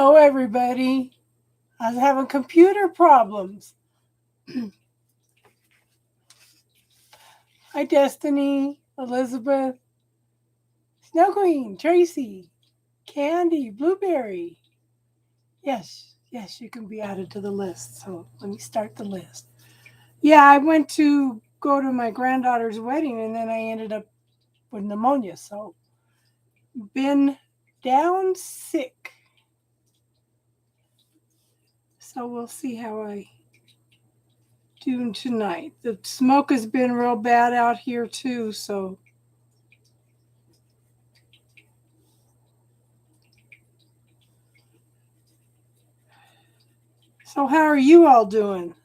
Hello, everybody. I was having computer problems. Hi, Destiny, Elizabeth, Snow Queen, Tracy, Candy, Blueberry. Yes, you can be added to the list. So let me start the list. Yeah, I went to go to my granddaughter's wedding and then I ended up with pneumonia. So been down sick. So we'll see how I do tonight. The smoke has been real bad out here too, so how are you all doing?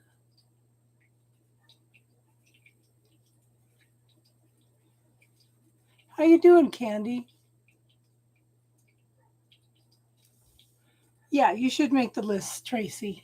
How you doing, Candy? Yeah, you should make the list, Tracy.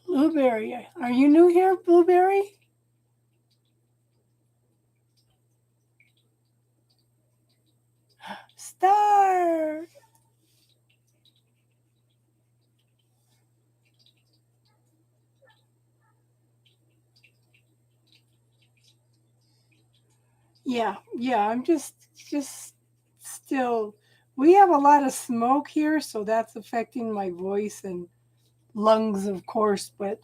Blueberry, are you new here, Blueberry? Star. Yeah, I'm just still. We have a lot of smoke here, so that's affecting my voice and lungs, of course. But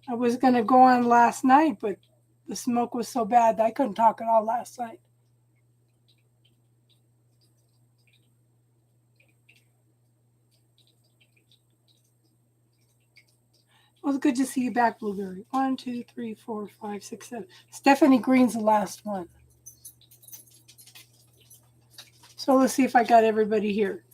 I was gonna go on last night, but the smoke was so bad that I couldn't talk at all last night. Well, it's good to see you back, Blueberry. 1, 2, 3, 4, 5, 6, 7. Stephanie Green's the last one. So let's see if I got everybody here.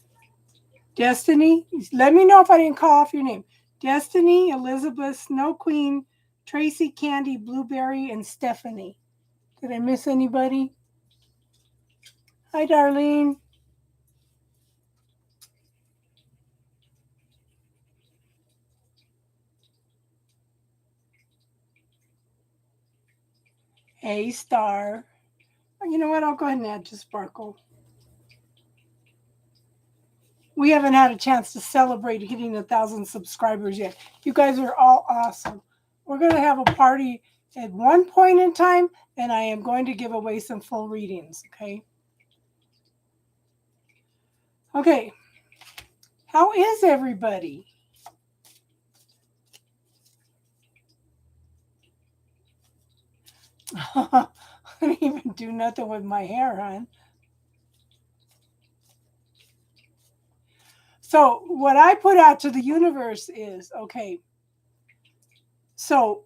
Destiny, let me know if I didn't call off your name. Destiny, Elizabeth, Snow Queen, Tracy, Candy, Blueberry, and Stephanie. Did I miss anybody? Hi, Darlene. Hey, Star. You know what? I'll go ahead and add to Sparkle. We haven't had a chance to celebrate hitting 1,000 subscribers yet. You guys are all awesome. We're going to have a party at one point in time, and I am going to give away some full readings, okay? Okay. How is everybody? I didn't even do nothing with my hair, hon. So, what I put out to the universe is okay, so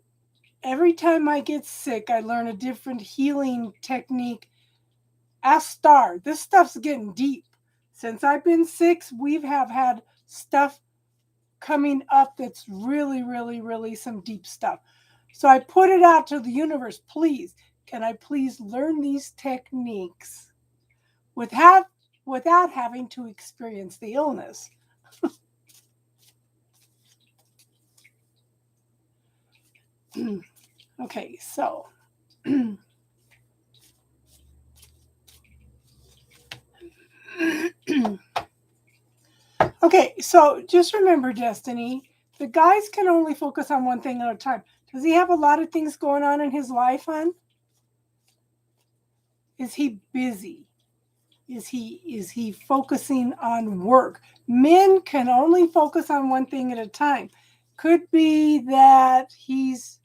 every time I get sick, I learn a different healing technique. Ask Star. This stuff's getting deep. Since I've been sick, we've have had stuff coming up that's really, really, really some deep stuff. So I put it out to the universe. Please, can I please learn these techniques without having to experience the illness? Okay, so okay, so just remember, Destiny, the guys can only focus on one thing at a time. Does he have a lot of things going on in his life, hon? Is he busy? Is he focusing on work? Men can only focus on one thing at a time. Could be that he's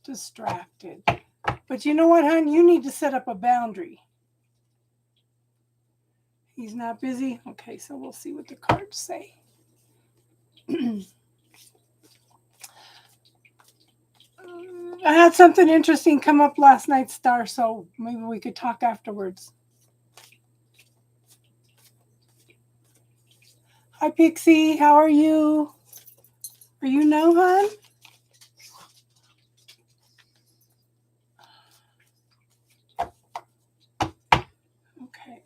distracted. But you know what, hon? You need to set up a boundary. He's not busy? Okay, so we'll see what the cards say. I had something interesting come up last night, Star, so maybe we could talk afterwards. Hi, Pixie. How are you? Are you no, hon? Okay.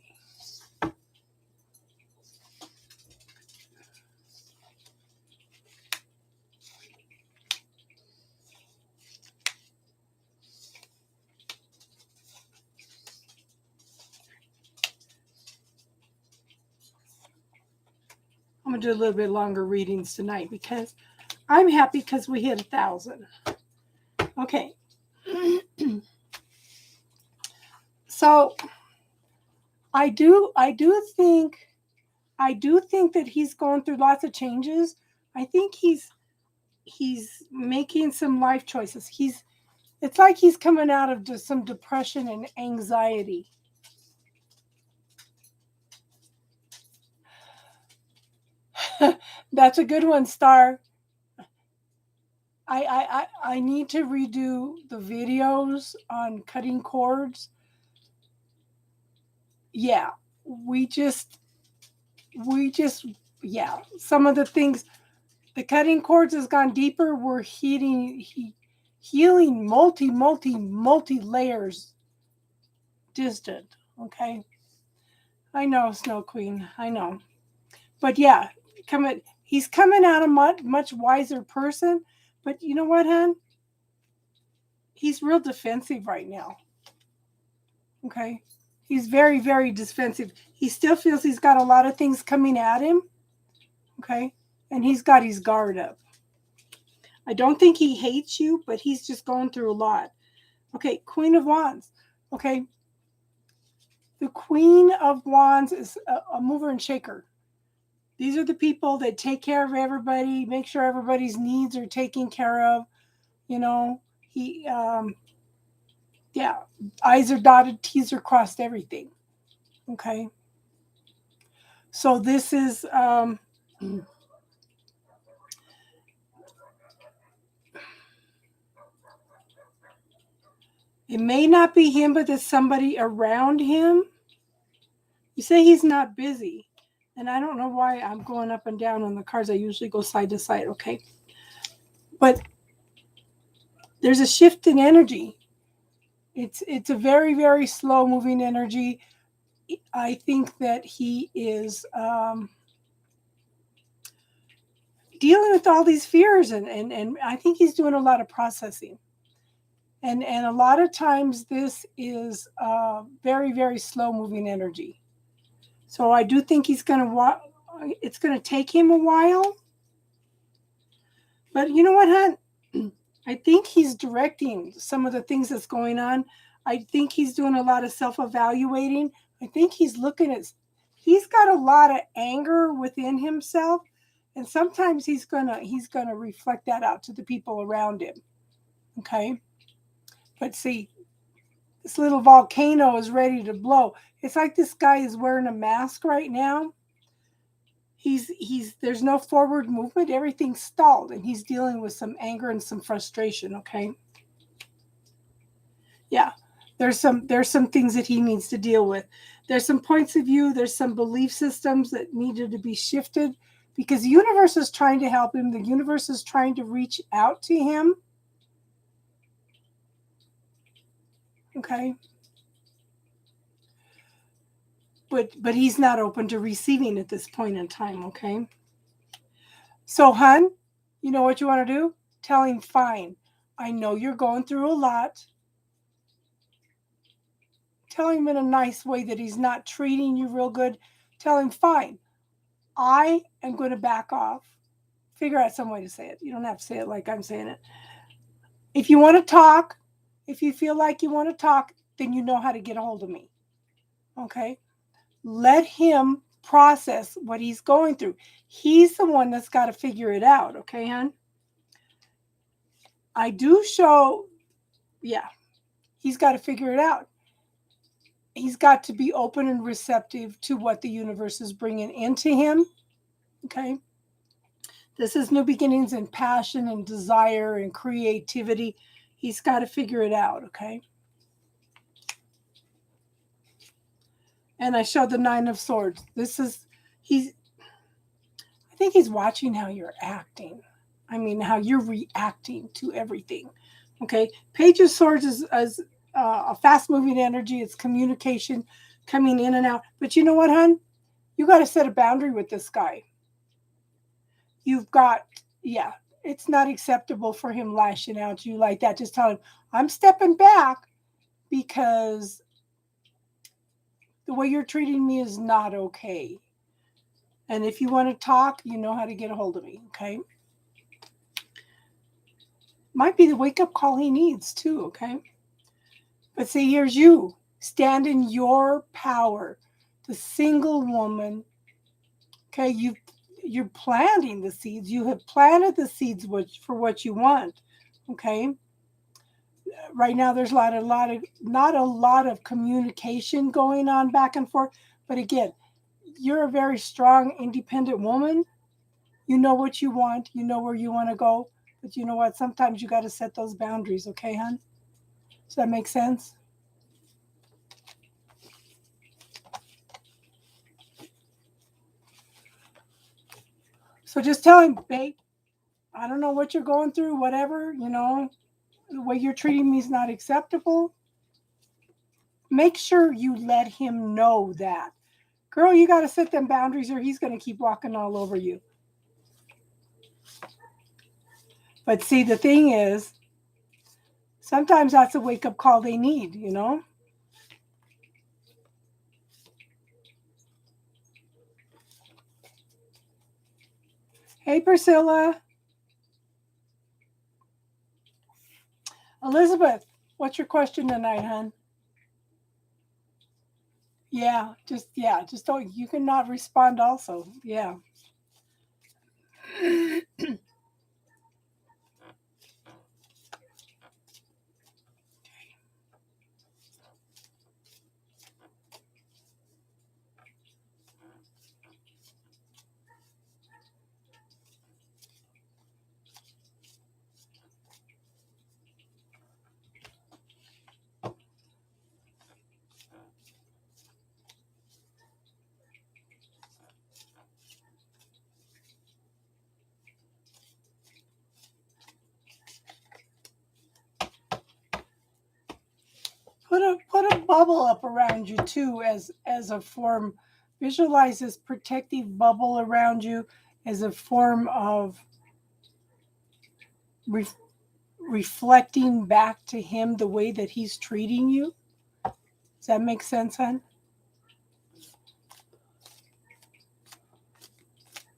going to do a little bit longer readings tonight because I'm happy because we hit 1,000. Okay. So I do think that he's going through lots of changes. I think he's making some life choices. It's like he's coming out of just some depression and anxiety. That's a good one, Star. I need to redo the videos on cutting cords. Yeah, we just yeah. Some of the things, the cutting cords has gone deeper. We're healing multi layers distant. Okay, I know, Snow Queen. I know, but yeah, he's coming out a much wiser person. But you know what, hon? He's real defensive right now. Okay. He's very defensive. He still feels he's got a lot of things coming at him. Okay. And he's got his guard up. I don't think he hates you, but he's just going through a lot. Okay. Queen of Wands. Okay. The Queen of Wands is a mover and shaker. These are the people that take care of everybody, make sure everybody's needs are taken care of. You know, yeah, I's are dotted, T's are crossed, everything. Okay. So this is, it may not be him, but there's somebody around him. You say he's not busy. And I don't know why I'm going up and down on the cards. I usually go side to side. Okay. But there's a shift in energy. It's a very slow moving energy. I think that he is dealing with all these fears, and I think he's doing a lot of processing. And a lot of times this is very slow moving energy. So I do think it's going to take him a while. But you know what, hon? I think he's directing some of the things that's going on. I think he's doing a lot of self-evaluating. I think he's got a lot of anger within himself, and sometimes he's gonna reflect that out to the people around him. Okay? But see, this little volcano is ready to blow. It's like this guy is wearing a mask right now. There's no forward movement. Everything's stalled, and he's dealing with some anger and some frustration. Okay. Yeah. There's some things that he needs to deal with. There's some points of view. There's some belief systems that needed to be shifted because the universe is trying to help him. The universe is trying to reach out to him. Okay. But he's not open to receiving at this point in time. Okay. So, hon, you know what you want to do? Tell him, fine. I know you're going through a lot. Tell him in a nice way that he's not treating you real good. Tell him, fine. I am going to back off. Figure out some way to say it. You don't have to say it like I'm saying it. If you want to talk, if you feel like you want to talk, then you know how to get a hold of me. Okay? Let him process what he's going through. He's the one that's got to figure it out. Okay, hon? I do show, yeah, he's got to figure it out. He's got to be open and receptive to what the universe is bringing into him. Okay. This is new beginnings and passion and desire and creativity. He's got to figure it out. Okay. And I show the 9 of Swords. I think he's watching how you're acting. I mean, how you're reacting to everything. Okay. Page of Swords is a fast-moving energy. It's communication coming in and out. But you know what, hon? You got to set a boundary with this guy. It's not acceptable for him lashing out to you like that. Just tell him, I'm stepping back because the way you're treating me is not okay. And if you want to talk, you know how to get a hold of me, okay? Might be the wake up call he needs too, okay? But see, here's you. Stand in your power. The single woman, okay? You're planting the seeds. You have planted the seeds for what you want, okay? Right now, there's not a lot of communication going on back and forth. But again, you're a very strong, independent woman. You know what you want. You know where you want to go. But you know what? Sometimes you got to set those boundaries, okay, hon? Does that make sense? So just tell him, babe, I don't know what you're going through, whatever, the way you're treating me is not acceptable. Make sure you let him know that. Girl, you got to set them boundaries or he's going to keep walking all over you. But see, the thing is, sometimes that's a wake up call they need, Hey, Priscilla. Elizabeth, what's your question tonight, hon? Just don't, you cannot respond also. Yeah. Put a bubble up around you too as a form. Visualize this protective bubble around you as a form of reflecting back to him the way that he's treating you. Does that make sense, hon?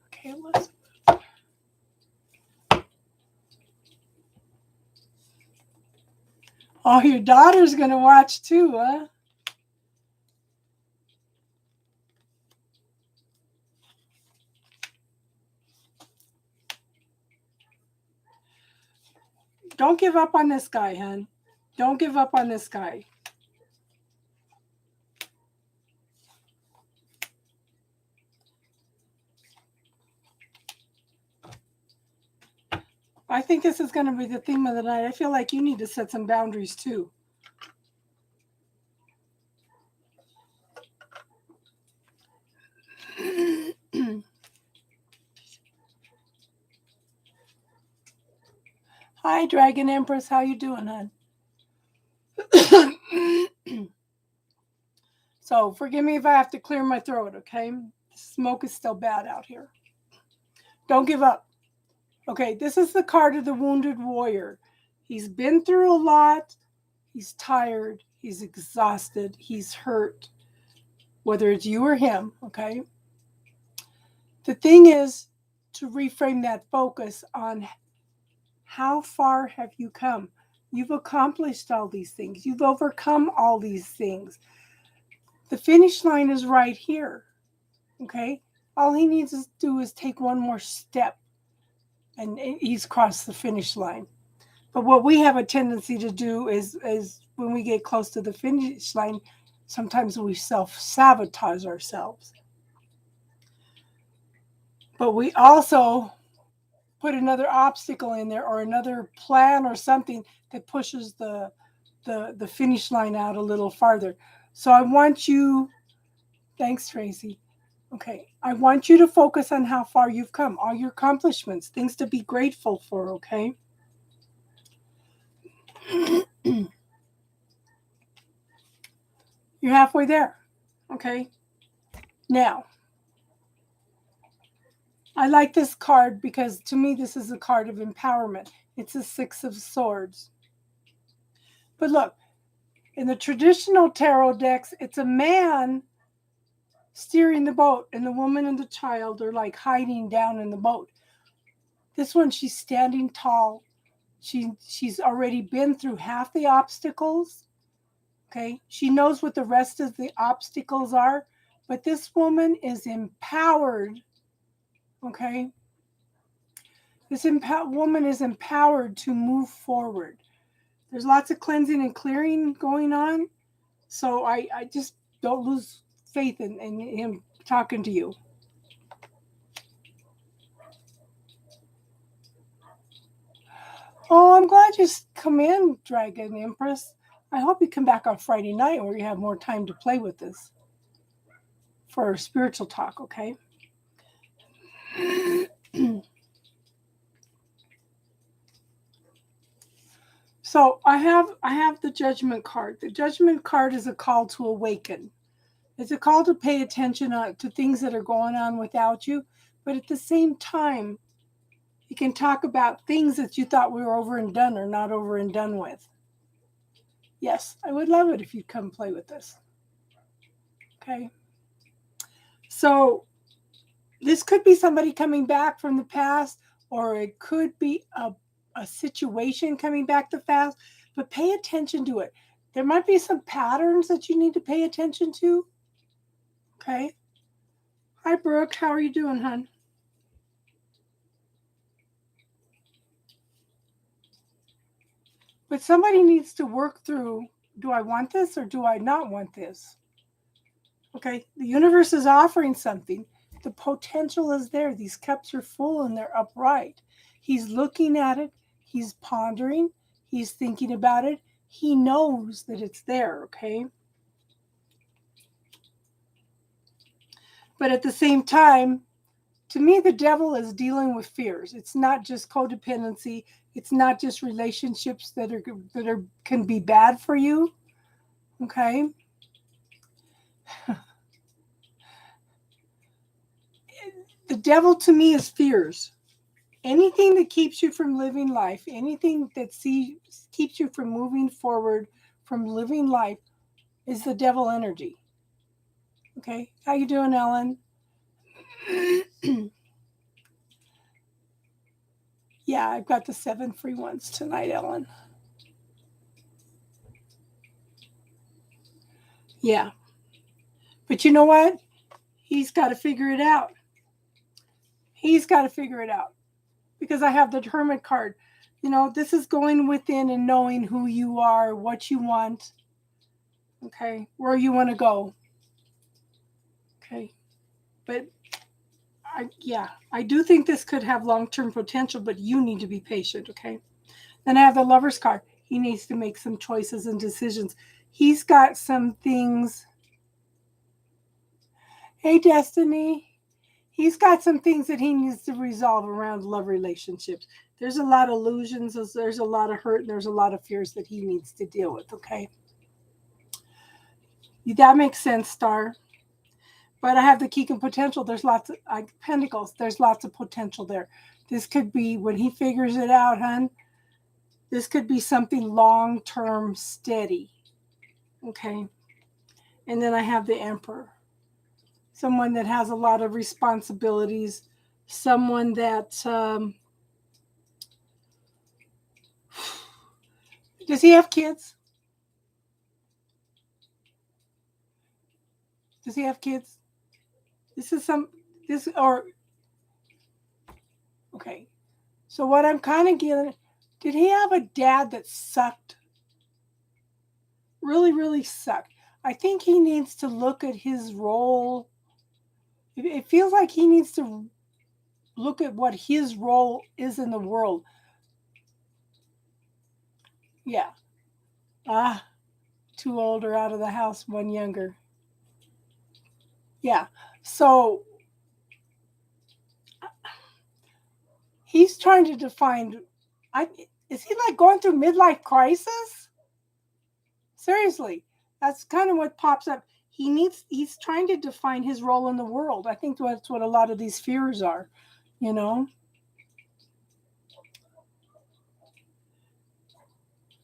Okay, let's. Oh, your daughter's gonna watch too, huh? Don't give up on this guy, hon. Don't give up on this guy. I think this is going to be the theme of the night. I feel like you need to set some boundaries too. Hi, Dragon Empress. How you doing, hon? So forgive me if I have to clear my throat, okay? Smoke is still bad out here. Don't give up. Okay, this is the card of the wounded warrior. He's been through a lot. He's tired. He's exhausted. He's hurt. Whether it's you or him, okay? The thing is to reframe that focus on how far have you come? You've accomplished all these things. You've overcome all these things. The finish line is right here. Okay? All he needs to do is take one more step and he's crossed the finish line. But what we have a tendency to do is when we get close to the finish line, sometimes we self-sabotage ourselves. But we also put another obstacle in there or another plan or something that pushes the finish line out a little farther. So I want you, thanks, Tracy. Okay, I want you to focus on how far you've come, all your accomplishments, things to be grateful for, okay? You're halfway there, okay? Now, I like this card because to me, this is a card of empowerment. It's a Six of Swords. But look, in the traditional tarot decks, it's a man steering the boat, and the woman and the child are like hiding down in the boat. This one, she's standing tall. She's already been through half the obstacles. Okay, she knows what the rest of the obstacles are, but this woman is empowered. Okay, this woman is empowered to move forward. There's lots of cleansing and clearing going on, so I just don't lose faith in him talking to you. Oh, I'm glad you come in, Dragon Empress. I hope you come back on Friday night where you have more time to play with this for spiritual talk, okay? So I have the Judgment card. The Judgment card is a call to awaken. It's a call to pay attention to things that are going on without you, but at the same time, you can talk about things that you thought we were over and done or not over and done with. Yes, I would love it if you'd come play with this. Okay. So this could be somebody coming back from the past, or it could be a situation coming back to fast, but pay attention to it. There might be some patterns that you need to pay attention to. Okay. Hi, Brooke. How are you doing, hon? But somebody needs to work through, do I want this or do I not want this? Okay. The universe is offering something. The potential is there. These cups are full and they're upright. He's looking at it. He's pondering. He's thinking about it. He knows that it's there, okay? But at the same time, to me, the devil is dealing with fears. It's not just codependency. It's not just relationships that can be bad for you, okay? The devil to me is fears. Anything that keeps you from living life, anything that keeps you from moving forward, from living life, is the devil energy. Okay, how you doing, Ellen? Yeah, I've got the 7 free ones tonight, Ellen. Yeah, but you know what? He's got to figure it out. He's got to figure it out, because I have the Hermit card. You know, this is going within and knowing who you are, what you want, okay, where you want to go. Okay, but I do think this could have long-term potential, but you need to be patient, okay? Then I have the Lover's card. He needs to make some choices and decisions. He's got some things. Hey, Destiny. He's got some things that he needs to resolve around love relationships. There's a lot of illusions, there's a lot of hurt, and there's a lot of fears that he needs to deal with, okay? That makes sense, Star. But I have the Keegan potential. There's lots of Pentacles. There's lots of potential there. This could be, when he figures it out, hon, this could be something long-term steady. Okay. And then I have the Emperor. Someone that has a lot of responsibilities. Someone that, does he have kids? Does he have kids? Okay. So what I'm kind of getting, did he have a dad that sucked? Really, really sucked. I think he needs to look at his role. It feels like he needs to look at what his role is in the world. Yeah. Ah, 2 older out of the house, 1 younger. Yeah. So he's trying to define. Is he like going through midlife crisis? Seriously, that's kind of what pops up. He's trying to define his role in the world. I think that's what a lot of these fears are, you know.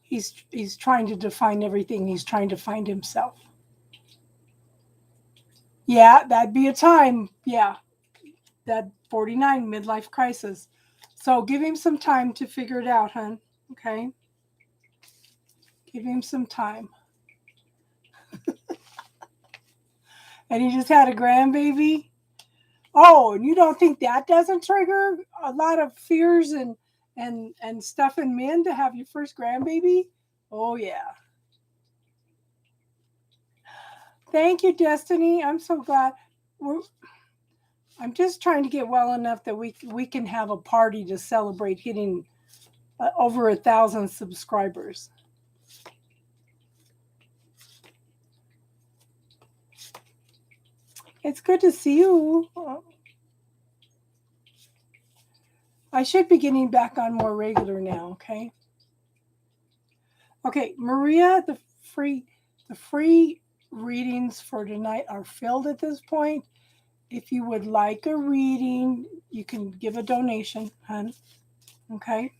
He's trying to define everything. He's trying to find himself. Yeah, that'd be a time. Yeah, that 49 midlife crisis. So give him some time to figure it out, hun. Okay? Give him some time. And he just had a grandbaby. Oh, and you don't think that doesn't trigger a lot of fears and stuff in men to have your first grandbaby? Oh yeah. Thank you, Destiny. I'm so glad. We're, I'm just trying to get well enough that we can have a party to celebrate hitting over 1,000 subscribers. It's good to see you. I should be getting back on more regular now. Okay. Okay, Maria, the free readings for tonight are filled at this point. If you would like a reading, you can give a donation, hun. Okay.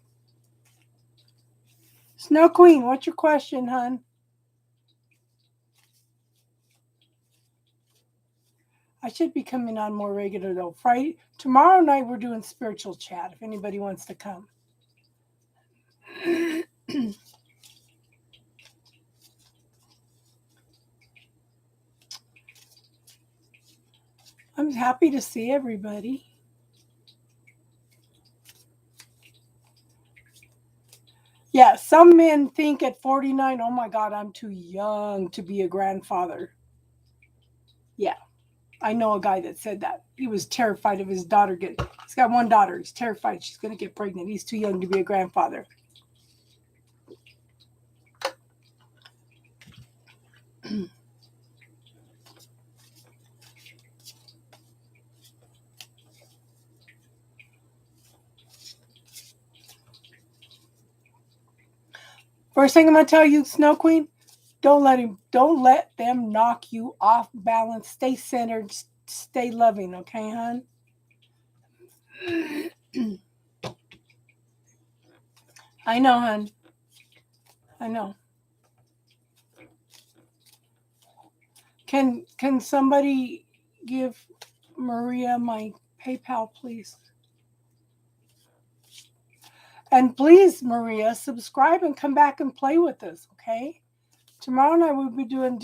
Snow Queen, what's your question, hun? I should be coming on more regular though. Friday, tomorrow night we're doing spiritual chat. If anybody wants to come. I'm happy to see everybody. Yeah, some men think at 49, oh my God, I'm too young to be a grandfather. Yeah, I know a guy that said that. He was terrified of his daughter getting, he's got one daughter. He's terrified she's going to get pregnant. He's too young to be a grandfather. First thing I'm going to tell you, Snow Queen, don't let them knock you off balance. Stay centered, stay loving, okay, hon? I know, hon. I know. Can somebody give Maria my PayPal, please? And please, Maria, subscribe and come back and play with us, okay? Tomorrow night we'll be doing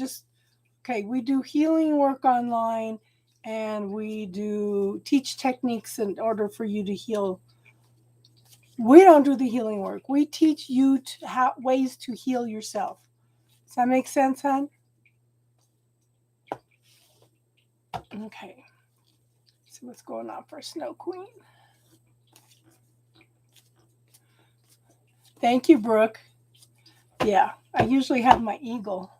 we do healing work online and we do teach techniques in order for you to heal. We don't do the healing work. We teach you ways to heal yourself. Does that make sense, hon? Okay. Let's see what's going on for Snow Queen. Thank you, Brooke. Yeah, I usually have my eagle.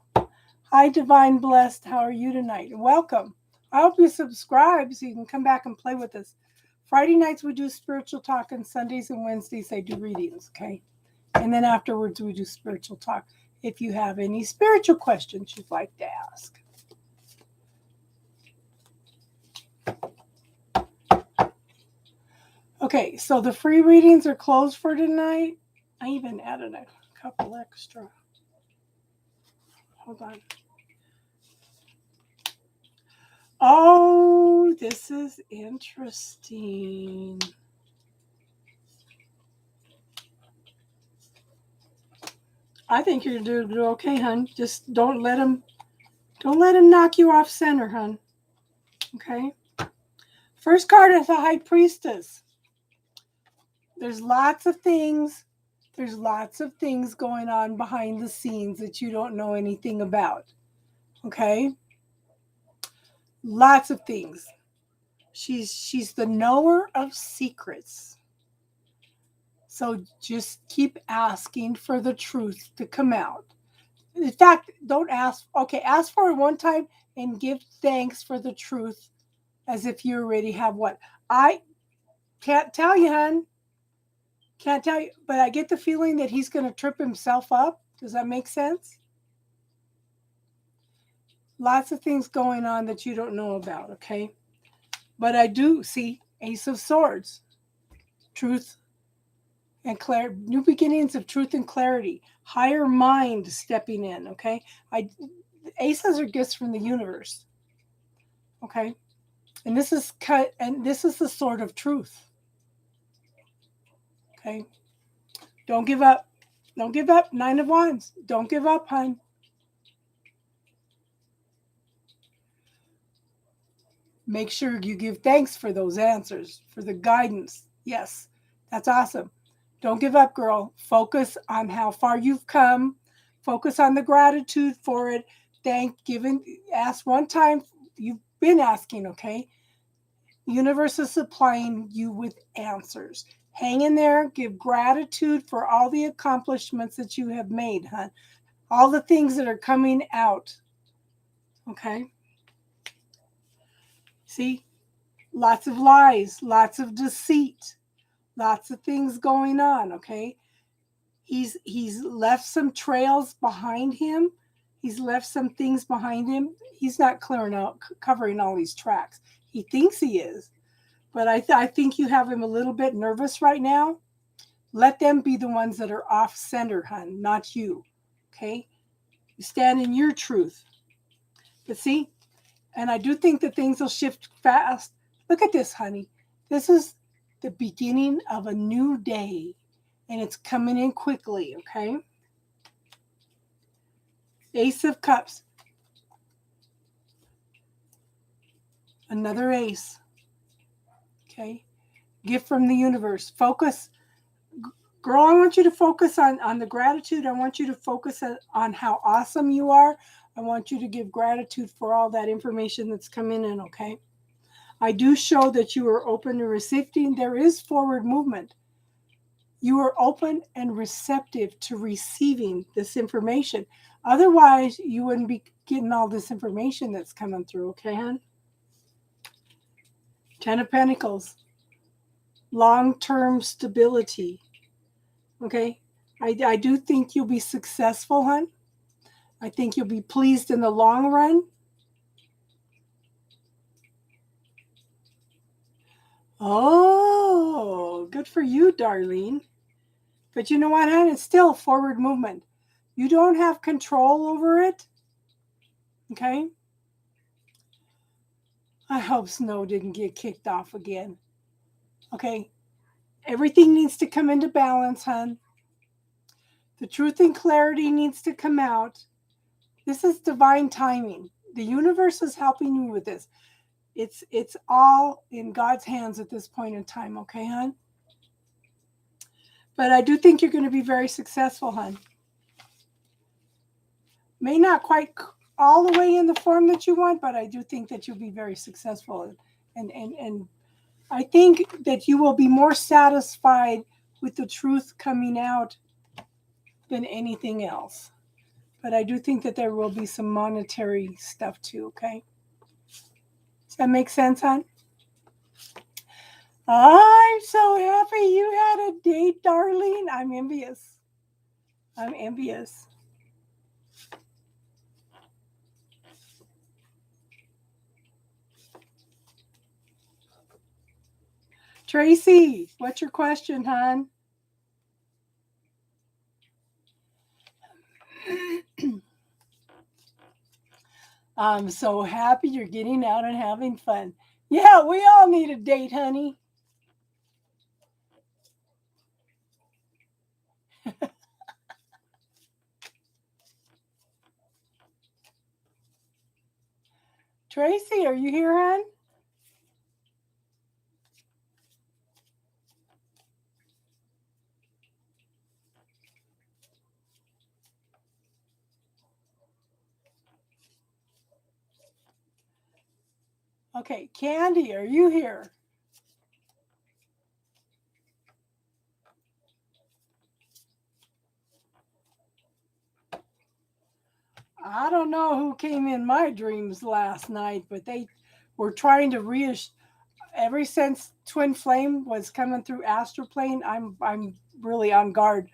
Hi, Divine Blessed. How are you tonight? Welcome. I hope you subscribe so you can come back and play with us. Friday nights we do spiritual talk, and Sundays and Wednesdays I do readings, okay? And then afterwards we do spiritual talk. If you have any spiritual questions you'd like to ask. Okay, so the free readings are closed for tonight. I even added a couple extra. Hold on. Oh, this is interesting. I think you're gonna do okay, hun. Just don't let him knock you off center, hun. Okay. First card is the High Priestess. There's lots of things. There's lots of things going on behind the scenes that you don't know anything about. Okay. Lots of things. She's the knower of secrets. So just keep asking for the truth to come out. In fact, don't ask. Okay, ask for it one time and give thanks for the truth as if you already have what. I can't tell you, hon. Can't tell you, but I get the feeling that he's going to trip himself up. Does that make sense? Lots of things going on that you don't know about, okay? But I do see Ace of Swords, truth and clarity, new beginnings of truth and clarity, higher mind stepping in, okay? Aces are gifts from the universe. Okay? And this is cut, and this is the sword of truth. Okay? Don't give up. Don't give up. 9 of Wands. Don't give up, hon. Make sure you give thanks for those answers, for the guidance. Yes, that's awesome. Don't give up, girl. Focus on how far you've come. Focus on the gratitude for it. Ask one time. You've been asking, okay? The universe is supplying you with answers. Hang in there. Give gratitude for all the accomplishments that you have made, hon. All the things that are coming out. Okay? See? Lots of lies, lots of deceit, lots of things going on, okay? He's left some trails behind him. He's left some things behind him. He's not covering all these tracks. He thinks he is. But I think you have him a little bit nervous right now. Let them be the ones that are off center, hun, not you. Okay? You stand in your truth. But see, and I do think that things will shift fast. Look at this, honey. This is the beginning of a new day, and it's coming in quickly, okay? Ace of Cups. Another ace. Okay? Gift from the universe. Focus. Girl, I want you to focus on the gratitude. I want you to focus on how awesome you are. I want you to give gratitude for all that information that's coming in, okay? I do show that you are open to receiving. There is forward movement. You are open and receptive to receiving this information. Otherwise, you wouldn't be getting all this information that's coming through, okay, hon? 10 of Pentacles. Long-term stability. Okay? I do think you'll be successful, hon. I think you'll be pleased in the long run. Oh, good for you, Darlene. But you know what, hon? It's still forward movement. You don't have control over it. Okay? I hope Snow didn't get kicked off again. Okay? Everything needs to come into balance, hon. The truth and clarity needs to come out. This is divine timing. The universe is helping you with this. It's all in God's hands at this point in time, okay, hon? But I do think you're going to be very successful, hon. May not quite all the way in the form that you want, but I do think that you'll be very successful. And I think that you will be more satisfied with the truth coming out than anything else. But I do think that there will be some monetary stuff too, okay? Does that make sense, hon? I'm so happy you had a date, Darlene. I'm envious. I'm envious. Tracy, what's your question, hon? I'm so happy you're getting out and having fun. Yeah, we all need a date, honey. Tracy, are you here, hon? Okay, Candy, are you here? I don't know who came in my dreams last night, but they were trying to reassure. Ever since Twin Flame was coming through Astral Plane, I'm really on guard.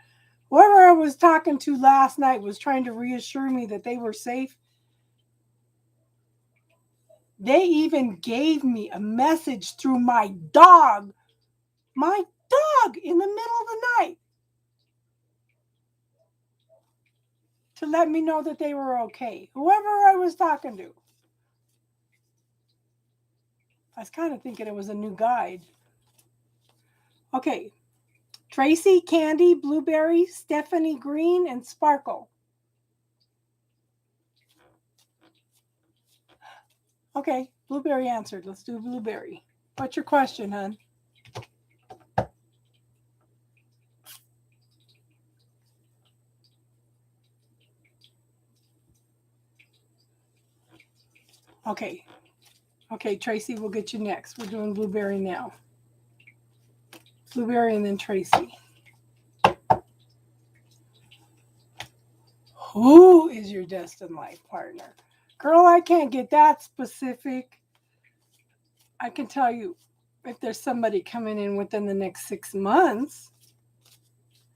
Whoever I was talking to last night was trying to reassure me that they were safe. They even gave me a message through my dog in the middle of the night to let me know that they were okay. Whoever I was talking to. I was kind of thinking it was a new guide. Okay. Tracy, Candy, Blueberry, Stephanie Green, and Sparkle. Okay, Blueberry answered. Let's do Blueberry. What's your question, hon? Okay. Okay, Tracy, we'll get you next. We're doing Blueberry now. Blueberry and then Tracy. Who is your destined life partner? Girl, I can't get that specific. I can tell you if there's somebody coming in within the next 6 months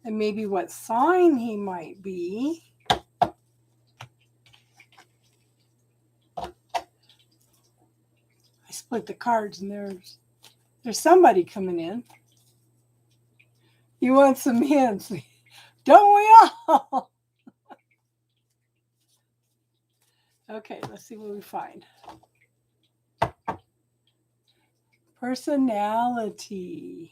and maybe what sign he might be. I split the cards and there's somebody coming in. You want some hints? Don't we all? Okay, let's see what we find. Personality.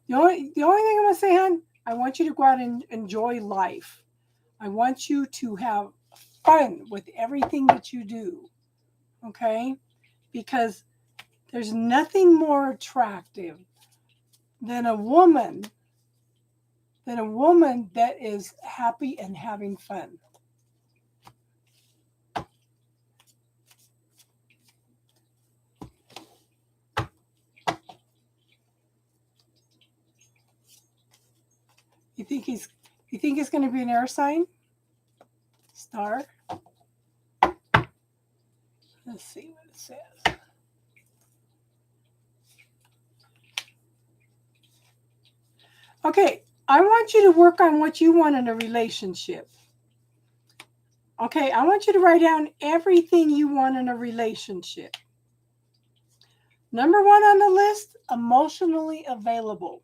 The only thing I'm going to say, hon, I want you to go out and enjoy life. I want you to have fun with everything that you do. Okay? Because there's nothing more attractive than a woman that is happy and having fun. You think he's going to be an air sign? Star? Let's see what it says. Okay, I want you to work on what you want in a relationship. Okay, I want you to write down everything you want in a relationship. Number 1 on the list, emotionally available.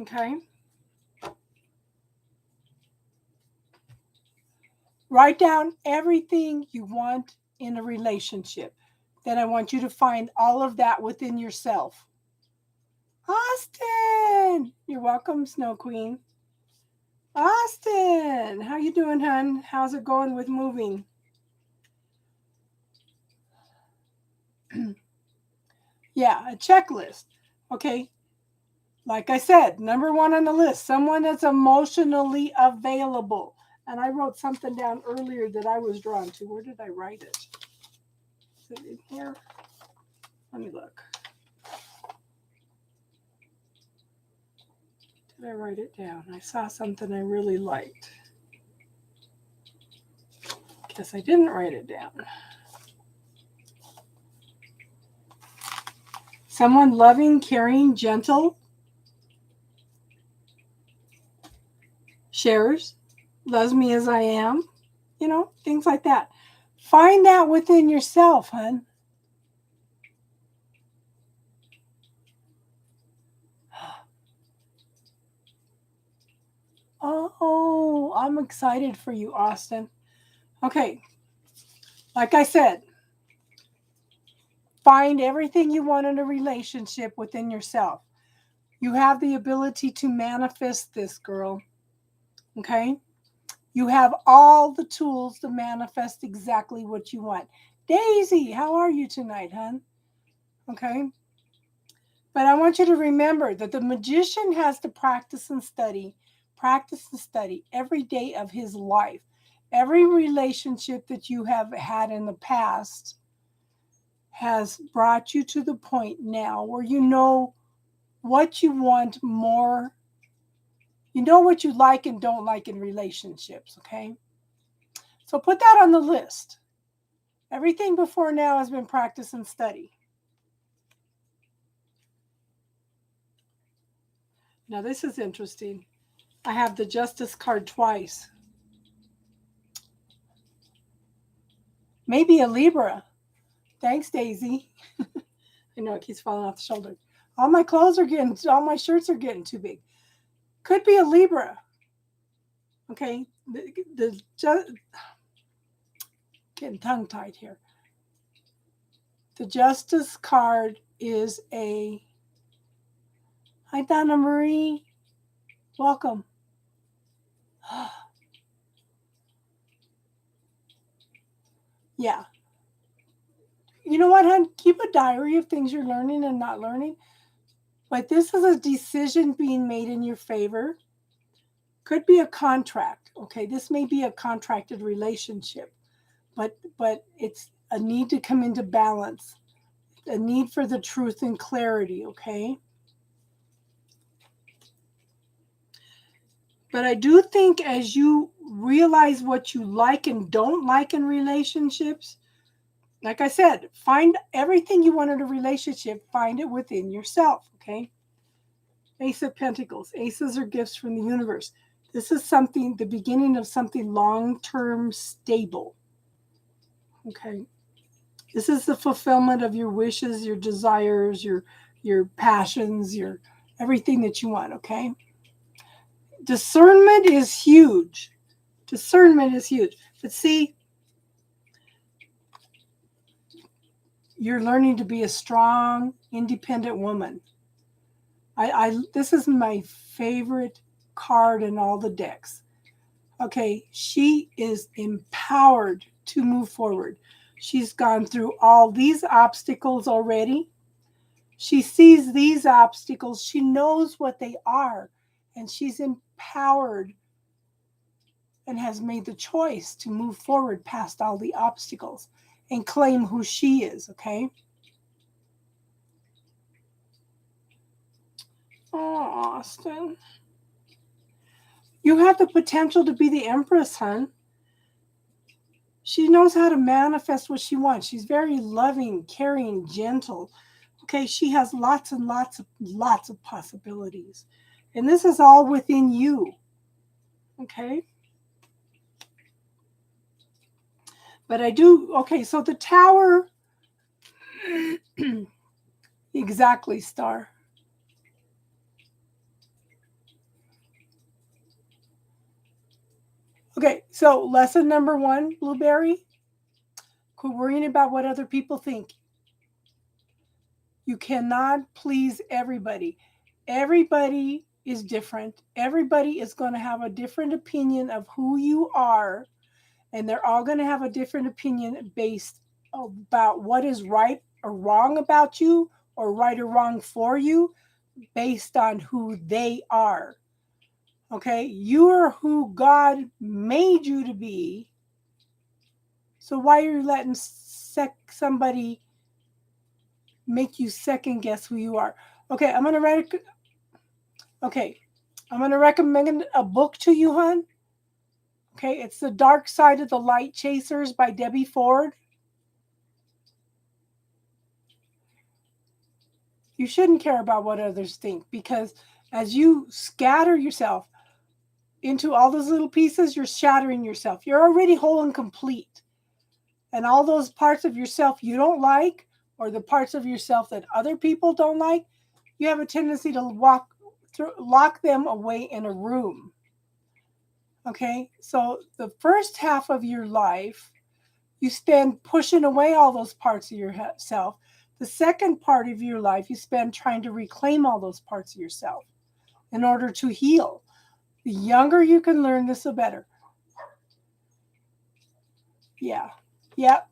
Okay? Write down everything you want in a relationship. Then I want you to find all of that within yourself. Austin! You're welcome, Snow Queen. Austin! How you doing, hon? How's it going with moving? Yeah, a checklist. Okay. Like I said, number 1 on the list, someone that's emotionally available. And I wrote something down earlier that I was drawn to. Where did I write it? Is it in here? Let me look. Did I write it down? I saw something I really liked. Guess I didn't write it down. Someone loving, caring, gentle, shares, loves me as I am, things like that. Find that within yourself, hon. Oh, I'm excited for you, Austin. Okay. Like I said, find everything you want in a relationship within yourself. You have the ability to manifest this, girl. Okay? You have all the tools to manifest exactly what you want. Daisy, how are you tonight, hon? Okay? But I want you to remember that the magician has to practice and study every day of his life. Every relationship that you have had in the past has brought you to the point now where you know what you want more. You know what you like and don't like in relationships, okay? So put that on the list. Everything before now has been practice and study. Now, this is interesting. I have the Justice card twice. Maybe a Libra. Thanks, Daisy. I know it keeps falling off the shoulder. All my shirts are getting too big. Could be a Libra. Okay, getting tongue-tied here. The Justice card is a... Hi, Donna Marie. Welcome. Yeah. You know what, hon? Keep a diary of things you're learning and not learning. But this is a decision being made in your favor. Could be a contract. Okay, this may be a contracted relationship, but it's a need to come into balance, a need for the truth and clarity. Okay. But I do think as you realize what you like and don't like in relationships, like I said, find everything you want in a relationship, find it within yourself, okay? Ace of Pentacles. Aces are gifts from the universe. This is something, the beginning of something long-term stable, okay? This is the fulfillment of your wishes, your desires, your passions, your everything that you want, okay? Discernment is huge. Discernment is huge. But see, you're learning to be a strong, independent woman. This is my favorite card in all the decks. Okay, she is empowered to move forward. She's gone through all these obstacles already. She sees these obstacles. She knows what they are, and she's empowered and has made the choice to move forward past all the obstacles and claim who she is, okay? Oh, Austin. You have the potential to be the Empress, hon. She knows how to manifest what she wants. She's very loving, caring, gentle. Okay, she has lots and lots of possibilities. And this is all within you. Okay? But I do, okay, so the Tower, exactly, Star. Okay, so lesson number 1, Blueberry, quit worrying about what other people think. You cannot please everybody. Everybody is different. Everybody is going to have a different opinion of who you are, and they're all going to have a different opinion based about what is right or wrong about you, or right or wrong for you, based on who they are. Okay, you are who God made you to be. So why are you letting somebody make you second guess who you are? Okay, I'm gonna recommend a book to you, hon. Okay, it's The Dark Side of the Light Chasers by Debbie Ford. You shouldn't care about what others think, because as you scatter yourself into all those little pieces, you're shattering yourself. You're already whole and complete. And all those parts of yourself you don't like, or the parts of yourself that other people don't like, you have a tendency to lock them away in a room. Okay, so the first half of your life, you spend pushing away all those parts of yourself. The second part of your life, you spend trying to reclaim all those parts of yourself in order to heal. The younger you can learn this, the better. Yeah,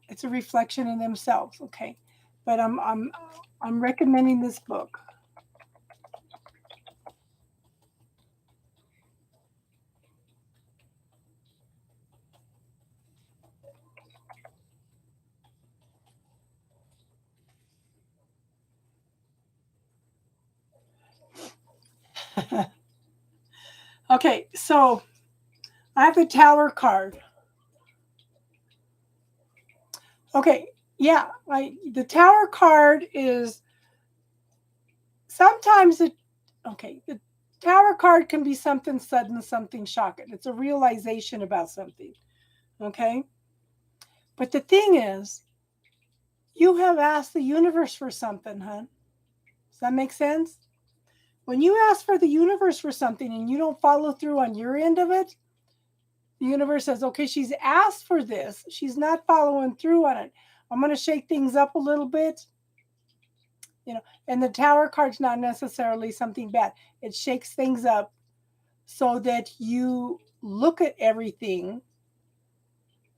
it's a reflection in themselves. Okay, but I'm recommending this book. Okay, so I have the Tower card. Okay, yeah, the Tower card is sometimes the Tower card can be something sudden, something shocking. It's a realization about something. Okay, but the thing is, you have asked the universe for something, hon. Does that make sense? When you ask for the universe for something and you don't follow through on your end of it, the universe says, okay, she's asked for this. She's not following through on it. I'm going to shake things up a little bit. And the Tower card's not necessarily something bad. It shakes things up so that you look at everything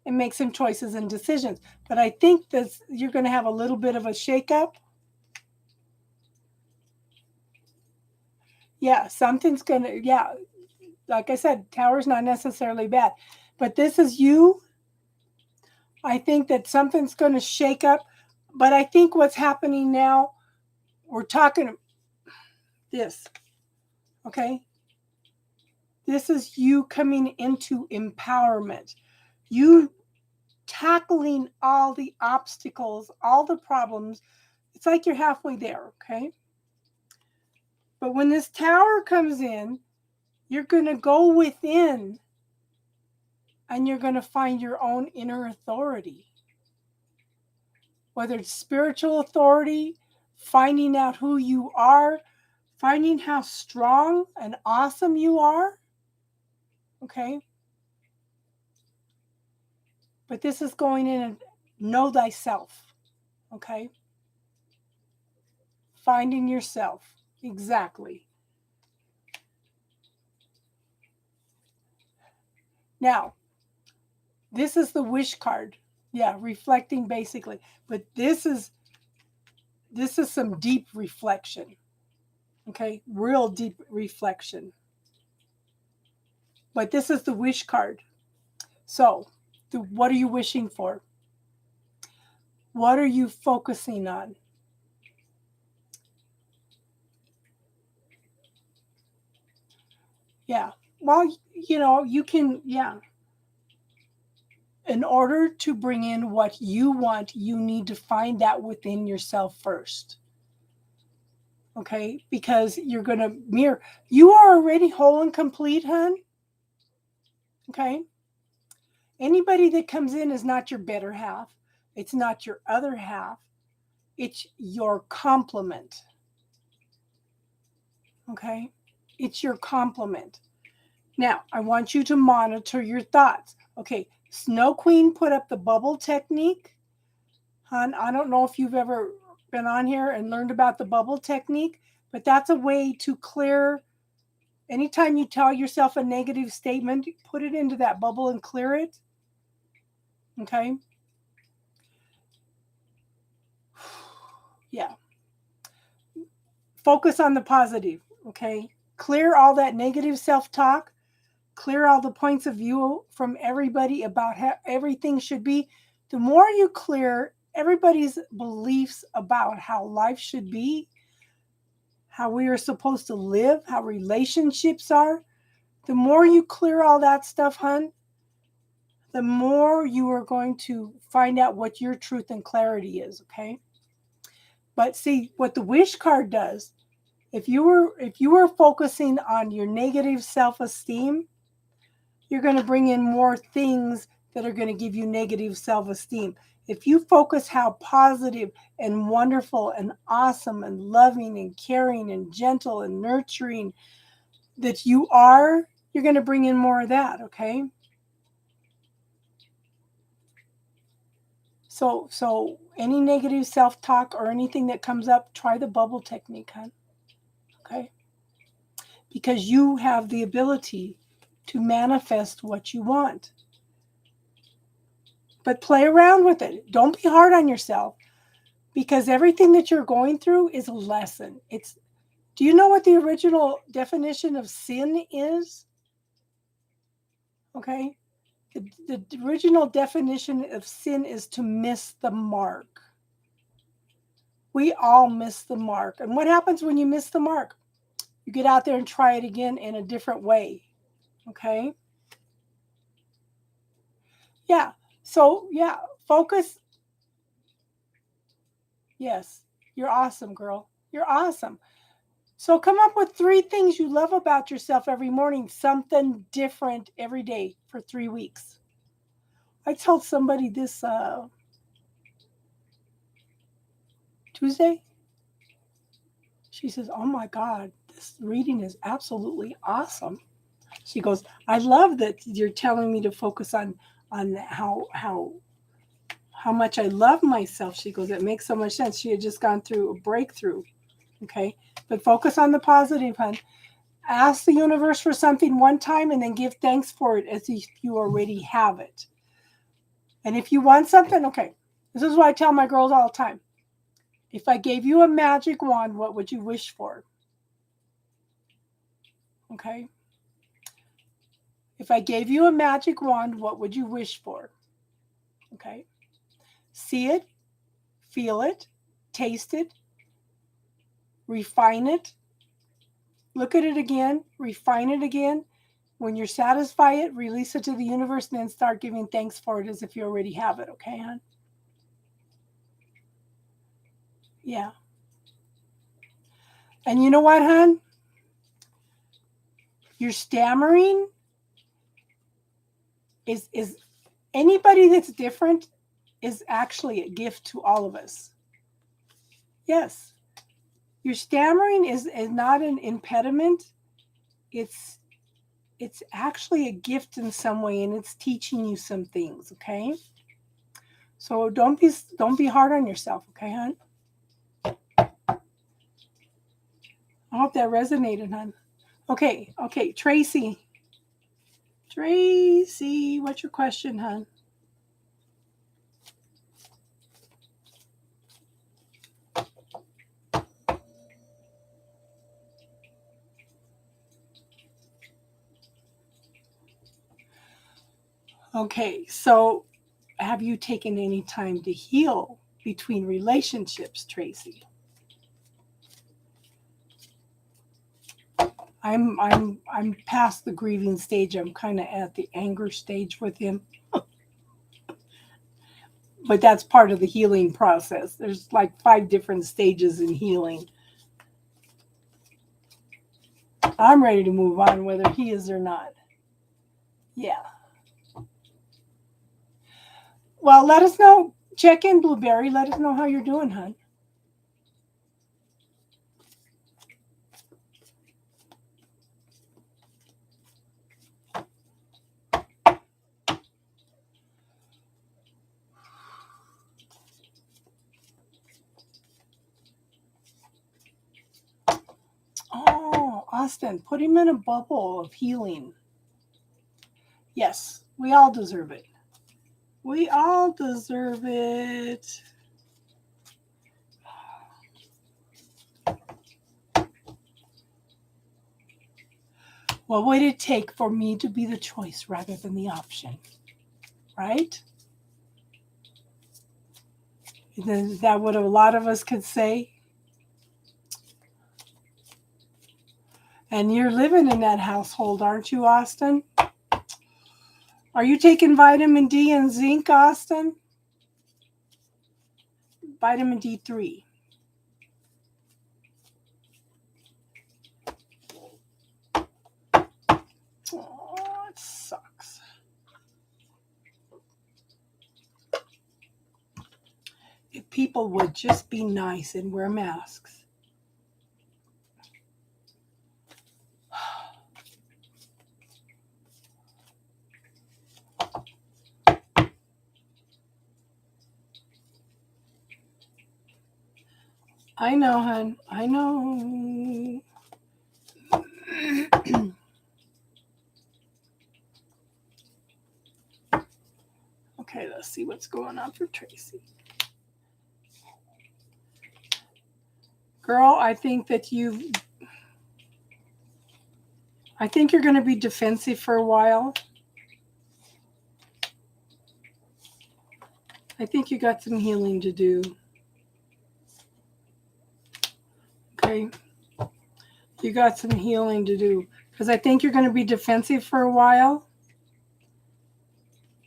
and make some choices and decisions. But I think that you're going to have a little bit of a shakeup. Yeah, something's going to, like I said, Tower's not necessarily bad. But this is you. I think that something's going to shake up. But I think what's happening now, we're talking this, okay? This is you coming into empowerment. You tackling all the obstacles, all the problems. It's like you're halfway there, okay? But when this Tower comes in, you're going to go within and you're going to find your own inner authority. Whether it's spiritual authority, finding out who you are, finding how strong and awesome you are, okay? But this is going in and know thyself, okay? Finding yourself, exactly. Now, this is the wish card. Yeah, reflecting basically. But this is some deep reflection. Okay, real deep reflection. But this is the wish card. So, what are you wishing for? What are you focusing on? Yeah. Well, you can, in order to bring in what you want, you need to find that within yourself first. Okay? Because you're going to mirror. You are already whole and complete, hon. Okay? Anybody that comes in is not your better half. It's not your other half. It's your complement. Okay? It's your complement. Now, I want you to monitor your thoughts. Okay, Snow Queen put up the bubble technique. Hon, I don't know if you've ever been on here and learned about the bubble technique, but that's a way to clear. Anytime you tell yourself a negative statement, put it into that bubble and clear it. Okay? Yeah. Focus on the positive, okay? Clear all that negative self-talk. Clear all the points of view from everybody about how everything should be. The more you clear everybody's beliefs about how life should be, how we are supposed to live, how relationships are, the more you clear all that stuff, hon, the more you are going to find out what your truth and clarity is, okay? But see, what the wish card does, if you were focusing on your negative self-esteem, you're going to bring in more things that are going to give you negative self-esteem. If you focus how positive and wonderful and awesome and loving and caring and gentle and nurturing that you are, you're going to bring in more of that, okay? So any negative self-talk or anything that comes up, try the bubble technique, hon. Okay? Because you have the ability to manifest what you want. But play around with it. Don't be hard on yourself, because everything that you're going through is a lesson. Do you know what the original definition of sin is? Okay? The original definition of sin is to miss the mark. We all miss the mark. And what happens when you miss the mark? You get out there and try it again in a different way. Okay? Yeah. So, yeah, focus. Yes, you're awesome, girl. You're awesome. So come up with 3 things you love about yourself every morning, something different every day for 3 weeks. I told somebody this Tuesday. She says, "Oh my God, this reading is absolutely awesome." She goes, "I love that you're telling me to focus on how how much I love myself. She goes, it makes so much sense. She had just gone through a breakthrough. Okay. But focus on the positive, hon. Ask the universe for something one time and then give thanks for it as if you already have it. And if you want something, okay. This is what I tell my girls all the time. If I gave you a magic wand, what would you wish for? Okay. If I gave you a magic wand, what would you wish for? Okay. See it, feel it, taste it, refine it, look at it again, refine it again. When you're satisfied, release it to the universe, and then start giving thanks for it as if you already have it. Okay, hon? Yeah. And you know what, hon? Your stammering is anybody that's different is actually a gift to all of us. Yes. Your stammering is not an impediment. It's actually a gift in some way, and it's teaching you some things, okay? So don't be hard on yourself, okay, hon? I hope that resonated, hon. Okay, Tracy. Tracy, what's your question, hon? Okay, so have you taken any time to heal between relationships, Tracy? I'm past the grieving stage. I'm kind of at the anger stage with him. But that's part of the healing process. There's like 5 different stages in healing. I'm ready to move on whether he is or not. Yeah. Well, let us know. Check in, Blueberry. Let us know how you're doing, hon. Oh, Austin, put him in a bubble of healing. Yes, we all deserve it. We all deserve it. What would it take for me to be the choice rather than the option? Right? Is that what a lot of us could say? And you're living in that household, aren't you, Austin? Are you taking vitamin D and zinc, Austin? Vitamin D3. Oh, it sucks. If people would just be nice and wear masks. I know, hon. I know. Okay, let's see what's going on for Tracy. Girl, I think you're going to be defensive for a while. I think you got some healing to do. Okay? You got some healing to do. Because I think you're going to be defensive for a while.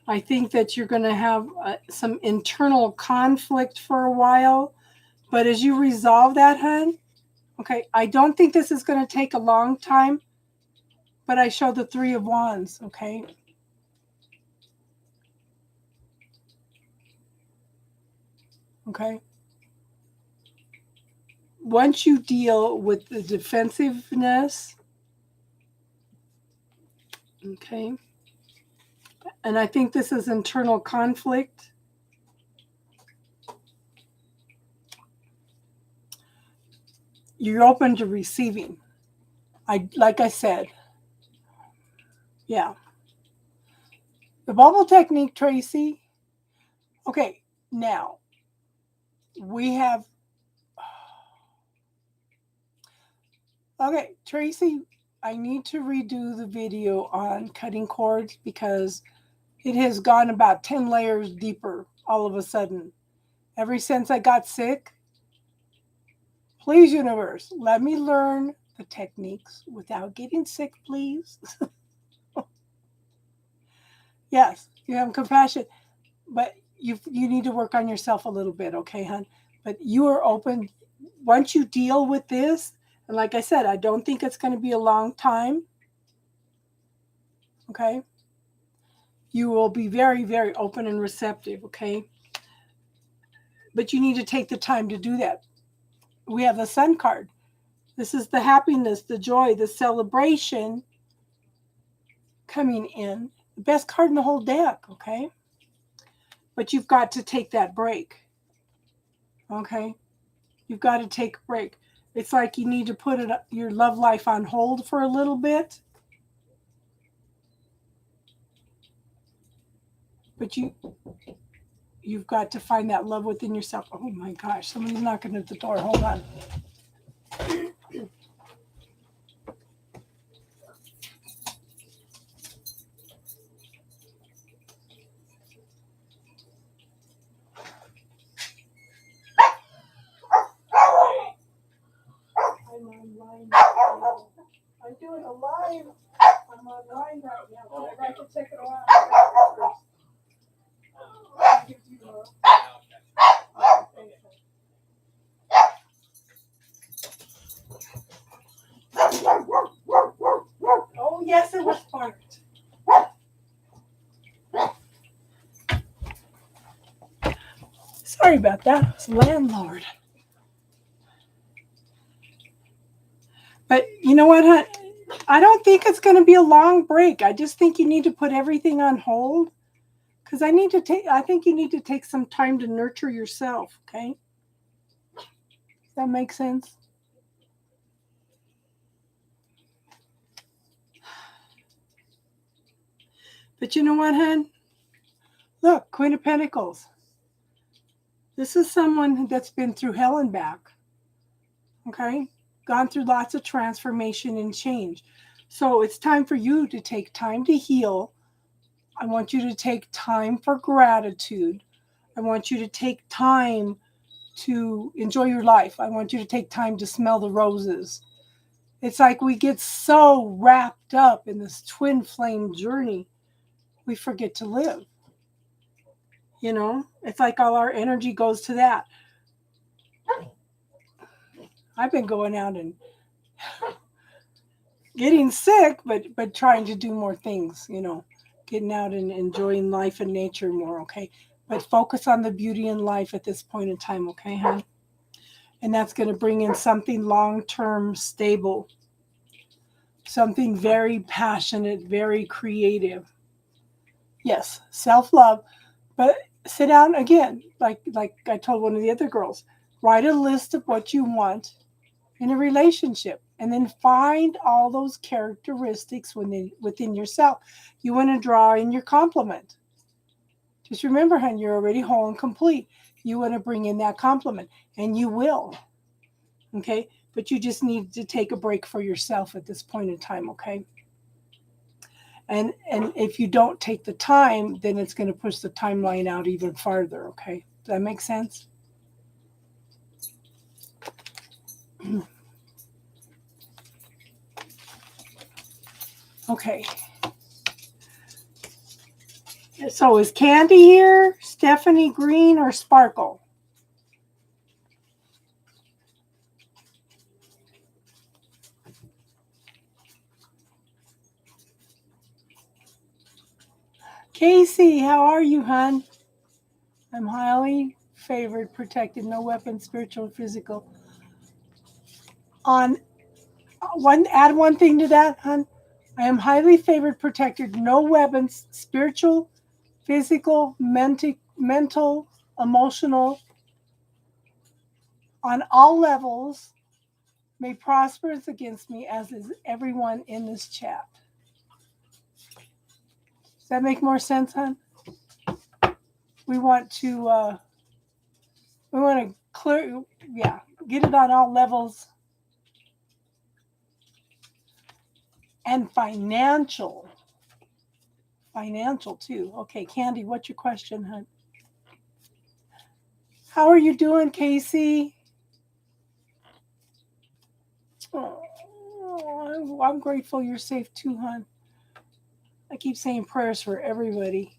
I think that you're going to have some internal conflict for a while. But as you resolve that, hon, okay, I don't think this is going to take a long time. But I show the 3 of Wands, okay? Okay? Once you deal with the defensiveness, okay, and I think this is internal conflict, you're open to receiving. Like I said, yeah. The bubble technique, Tracy. Okay, now we have. Okay, Tracy, I need to redo the video on cutting cords because it has gone about 10 layers deeper all of a sudden. Ever since I got sick, please, universe, let me learn the techniques without getting sick, please. Yes, you have compassion, but you need to work on yourself a little bit, okay, hon? But you are open. Once you deal with this, and like I said, I don't think it's going to be a long time, okay? You will be very, very open and receptive, okay? But you need to take the time to do that. We have the Sun card. This is the happiness, the joy, the celebration coming in. The best card in the whole deck, okay? But you've got to take that break, okay? You've got to take a break. It's like you need to put your love life on hold for a little bit. But you've got to find that love within yourself. Oh my gosh, somebody's knocking at the door. Hold on. I'm online right now. I'm doing a live. I'm online right now. So I got to check it out first. I'll give you a- Oh, yes, it was parked. Sorry about that. It's landlord. But you know what, hon? I don't think it's going to be a long break. I just think you need to put everything on hold because I think you need to take some time to nurture yourself, okay? Does that make sense? But you know what, hon? Look, Queen of Pentacles. This is someone that's been through hell and back, okay? Gone through lots of transformation and change. So it's time for you to take time to heal. I want you to take time for gratitude. I want you to take time to enjoy your life. I want you to take time to smell the roses. It's like we get so wrapped up in this twin flame journey, we forget to live. You know, it's like all our energy goes to that. I've been going out and getting sick, but trying to do more things, you know, getting out and enjoying life and nature more, okay? But focus on the beauty in life at this point in time, okay, hon? And that's going to bring in something long-term stable, something very passionate, very creative. Yes, self-love, but sit down again, like I told one of the other girls, write a list of what you want in a relationship, and then find all those characteristics within yourself. You want to draw in your complement. Just remember, hon, you're already whole and complete. You want to bring in that complement, and you will. Okay, but you just need to take a break for yourself at this point in time. Okay. And if you don't take the time, then it's going to push the timeline out even farther. Okay, does that make sense? Okay. So is Candy here, Stephanie Green, or Sparkle? Casey, how are you, hon? I'm highly favored, protected, no weapons, spiritual, physical. Add one thing to that, hon. I am highly favored, protected, no weapons, spiritual, physical, mental, emotional, on all levels, may prosper against me, as is everyone in this chat. Does that make more sense, hon? We want to clear, yeah, get it on all levels. And financial too. Okay, Candy, what's your question, hon? How are you doing, Casey? Oh, I'm grateful you're safe too, hon. I keep saying prayers for everybody.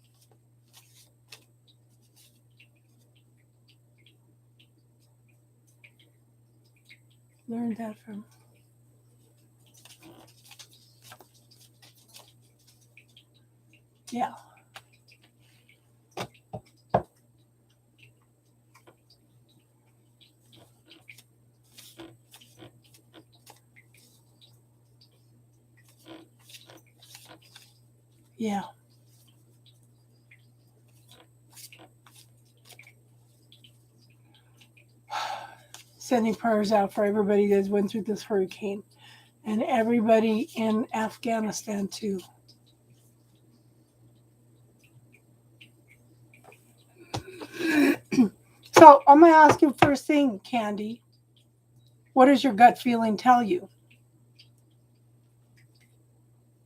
Learned that from... Yeah. Yeah. Sending prayers out for everybody that went through this hurricane and everybody in Afghanistan too. So I'm going to ask you first thing, Candy. What does your gut feeling tell you?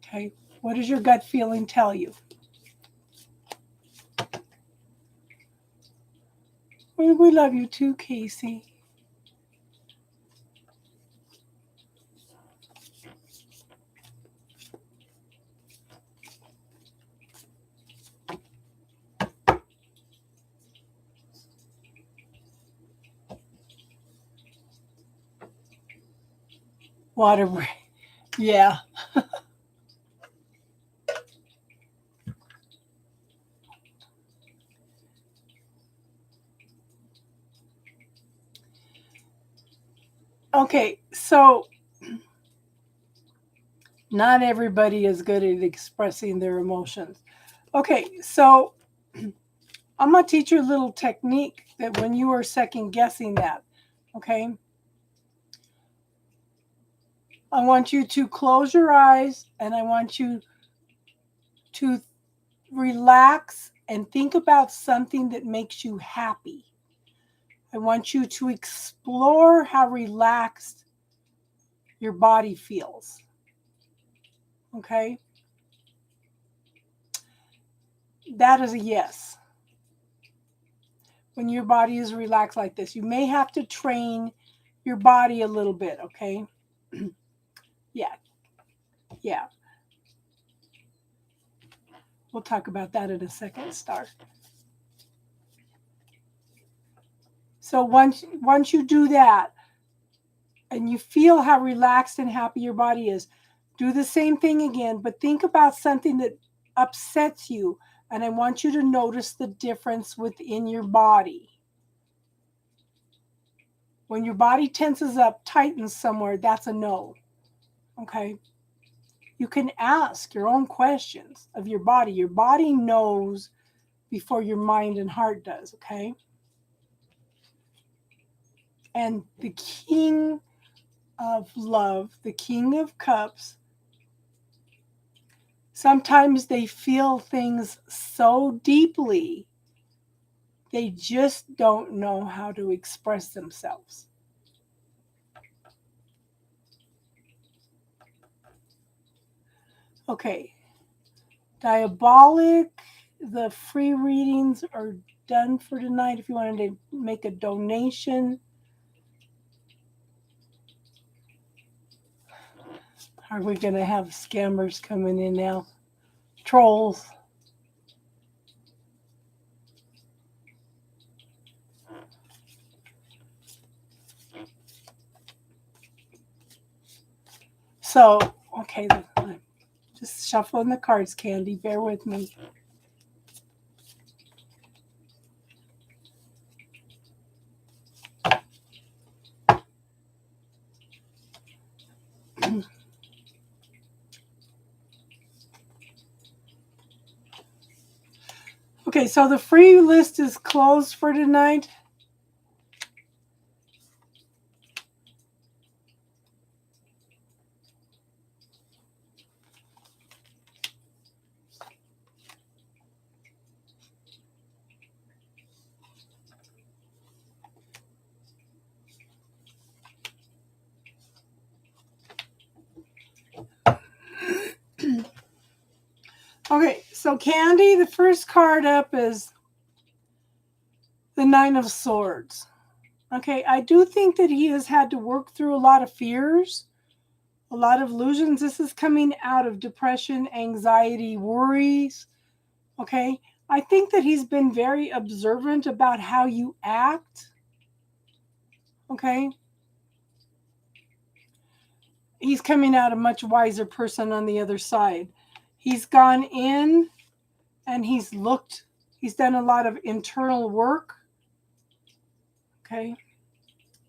Okay. What does your gut feeling tell you? We love you too, Casey. Water break. Yeah. Okay, so not everybody is good at expressing their emotions. Okay, so I'm going to teach you a little technique that when you are second guessing that, okay, I want you to close your eyes and I want you to relax and think about something that makes you happy. I want you to explore how relaxed your body feels. Okay? That is a yes. When your body is relaxed like this, you may have to train your body a little bit, okay? Yeah. Yeah. We'll talk about that in a second, Star. So once you do that and you feel how relaxed and happy your body is, do the same thing again, but think about something that upsets you, and I want you to notice the difference within your body. When your body tenses up, tightens somewhere, that's a no. Okay? You can ask your own questions of your body. Your body knows before your mind and heart does, okay? And the King of Love, the King of Cups, sometimes they feel things so deeply, they just don't know how to express themselves. Okay. Diabolic, the free readings are done for tonight. If you wanted to make a donation, are we going to have scammers coming in now? Trolls. So, okay, just shuffling the cards, Candy. Bear with me. Okay, so the free list is closed for tonight. Okay, so Candy, the first card up is the Nine of Swords. Okay, I do think that he has had to work through a lot of fears, a lot of illusions. This is coming out of depression, anxiety, worries. Okay, I think that he's been very observant about how you act. Okay, he's coming out a much wiser person on the other side. He's gone in and he's done a lot of internal work. Okay,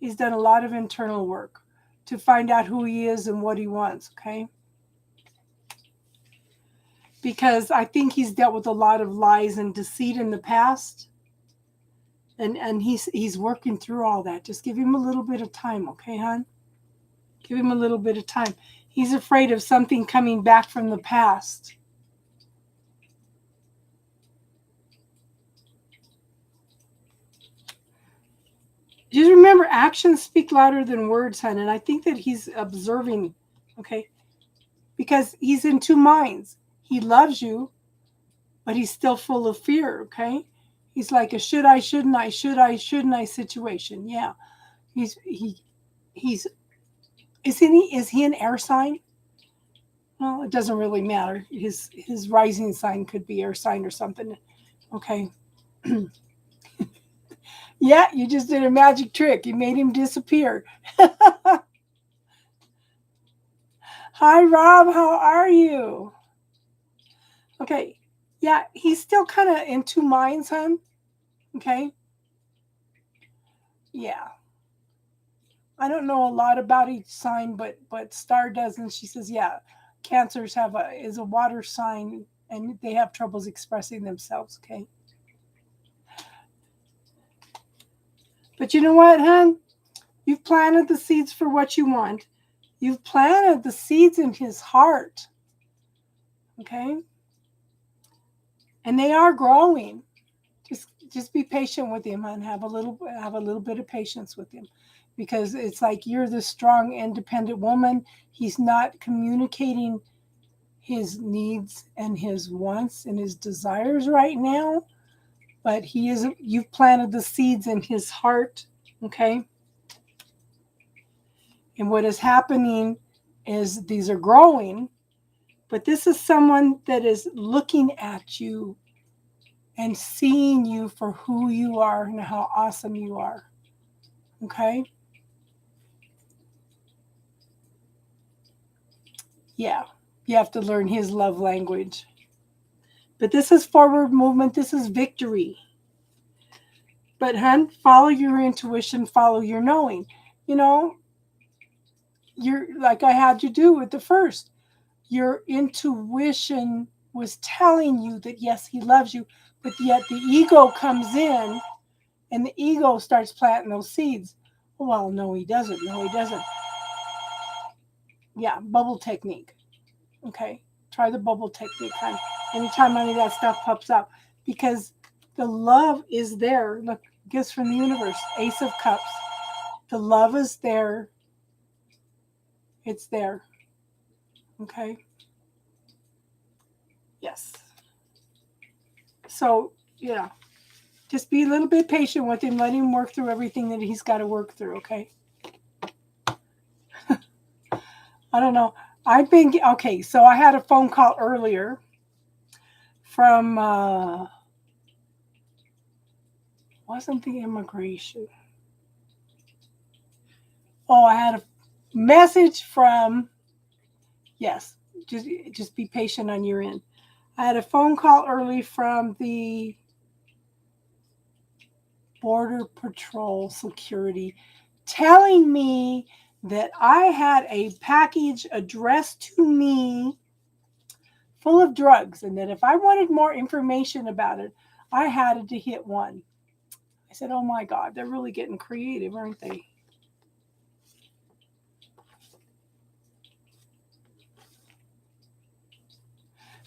he's done a lot of internal work to find out who he is and what he wants. Okay, because I think he's dealt with a lot of lies and deceit in the past. And he's working through all that. Just give him a little bit of time, okay, hon? Give him a little bit of time. He's afraid of something coming back from the past. Just remember, actions speak louder than words, hon. And I think that he's observing, okay? Because he's in two minds. He loves you, but he's still full of fear, okay? He's like a should I, shouldn't I, should I, shouldn't I situation. Yeah. He's is he an air sign? Well, it doesn't really matter. His rising sign could be air sign or something. Okay. Yeah, you just did a magic trick. You made him disappear. Hi, Rob. How are you? Okay. Yeah, he's still kind of in two minds, hon. Okay. Yeah. I don't know a lot about each sign, but Star does, and she says, yeah, Cancers is a water sign, and they have troubles expressing themselves. Okay. But you know what, hon? You've planted the seeds for what you want. You've planted the seeds in his heart. Okay? And they are growing. Just be patient with him and have a little bit of patience with him, because it's like you're the strong independent woman. He's not communicating his needs and his wants and his desires right now, but you've planted the seeds in his heart. Okay? And what is happening is these are growing, but this is someone that is looking at you and seeing you for who you are and how awesome you are. Okay? Yeah. You have to learn his love language. But this is forward movement. This is victory. But, hun, follow your intuition, follow your knowing. You know, you're like I had you do with the first. Your intuition was telling you that yes, he loves you, but yet the ego comes in and the ego starts planting those seeds. Well, no, he doesn't. No, he doesn't. Yeah, bubble technique. Okay, try the bubble technique, hon. Anytime any of that stuff pops up, because the love is there. Look, gifts from the universe, Ace of Cups. The love is there. It's there. Okay. Yes. So, yeah, just be a little bit patient with him. Let him work through everything that he's got to work through, okay? I don't know. Okay, so I had a phone call earlier from, wasn't the immigration. Oh, I had a message from, yes, just be patient on your end. I had a phone call early from the Border Patrol Security telling me that I had a package addressed to me full of drugs, and that if I wanted more information about it, I had to hit one. I said, oh my God, they're really getting creative, aren't they?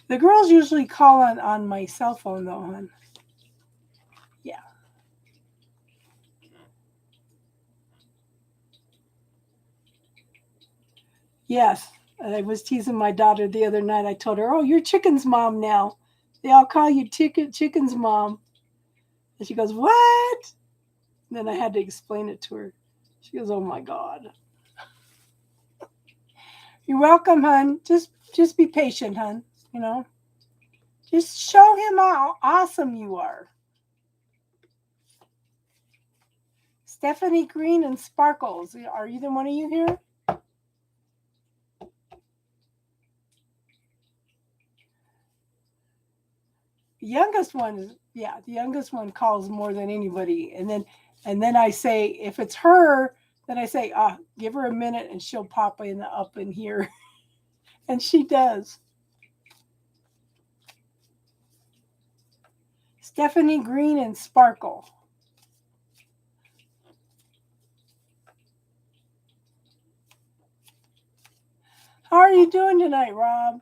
The girls usually call on my cell phone, though, hon. Yeah. Yes. I was teasing my daughter the other night. I told her, "Oh, you're Chicken's mom now. They all call you Chicken's mom." And she goes, "What?" And then I had to explain it to her. She goes, "Oh my God." You're welcome, hon. Just be patient, hon. You know, just show him how awesome you are. Stephanie Green and Sparkles. Are either one of you here? The youngest one is, yeah, the youngest one calls more than anybody. And then I say, if it's her, then I say, give her a minute and she'll pop up in here. And she does. Stephanie Green and Sparkle. How are you doing tonight, Rob?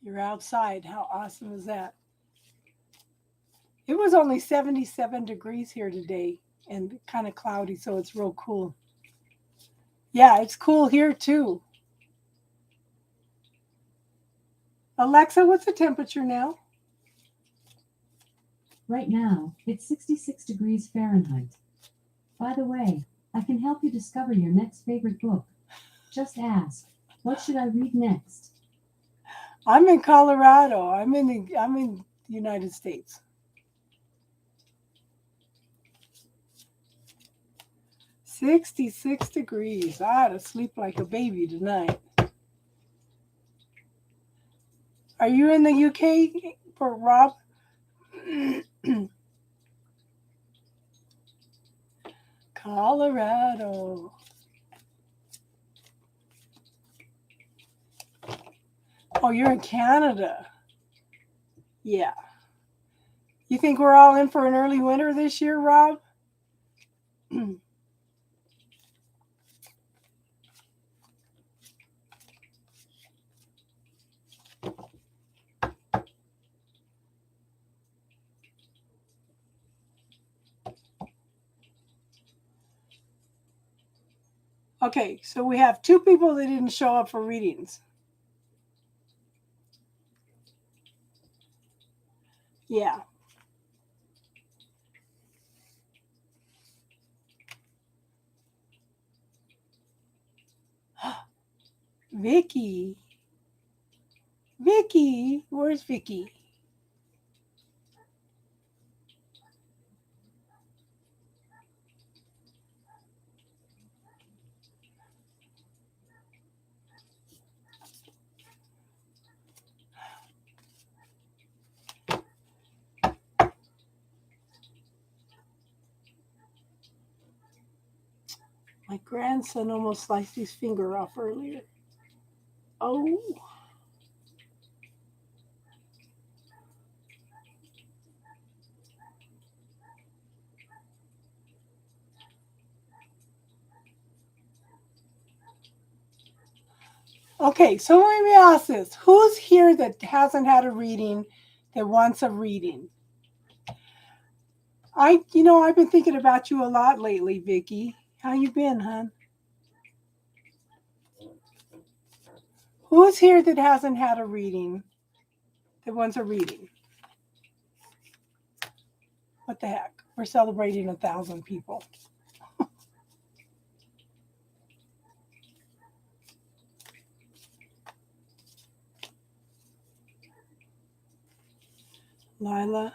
You're outside. How awesome is that? It was only 77 degrees here today and kind of cloudy, so it's real cool. Yeah, it's cool here too. Alexa, what's the temperature now? Right now, it's 66 degrees Fahrenheit. By the way, I can help you discover your next favorite book. Just ask, what should I read next? I'm in Colorado. I'm in the United States. 66 degrees. I ought to sleep like a baby tonight. Are you in the UK for Rob? Colorado. Oh, you're in Canada. Yeah. You think we're all in for an early winter this year, Rob? Okay, so we have two people that didn't show up for readings. Yeah. Vicky. Vicky. Where's Vicky? My grandson almost sliced his finger off earlier. Oh. Okay, so let me ask this. Who's here that hasn't had a reading that wants a reading? I've been thinking about you a lot lately, Vicky. How you been, hon? Who's here that hasn't had a reading that wants a reading? What the heck? We're celebrating 1,000 people. Lila,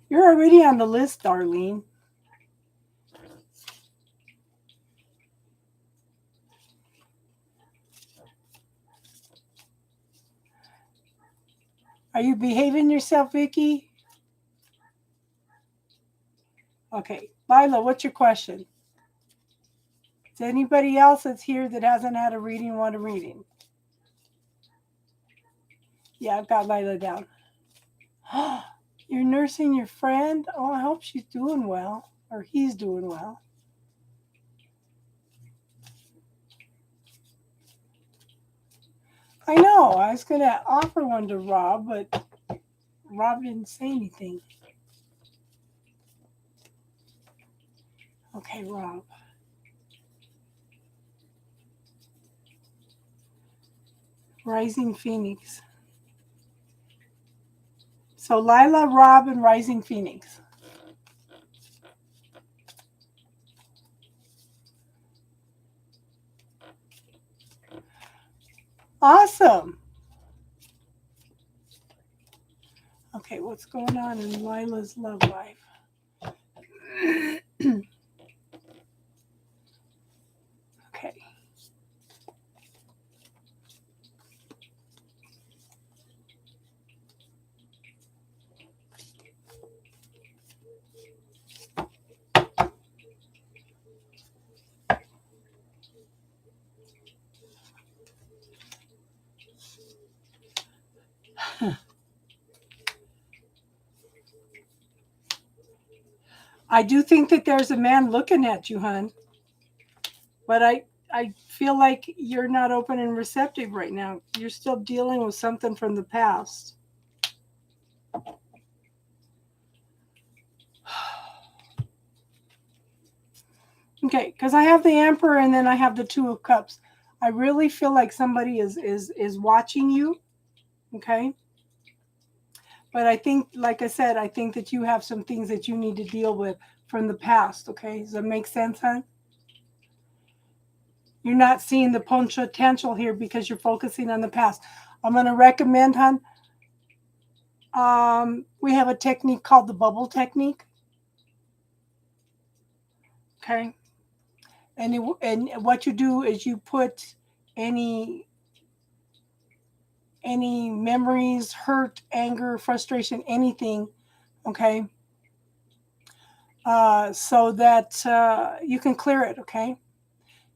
you're already on the list, Darlene. Are you behaving yourself, Vicky? Okay, Lila, what's your question? Is anybody else that's here that hasn't had a reading want a reading? Yeah, I've got Lila down. You're nursing your friend? Oh, I hope she's doing well. Or he's doing well. I know. I was going to offer one to Rob, but Rob didn't say anything. Okay, Rob. Rising Phoenix. So Lila, Rob, and Rising Phoenix. Awesome. Okay, what's going on in Lila's love life? Okay. I do think that there's a man looking at you, hon. But I feel like you're not open and receptive right now. You're still dealing with something from the past. Okay, because I have the Emperor and then I have the Two of Cups. I really feel like somebody is watching you. Okay. But I think, like I said, I think that you have some things that you need to deal with from the past. Okay. Does that make sense, hon? You're not seeing the potential here because you're focusing on the past. I'm going to recommend, hon. We have a technique called the bubble technique. Okay. And what you do is you put any memories, hurt, anger, frustration, anything, okay, so that you can clear it, okay?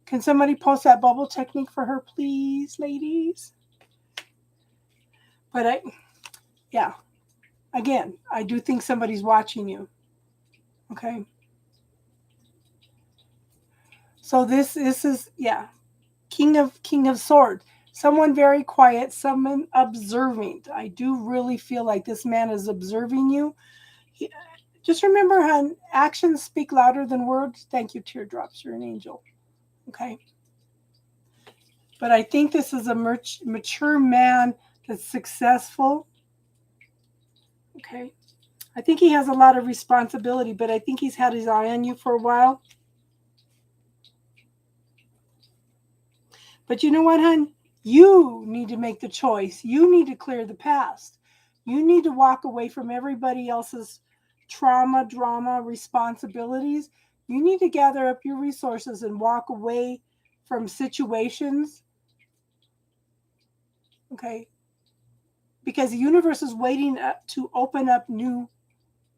Can somebody post that bubble technique for her, please, ladies? But yeah, again, I do think somebody's watching you, okay? So this is, yeah, King of Swords. Someone very quiet, someone observing. I do really feel like this man is observing you. Just remember, hon, actions speak louder than words. Thank you, teardrops. You're an angel. Okay. But I think this is a mature man that's successful. Okay. I think he has a lot of responsibility, but I think he's had his eye on you for a while. But you know what, hon? You need to make the choice. You need to clear the past. You need to walk away from everybody else's trauma, drama, responsibilities. You need to gather up your resources and walk away from situations. Okay? Because the universe is waiting to open up new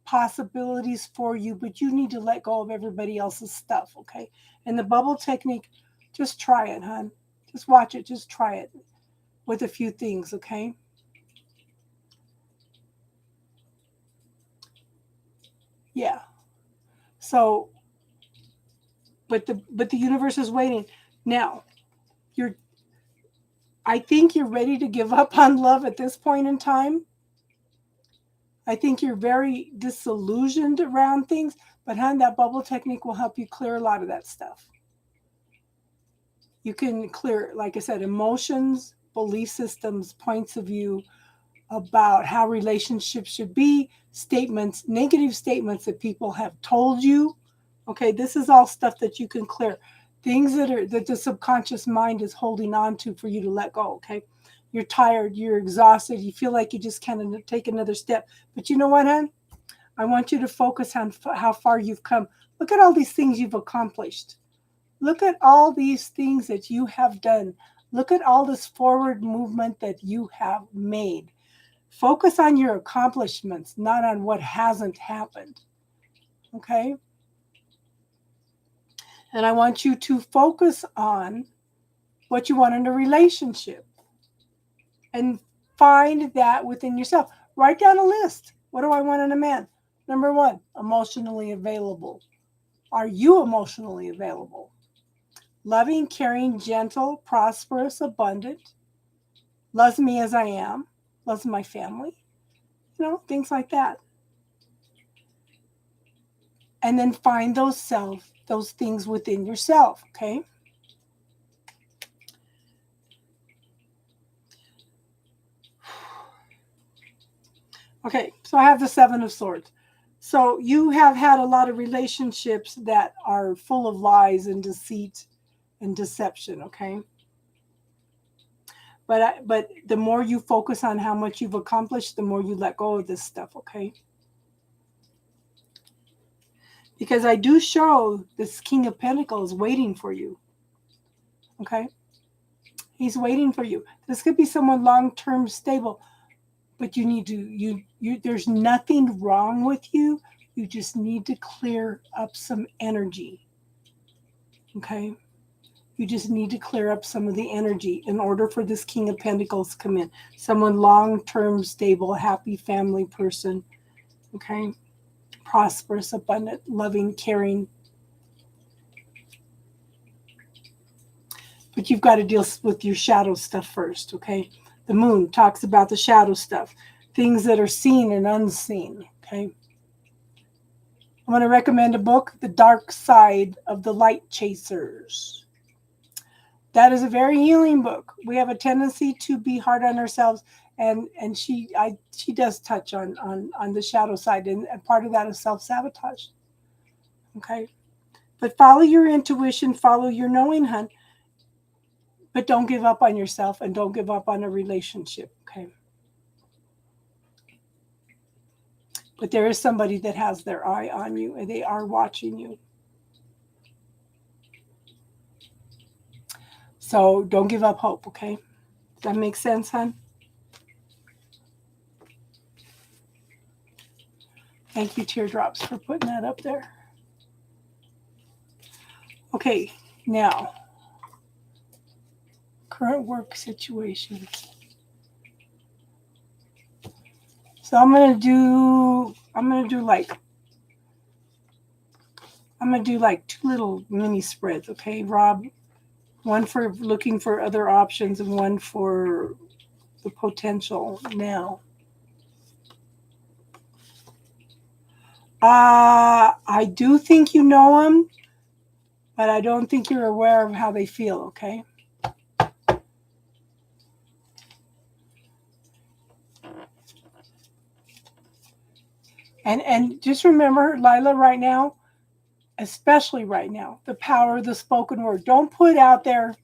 possibilities for you, but you need to let go of everybody else's stuff. Okay? And the bubble technique, just try it, hon. Just watch it. Just try it with a few things, okay? Yeah. So, but the universe is waiting. Now, I think you're ready to give up on love at this point in time. I think you're very disillusioned around things, but hon, that bubble technique will help you clear a lot of that stuff. You can clear, like I said, emotions, belief systems, points of view about how relationships should be, statements, negative statements that people have told you. Okay, this is all stuff that you can clear. Things that the subconscious mind is holding on to for you to let go. Okay, you're tired, you're exhausted, you feel like you just can't take another step. But you know what, hon? I want you to focus on how far you've come. Look at all these things you've accomplished. Look at all these things that you have done. Look at all this forward movement that you have made. Focus on your accomplishments, not on what hasn't happened. Okay? And I want you to focus on what you want in a relationship. And find that within yourself. Write down a list. What do I want in a man? Number 1, emotionally available. Are you emotionally available? Loving, caring, gentle, prosperous, abundant. Loves me as I am. Loves my family. Things like that. And then find those things within yourself, okay? Okay, so I have the 7 of Swords. So you have had a lot of relationships that are full of lies and deceit and deception, okay? But the more you focus on how much you've accomplished, the more you let go of this stuff, okay? Because I do show this King of Pentacles waiting for you, okay? He's waiting for you. This could be someone long-term stable, but you need to, there's nothing wrong with you. You just need to clear up some energy, okay? You just need to clear up some of the energy in order for this King of Pentacles to come in. Someone long-term, stable, happy family person, okay? Prosperous, abundant, loving, caring. But you've got to deal with your shadow stuff first, okay? The Moon talks about the shadow stuff, things that are seen and unseen, okay? I'm going to recommend a book, The Dark Side of the Light Chasers. That is a very healing book. We have a tendency to be hard on ourselves, and she does touch on the shadow side, and part of that is self-sabotage. Okay? But follow your intuition, follow your knowing, hun. But don't give up on yourself and don't give up on a relationship, okay? But there is somebody that has their eye on you and they are watching you. So don't give up hope, okay? Does that make sense, hon? Thank you, Teardrops, for putting that up there. Okay, now, current work situation. So I'm gonna do like 2 little mini spreads, okay, Rob? One for looking for other options and one for the potential now. I do think you know them, but I don't think you're aware of how they feel, okay? And just remember, Lila, right now, especially right now, the power of the spoken word. Don't put out there,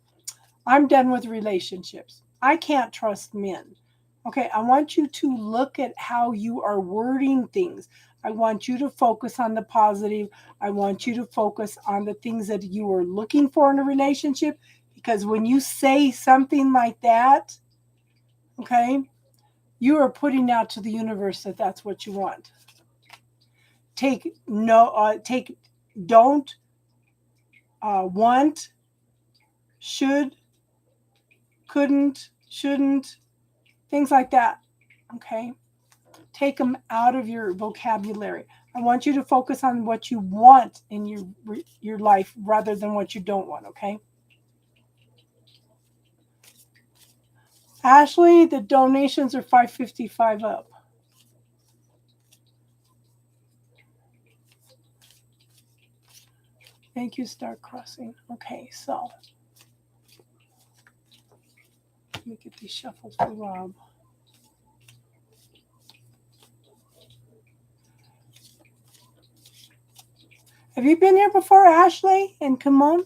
I'm done with relationships. I can't trust men. Okay, I want you to look at how you are wording things. I want you to focus on the positive. I want you to focus on the things that you are looking for in a relationship. Because when you say something like that, okay, you are putting out to the universe that that's what you want. Don't, want, should, couldn't, shouldn't, things like that, okay? Take them out of your vocabulary. I want you to focus on what you want in your life rather than what you don't want, okay? Ashley, the donations are $5.55 up. Thank you, Star Crossing. Okay, so let me get these shuffled for Rob. Have you been here before, Ashley and Kimon?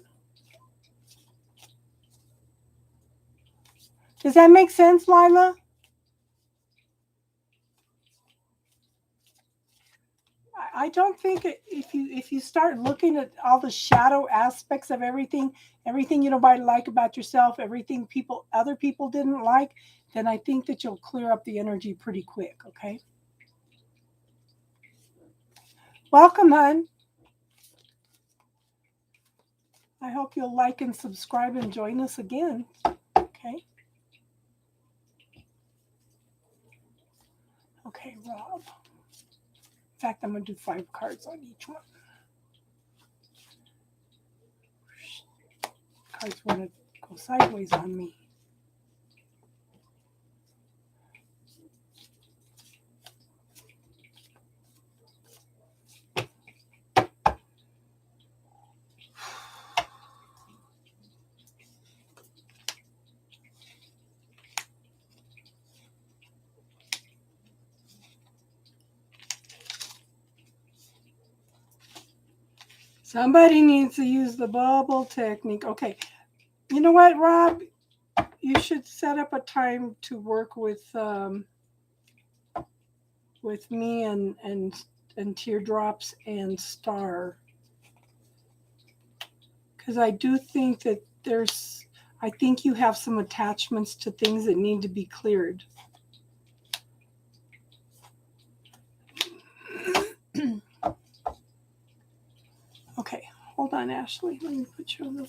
Does that make sense, Lila? I don't think if you start looking at all the shadow aspects of everything you don't like about yourself, everything other people didn't like, then I think that you'll clear up the energy pretty quick, okay? Welcome, hon. I hope you'll like and subscribe and join us again, okay? Okay, Rob. In fact, I'm going to do 5 cards on each one. Cards want to go sideways on me. Somebody needs to use the bubble technique. Okay. You know what, Rob? You should set up a time to work with me and Teardrops and Star. Because I do think that I think you have some attachments to things that need to be cleared. Okay, hold on, Ashley. Let me put you on the.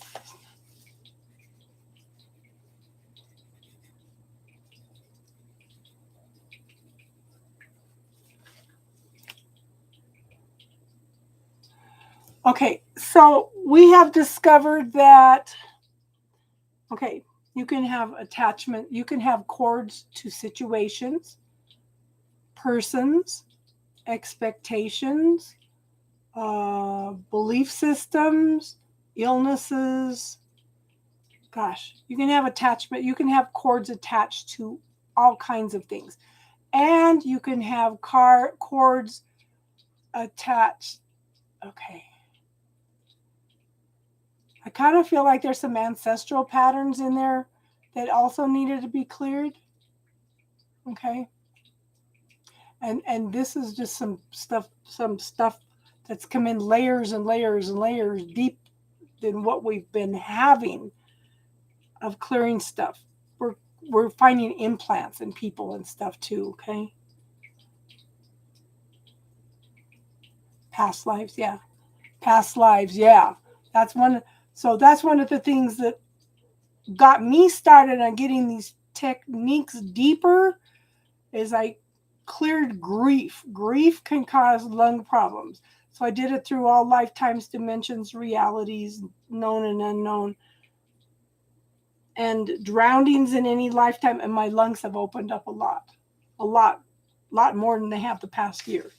Okay, so we have discovered that, okay, you can have attachment, you can have cords to situations, persons, expectations, belief systems, illnesses. Gosh, you can have attachment, you can have cords attached to all kinds of things. And you can have cords attached. Okay. I kind of feel like there's some ancestral patterns in there that also needed to be cleared. Okay. And this is just some stuff that's come in layers and layers and layers deep than what we've been having of clearing stuff. We're finding implants in people and stuff too, okay? Past lives, yeah. Past lives, yeah. That's one of the things that got me started on getting these techniques deeper is I cleared grief. Grief can cause lung problems. So I did it through all lifetimes, dimensions, realities, known and unknown. And drownings in any lifetime, and my lungs have opened up a lot more than they have the past year.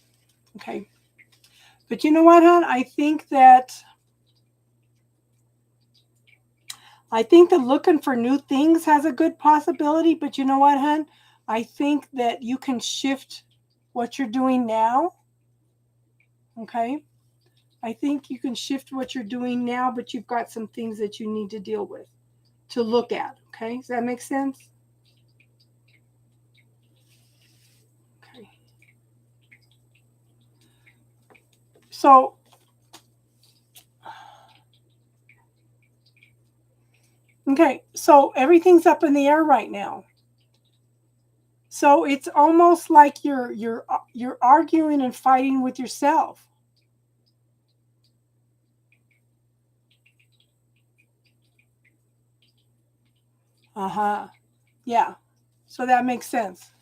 Okay. But you know what, hon? I think that looking for new things has a good possibility. But you know what, hon? I think that you can shift what you're doing now. Okay. I think you can shift what you're doing now, but you've got some things that you need to deal with, to look at. Okay. Does that make sense? Okay. So, okay. So everything's up in the air right now. So it's almost like you're arguing and fighting with yourself. Uh-huh. Yeah. So that makes sense.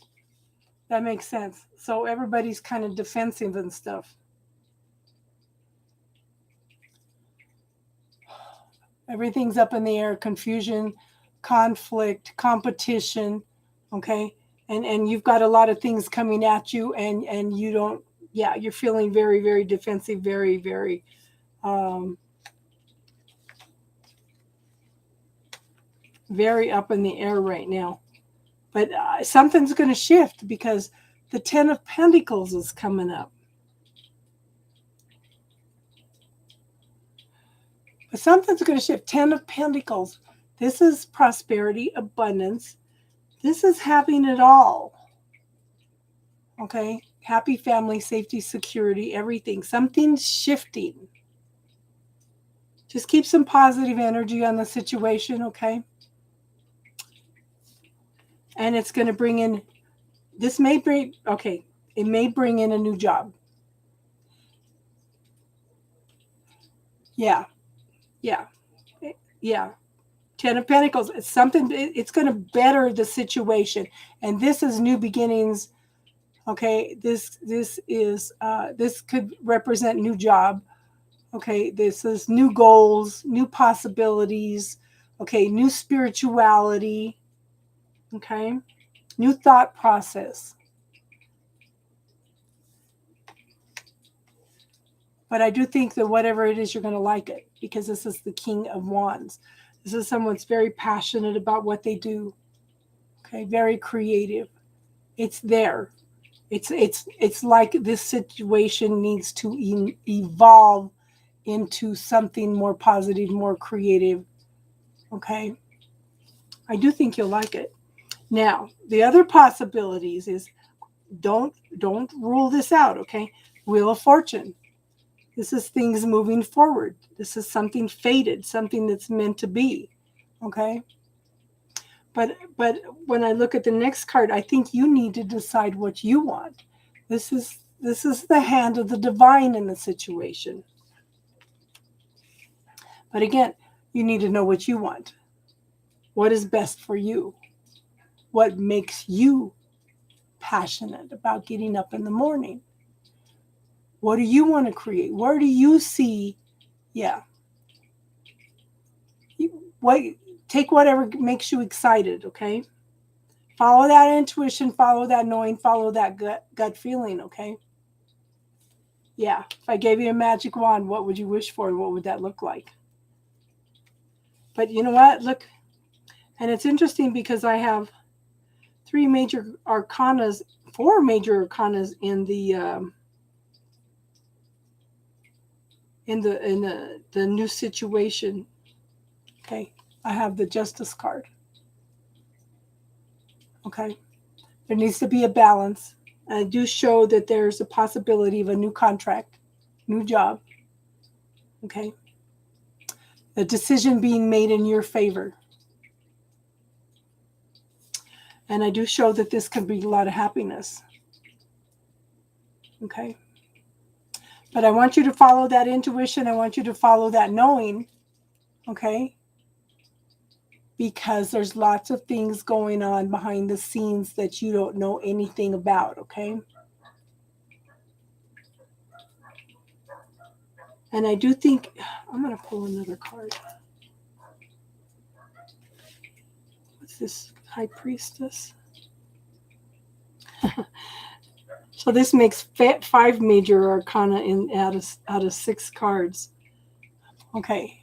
That makes sense. So everybody's kind of defensive and stuff. Everything's up in the air, confusion, conflict, competition, okay? And you've got a lot of things coming at you and you don't, yeah, you're feeling very, very defensive, very, very very up in the air right now. But something's going to shift because the 10 of Pentacles is coming up. But something's going to shift. 10 of Pentacles. This is prosperity, abundance. This is having it all. Okay? Happy family, safety, security, everything. Something's shifting. Just keep some positive energy on the situation, okay? And it's going to bring in, it may bring in a new job. Yeah. 10 of Pentacles. It's going to better the situation. And this is new beginnings. Okay, this could represent new job. Okay, this is new goals, new possibilities. Okay, new spirituality. Okay, new thought process. But I do think that whatever it is, you're going to like it because this is the King of Wands. This is someone that's very passionate about what they do. Okay, very creative. It's there. It's like this situation needs to evolve into something more positive, more creative. Okay, I do think you'll like it. Now, the other possibilities is don't rule this out. Okay, Wheel of Fortune. This is things moving forward. This is something fated, something that's meant to be. Okay. But when I look at the next card, I think you need to decide what you want. This is the hand of the divine in the situation. But again, you need to know what you want. What is best for you? What makes you passionate about getting up in the morning? What do you want to create? Where do you see? Yeah. What take whatever makes you excited, okay? Follow that intuition, follow that knowing, follow that gut feeling, okay? Yeah. If I gave you a magic wand, what would you wish for? What would that look like? But you know what? Look, and it's interesting because I have four major arcanas in the new situation. Okay. I have the Justice card. Okay. There needs to be a balance. I do show that there's a possibility of a new contract, new job. Okay. A decision being made in your favor. And I do show that this could bring a lot of happiness. Okay. But I want you to follow that intuition. I want you to follow that knowing. Okay. Because there's lots of things going on behind the scenes that you don't know anything about. Okay. And I do think I'm going to pull another card. What's this? High Priestess. So this makes 5 major arcana out of 6 cards. Okay.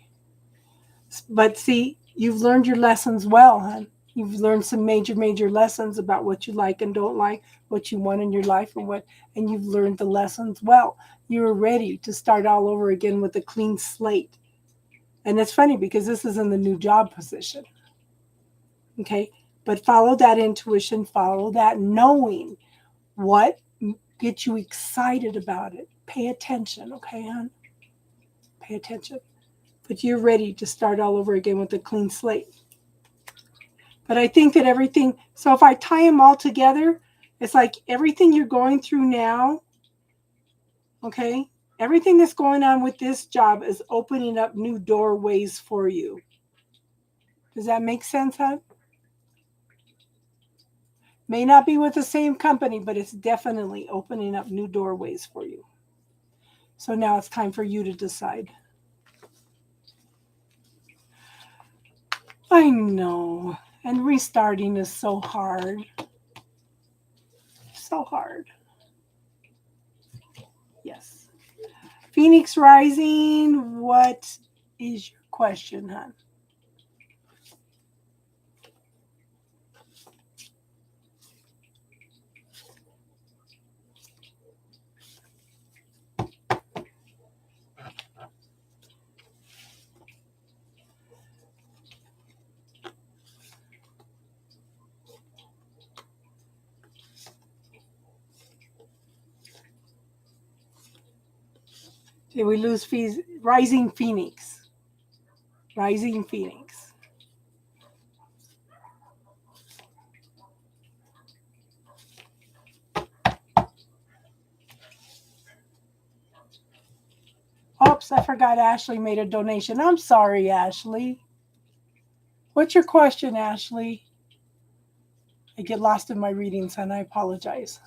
But see, you've learned your lessons well, hon. You've learned some major lessons about what you like and don't like, what you want in your life, and you've learned the lessons well. You're ready to start all over again with a clean slate. And it's funny because this is in the new job position. Okay. But follow that intuition, follow that knowing what gets you excited about it. Pay attention, okay, hon? Pay attention. But you're ready to start all over again with a clean slate. But I think that everything, so if I tie them all together, it's like everything you're going through now, okay, everything that's going on with this job is opening up new doorways for you. Does that make sense, hon? May not be with the same company, but it's definitely opening up new doorways for you. So now it's time for you to decide. I know. And restarting is so hard. So hard. Yes. Phoenix Rising, what is your question, hon? Did we lose Rising Phoenix? Rising Phoenix. Oops, I forgot Ashley made a donation. I'm sorry, Ashley. What's your question, Ashley? I get lost in my readings, and I apologize.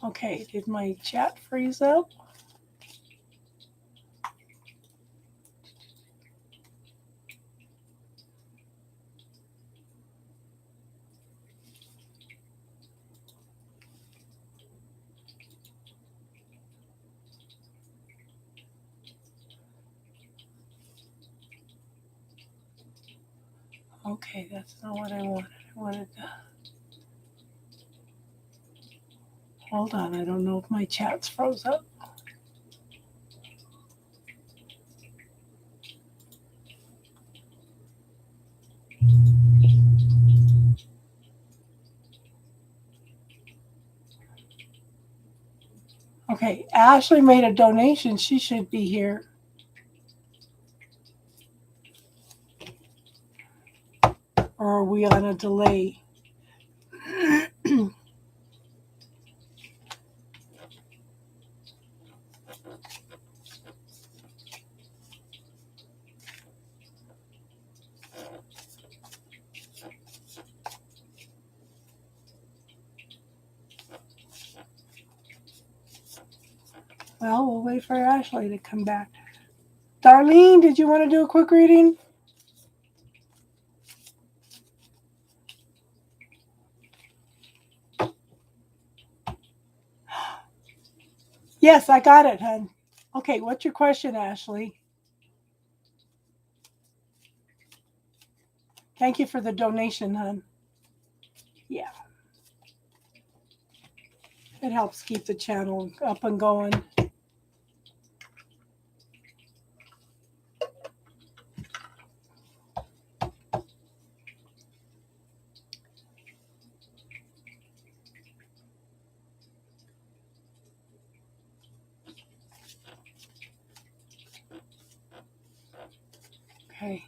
Okay, did my chat freeze up? Okay, that's not what I wanted. I wanted to... Hold on, I don't know if my chat's froze up. Okay, Ashley made a donation. She should be here. Or are we on a delay? Well, we'll wait for Ashley to come back. Darlene, did you want to do a quick reading? Yes, I got it, hon. Okay, what's your question, Ashley? Thank you for the donation, hon. Yeah. It helps keep the channel up and going. Okay.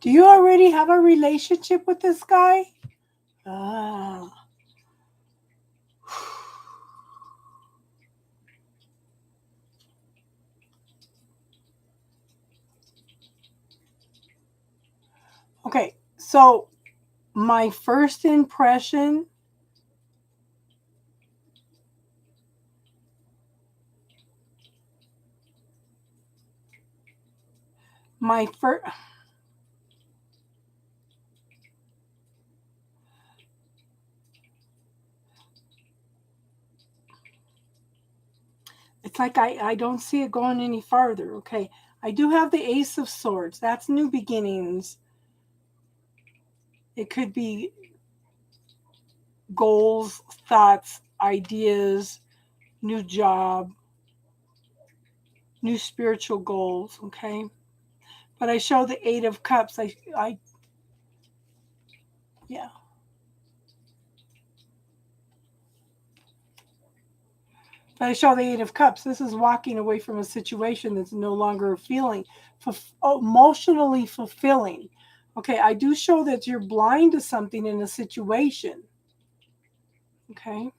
Do you already have a relationship with this guy? Ah. Okay, so my first impression, my first, it's like I don't see it going any farther. Okay, I do have the Ace of Swords. That's new beginnings. It could be goals, thoughts, ideas, new job, new spiritual goals. Okay, but I show the Eight of Cups. Yeah. But I show the Eight of Cups. This is walking away from a situation that's no longer feeling emotionally fulfilling. Okay, I do show that you're blind to something in a situation. Okay.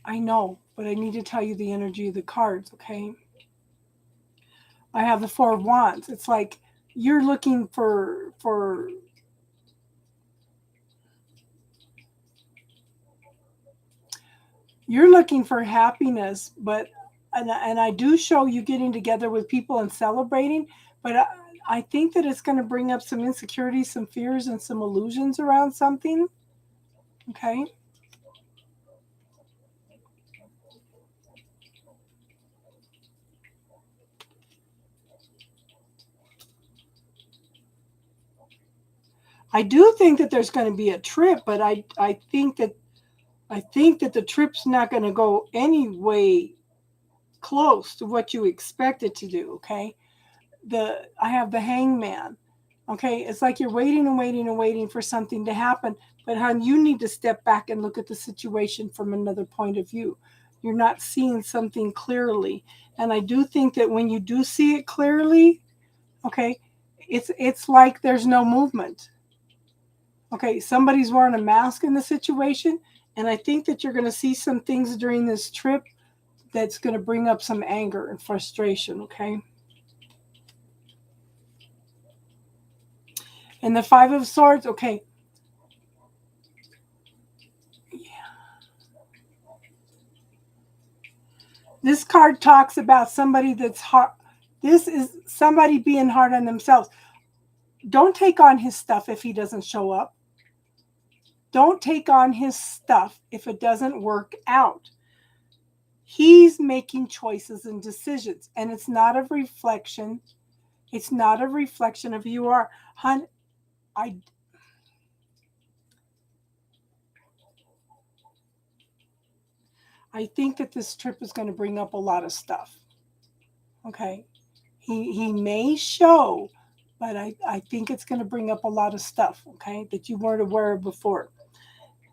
I know, but I need to tell you the energy of the cards, okay? I have the Four of Wands. It's like you're looking for you're looking for happiness, but and I do show you getting together with people and celebrating, but I think that it's going to bring up some insecurities, some fears, and some illusions around something. Okay. I do think that there's going to be a trip, but I think that the trip's not going to go any way close to what you expect it to do. Okay. I have the Hangman. Okay, it's like you're waiting and waiting and waiting for something to happen. But, hon, you need to step back and look at the situation from another point of view. You're not seeing something clearly. And I do think that when you do see it clearly, okay, it's like there's no movement. Okay, somebody's wearing a mask in the situation. And I think that you're going to see some things during this trip that's going to bring up some anger and frustration, okay? And the Five of Swords, okay. This card talks about somebody that's hard. This is somebody being hard on themselves. Don't take on his stuff if he doesn't show up. Don't take on his stuff if it doesn't work out. He's making choices and decisions, and it's not a reflection. It's not a reflection of who you are. Hun, I think that this trip is going to bring up a lot of stuff. Okay. He may show, but I think it's going to bring up a lot of stuff, okay, that you weren't aware of before.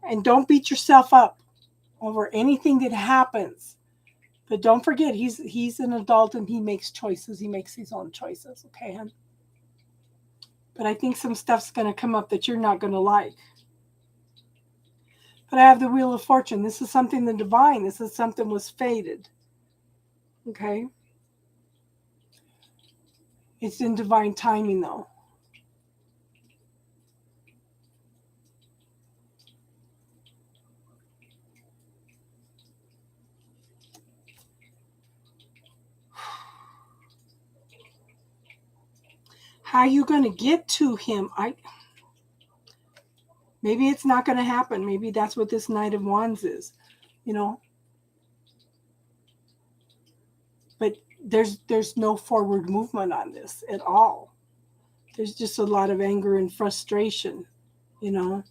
And don't beat yourself up over anything that happens. But don't forget, he's an adult and he makes choices. He makes his own choices, okay, hon? But I think some stuff's going to come up that you're not going to like. But I have the Wheel of Fortune. This is something the divine. This is something was fated. Okay? It's in divine timing, though. How are you going to get to him? Maybe it's not going to happen. Maybe that's what this Knight of Wands is, you know. But there's no forward movement on this at all. There's just a lot of anger and frustration, you know.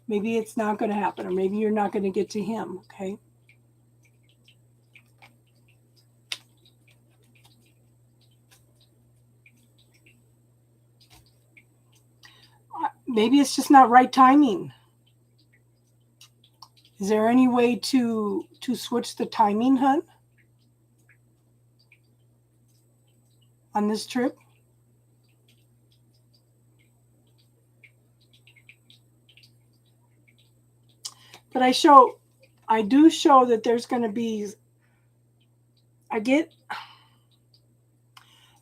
Maybe it's not going to happen, or maybe you're not going to get to him, okay? Maybe it's just not right timing. Is there any way to switch the timing, hun, on this trip? But I do show that there's going to be, I get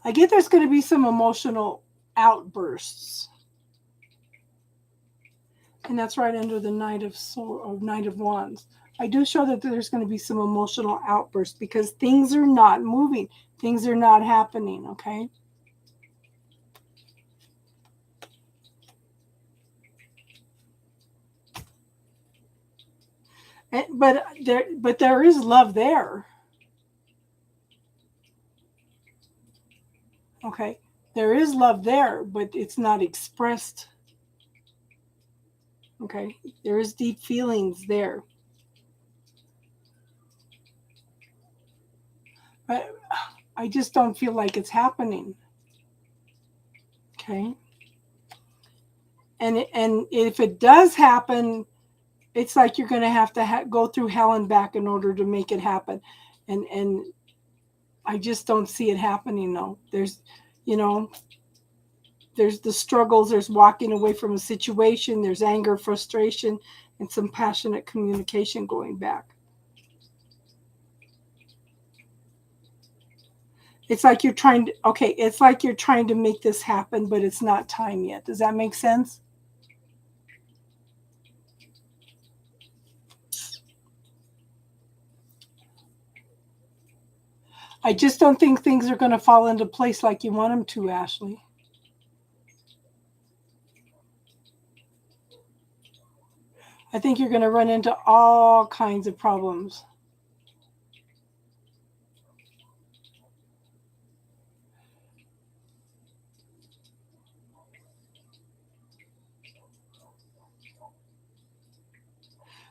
there's going to be some emotional outbursts. And that's right under the Knight of Wands. I do show that there's going to be some emotional outbursts because things are not moving. Things are not happening, okay? But there is love there. Okay? There is love there, but it's not expressed. Okay? There is deep feelings there. But I just don't feel like it's happening. Okay? And if it does happen, it's like you're going to have to go through hell and back in order to make it happen. And I just don't see it happening, though. There's, you know, there's the struggles, there's walking away from a situation, there's anger, frustration, and some passionate communication going back. It's like you're trying to, okay, it's like you're trying to make this happen, but it's not time yet. Does that make sense? I just don't think things are going to fall into place like you want them to, Ashley. I think you're going to run into all kinds of problems.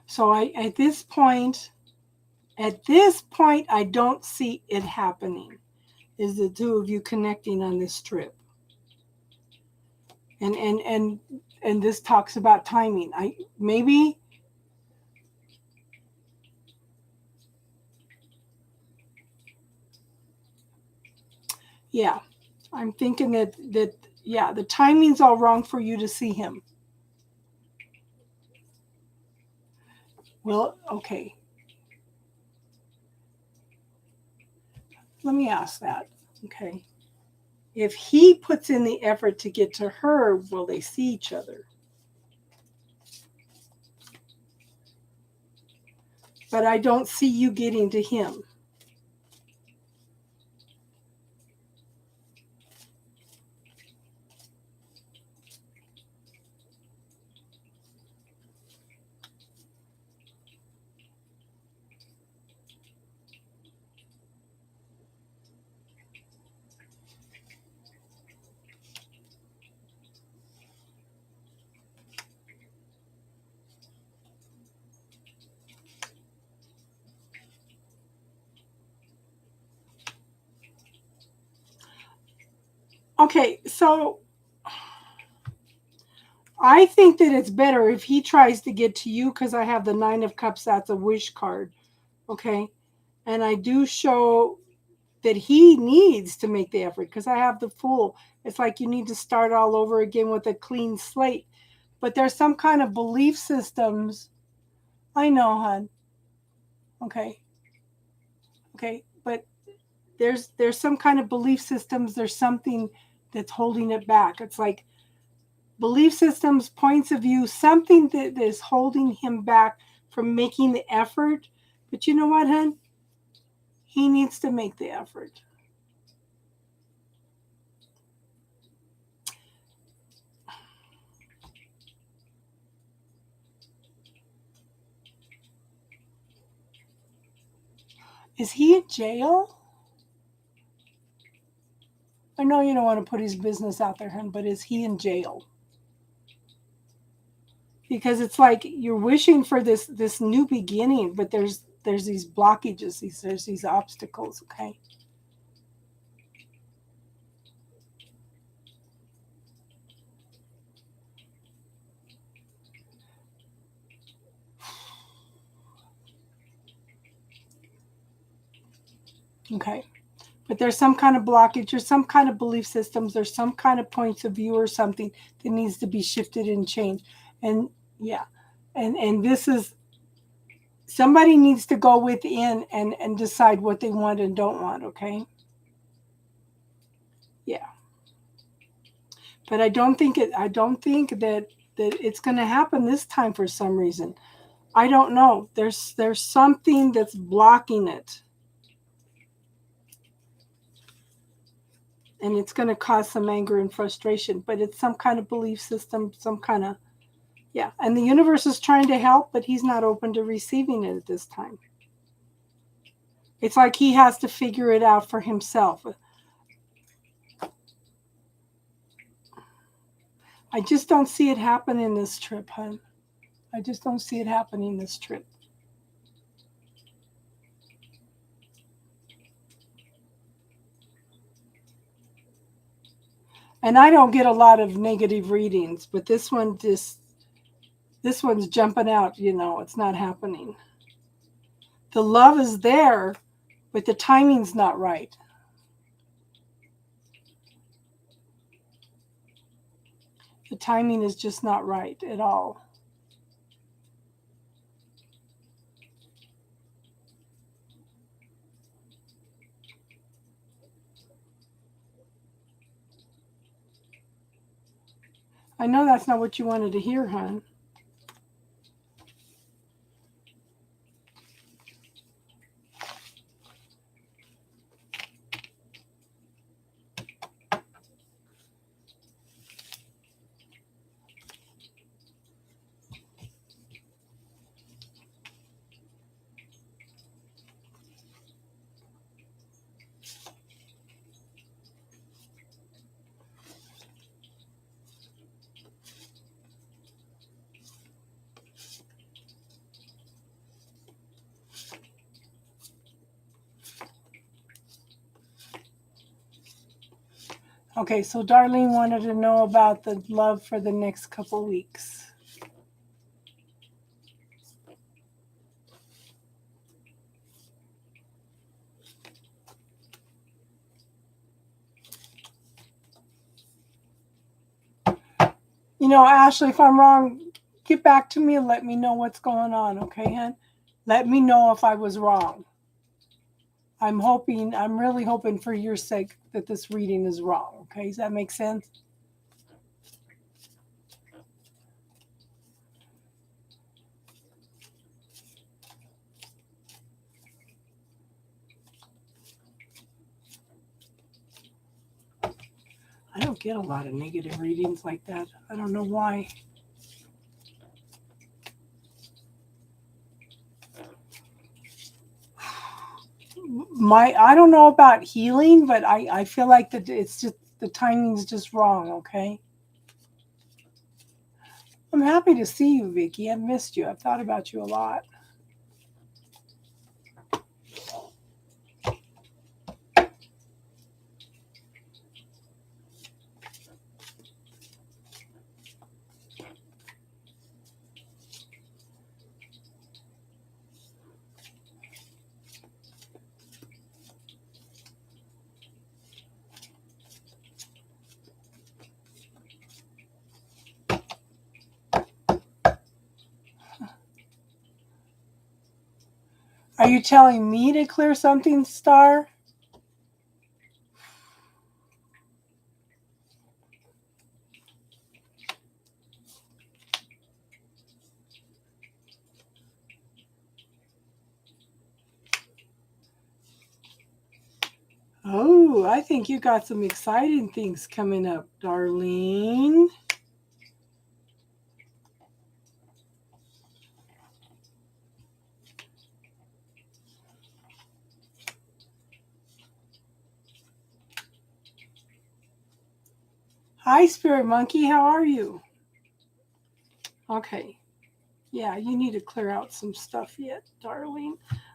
So at this point, I don't see it happening. Is the two of you connecting on this trip? And this talks about timing. Maybe yeah, I'm thinking that yeah, the timing's all wrong for you to see him. Well, okay. Let me ask that. Okay. If he puts in the effort to get to her, will they see each other? But I don't see you getting to him. Okay, so I think that it's better if he tries to get to you because I have the Nine of Cups. That's a wish card. Okay. And I do show that he needs to make the effort because I have the Fool. It's like you need to start all over again with a clean slate. But there's some kind of belief systems. I know, hon. Okay. Okay. But there's some kind of belief systems. There's something that's holding it back. It's like belief systems, points of view, something that is holding him back from making the effort. But you know what, hon? He needs to make the effort. Is he in jail? I know you don't want to put his business out there, hon, but is he in jail? Because it's like you're wishing for this new beginning, but there's these blockages, there's these obstacles, okay? Okay. But there's some kind of blockage or some kind of belief systems, there's some kind of points of view or something that needs to be shifted and changed. And yeah. And this is somebody needs to go within and decide what they want and don't want, okay? Yeah. But I don't think that it's going to happen this time for some reason. I don't know. There's something that's blocking it. And it's going to cause some anger and frustration, but it's some kind of belief system, some kind of yeah. And the universe is trying to help, but he's not open to receiving it at this time. It's like he has to figure it out for himself. I just don't see it happening this trip, hon. I just don't see it happening this trip. And I don't get a lot of negative readings, but this one's jumping out, it's not happening. The love is there, but the timing's not right. The timing is just not right at all. I know that's not what you wanted to hear, hon. Okay, so Darlene wanted to know about the love for the next couple weeks. You know, Ashley, if I'm wrong, get back to me and let me know what's going on, okay, hon? Let me know if I was wrong. I'm really hoping for your sake that this reading is wrong, okay? Does that make sense? I don't get a lot of negative readings like that. I don't know why. I don't know about healing, but I feel like that it's just the timing's just wrong, okay? I'm happy to see you, Vicky. I've missed you. I've thought about you a lot. Are you telling me to clear something, Star? Oh, I think you got some exciting things coming up, Darlene. Hi, Spirit Monkey. How are you? Okay. Yeah, you need to clear out some stuff yet, Darlene.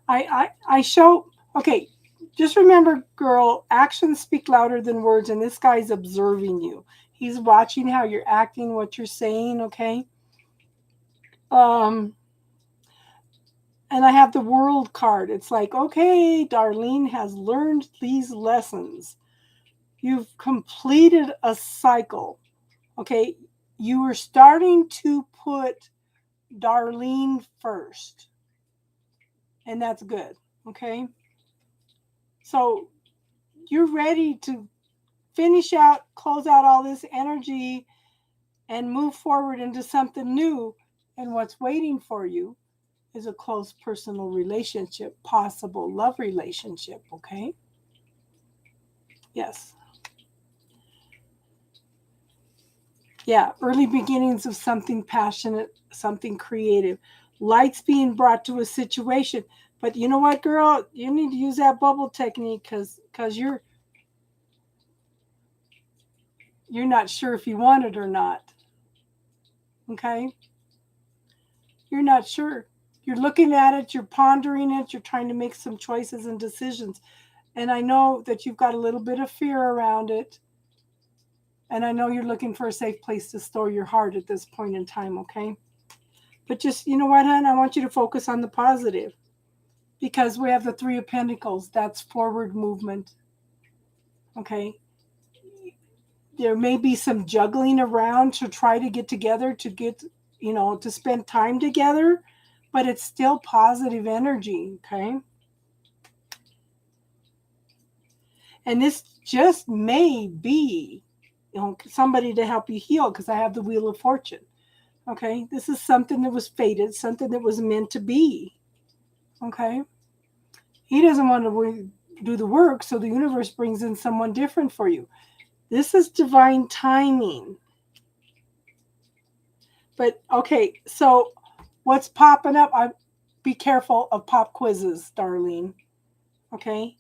I show. Okay, just remember, girl, actions speak louder than words, and this guy's observing you. He's watching how you're acting, what you're saying, okay? And I have the world card. It's like, okay, Darlene has learned these lessons. You've completed a cycle. Okay, you were starting to put Darlene first, and that's good. Okay, so you're ready to finish out, close out all this energy, and move forward into something new. And what's waiting for you is a close personal relationship, possible love relationship. Okay, yes. Yeah, early beginnings of something passionate, something creative. Light's being brought to a situation. But you know what, girl? You need to use that bubble technique because you're not sure if you want it or not. Okay? You're not sure. You're looking at it, you're pondering it, you're trying to make some choices and decisions. And I know that you've got a little bit of fear around it. And I know you're looking for a safe place to store your heart at this point in time, okay? But just, you know what, hon? I want you to focus on the positive because we have the Three of Pentacles. That's forward movement, okay? There may be some juggling around to try to get together, to get, to spend time together, but it's still positive energy, okay? And this just may be, somebody to help you heal because I have the Wheel of Fortune. Okay, this is something that was fated, something that was meant to be. Okay, he doesn't want to do the work, so the universe brings in someone different for you. This is divine timing. But okay, so what's popping up? Be careful of pop quizzes, Darlene. Okay,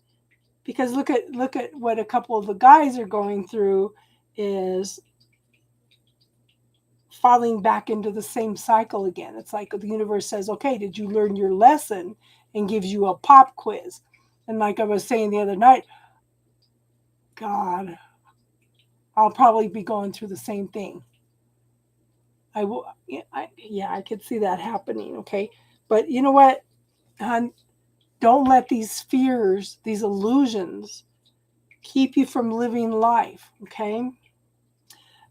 because look at what a couple of the guys are going through is falling back into the same cycle again. It's like the universe says, okay, did you learn your lesson? And gives you a pop quiz. And like I was saying the other night, God, I'll probably be going through the same thing. I will. Yeah, I could see that happening. Okay, but you know what, hon? Don't let these fears, these illusions, keep you from living life. Okay,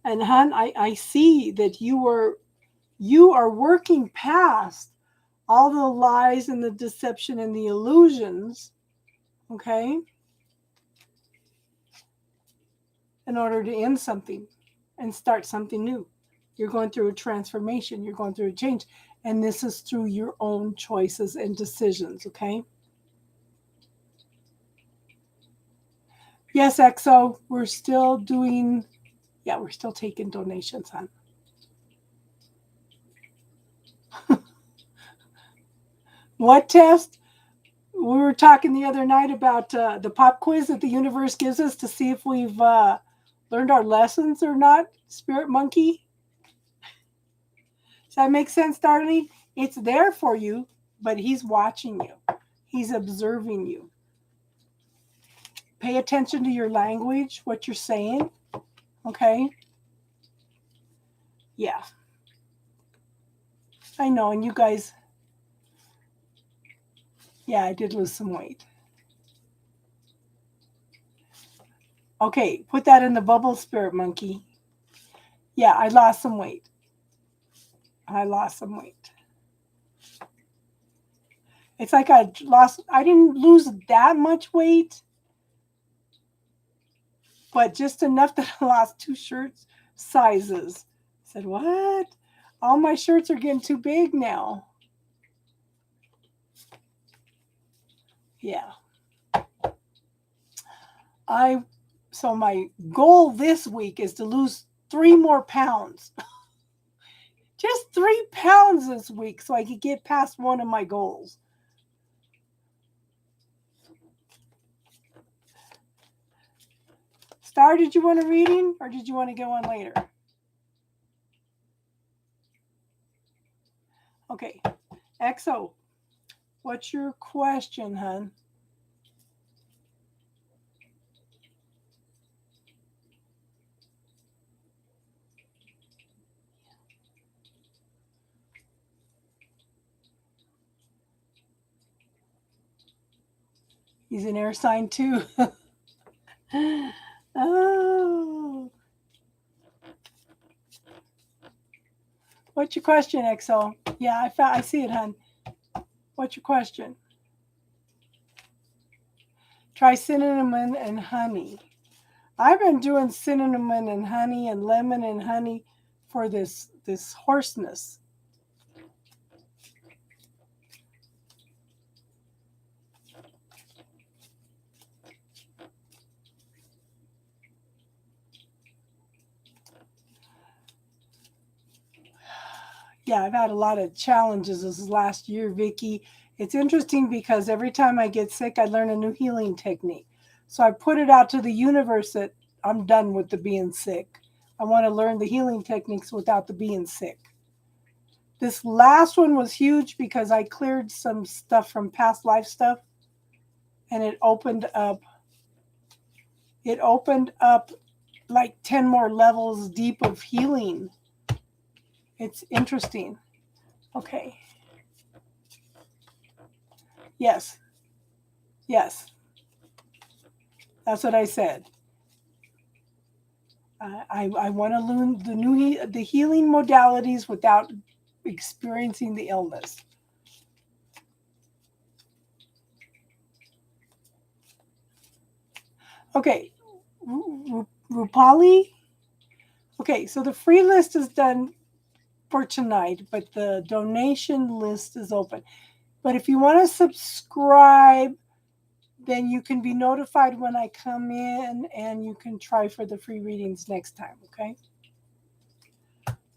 and hon, I see that you are working past all the lies and the deception and the illusions. Okay, in order to end something and start something new. You're going through a transformation, you're going through a change, and this is through your own choices and decisions, okay? Yes, EXO, we're still we're still taking donations, hon. What test? We were talking the other night about the pop quiz that the universe gives us to see if we've learned our lessons or not, Spirit Monkey. Does that make sense, darling? It's there for you, but he's watching you. He's observing you. Pay attention to your language, what you're saying. Okay? Yeah. I know, and you guys, yeah, I did lose some weight. Okay, put that in the bubble, Spirit Monkey. Yeah, I lost some weight. I lost some weight. It's like I didn't lose that much weight, but just enough that I lost 2 shirts sizes. I said, what? All my shirts are getting too big now. Yeah. So my goal this week is to lose 3 more pounds. Just 3 pounds this week so I could get past one of my goals. Star, did you want a reading or did you want to go on later? Okay. EXO, what's your question, hun? He's an air sign too. Oh. What's your question, EXO? Yeah, I see it, hun. What's your question? Try cinnamon and honey. I've been doing cinnamon and honey and lemon and honey for this hoarseness. Yeah, I've had a lot of challenges this last year, Vicky. It's interesting because every time I get sick, I learn a new healing technique. So I put it out to the universe that I'm done with the being sick. I want to learn the healing techniques without the being sick. This last one was huge because I cleared some stuff from past life stuff, and it opened up like 10 more levels deep of healing. It's interesting. Okay. Yes. Yes. That's what I said. I want to learn the healing modalities without experiencing the illness. Okay. Rupali? Okay, so the free list is done for tonight, but the donation list is open. But if you want to subscribe, then you can be notified when I come in and you can try for the free readings next time, okay?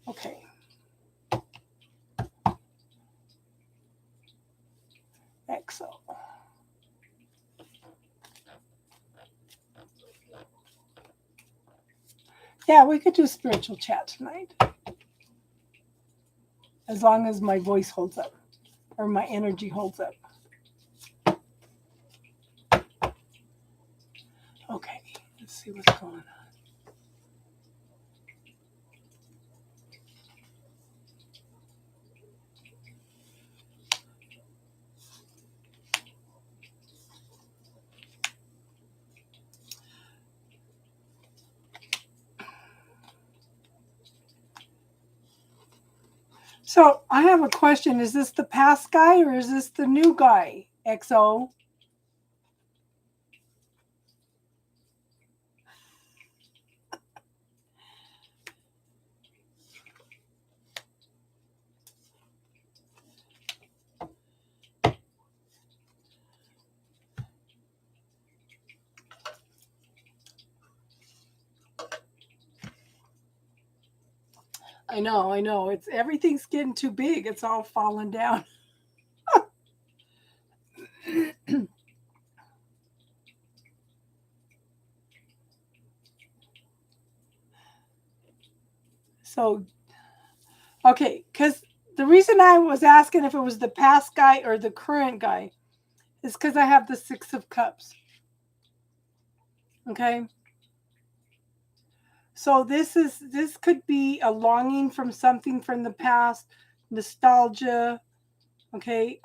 Okay. EXO. Yeah, we could do spiritual chat tonight. As long as my voice holds up or my energy holds up. Okay, let's see what's going on. So I have a question. Is this the past guy or is this the new guy, XO? I know. It's everything's getting too big. It's all falling down. So, okay, because the reason I was asking if it was the past guy or the current guy is because I have the Six of Cups. Okay. So this could be a longing from something from the past, nostalgia, okay,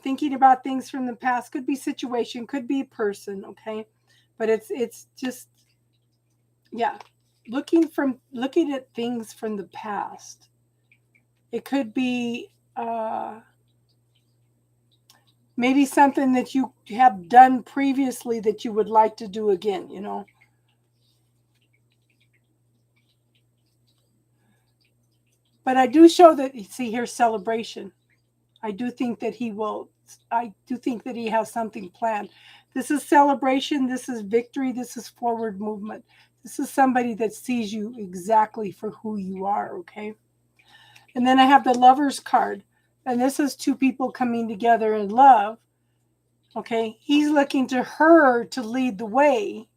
thinking about things from the past, could be situation, could be person, okay, but it's just, yeah, looking at things from the past. It could be maybe something that you have done previously that you would like to do again, you know. But I do show that, see here, celebration. I do think that he has something planned. This is celebration. This is victory. This is forward movement. This is somebody that sees you exactly for who you are, okay? And then I have the Lovers card. And this is two people coming together in love, okay? He's looking to her to lead the way,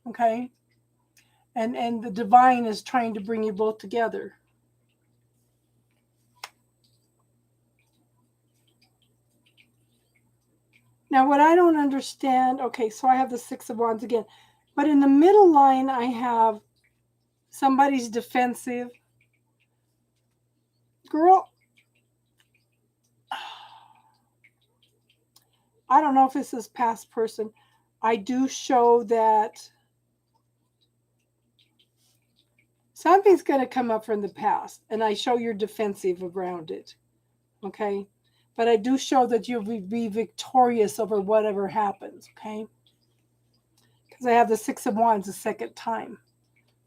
okay? And the divine is trying to bring you both together. Now, what I don't understand, okay, so I have the Six of Wands again, but in the middle line, I have somebody's defensive. Girl, I don't know if this is past person. I do show that something's going to come up from the past, and I show you're defensive around it, okay? But I do show that you'll be victorious over whatever happens, okay? Because I have the Six of Wands a second time.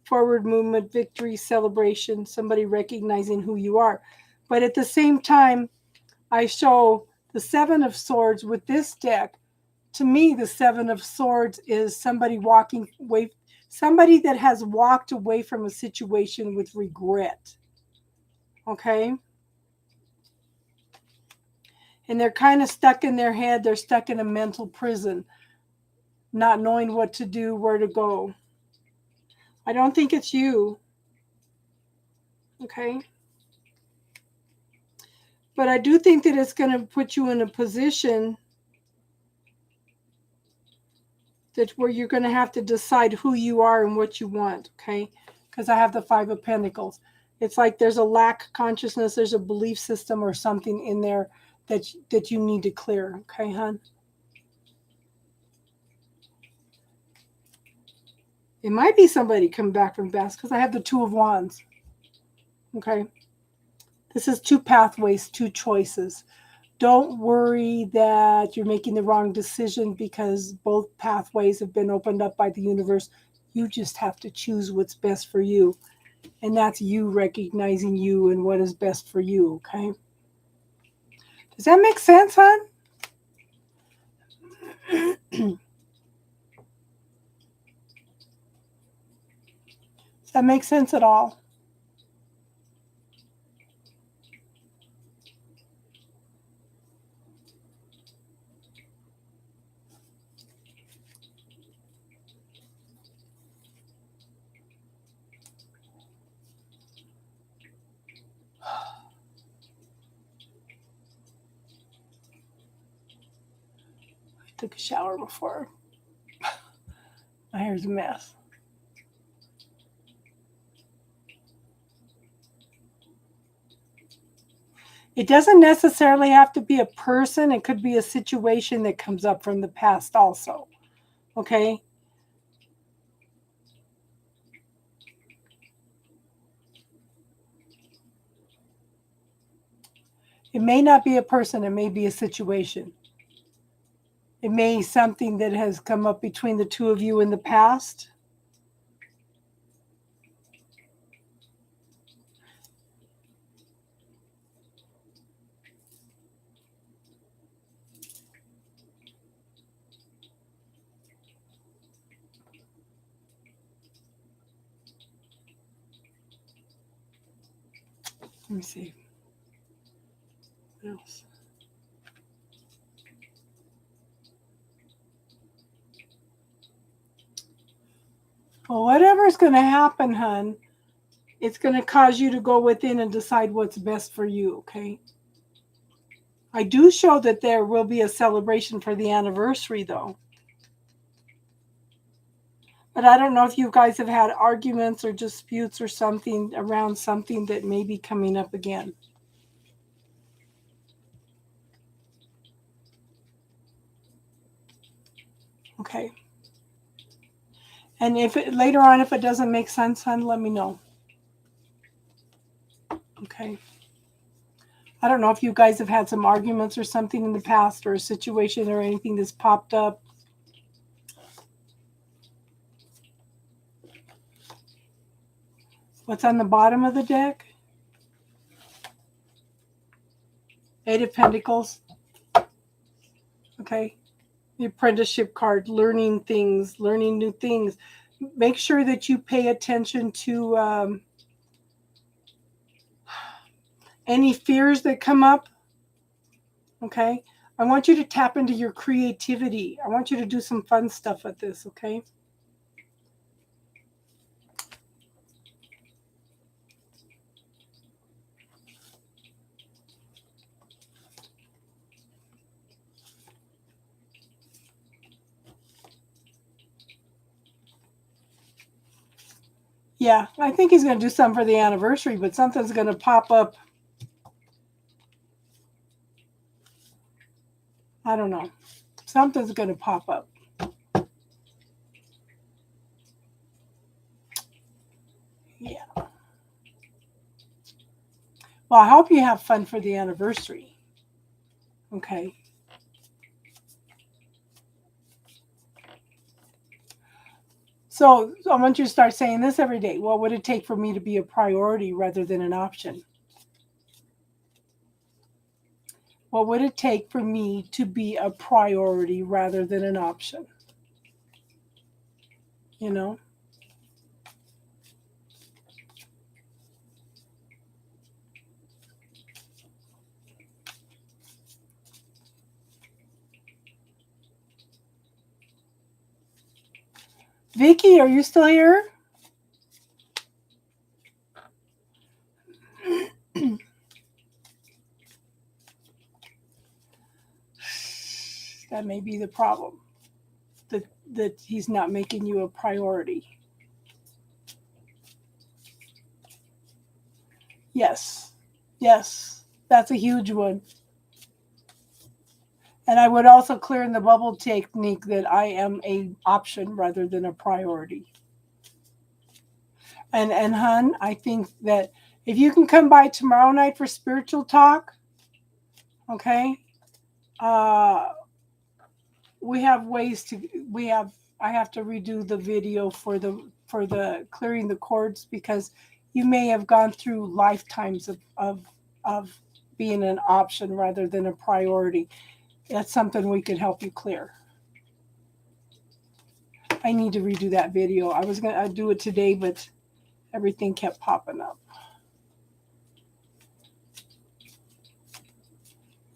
Forward movement, victory, celebration, somebody recognizing who you are. But at the same time, I show the Seven of Swords with this deck. To me, the Seven of Swords is somebody walking away, somebody that has walked away from a situation with regret. Okay? And they're kind of stuck in their head. They're stuck in a mental prison, not knowing what to do, where to go. I don't think it's you. Okay? But I do think that it's going to put you in a position that where you're going to have to decide who you are and what you want, okay? Because I have the Five of Pentacles. It's like there's a lack consciousness, there's a belief system or something in there that you need to clear, okay, hon? It might be somebody coming back from past because I have the Two of Wands, okay? This is two pathways, two choices. Don't worry that you're making the wrong decision because both pathways have been opened up by the universe. You just have to choose what's best for you. And that's you recognizing you and what is best for you, okay? Does that make sense, hon? Does that make sense at all? I took a shower before. My hair's a mess. It doesn't necessarily have to be a person. It could be a situation that comes up from the past also, okay? It may not be a person, it may be a situation. It may be something that has come up between the two of you in the past. Let me see. What else? Well, whatever's going to happen, hun, it's going to cause you to go within and decide what's best for you, okay? I do show that there will be a celebration for the anniversary, though. But I don't know if you guys have had arguments or disputes or something around something that may be coming up again. Okay. And if it, later on, if it doesn't make sense, hon, let me know. Okay. I don't know if you guys have had some arguments or something in the past or a situation or anything that's popped up. What's on the bottom of the deck? Eight of Pentacles. Okay. The apprenticeship card, learning things, learning new things. Make sure that you pay attention to any fears that come up. Okay. I want you to tap into your creativity. I want you to do some fun stuff with this. Okay. Yeah, I think he's going to do something for the anniversary, but something's going to pop up. I don't know. Something's going to pop up. Yeah. Well, I hope you have fun for the anniversary. Okay. So I want you to start saying this every day. What would it take for me to be a priority rather than an option? What would it take for me to be a priority rather than an option? You know? Vicky, are you still here? That may be the problem. That he's not making you a priority. Yes. Yes. That's a huge one. And I would also clear in the bubble technique that I am an option rather than a priority. And hun, I think that if you can come by tomorrow night for spiritual talk, okay, we have ways to, I have to redo the video for the clearing the cords, because you may have gone through lifetimes of being an option rather than a priority. That's something we could help you clear. I need to redo that video. I was going to do it today, but everything kept popping up.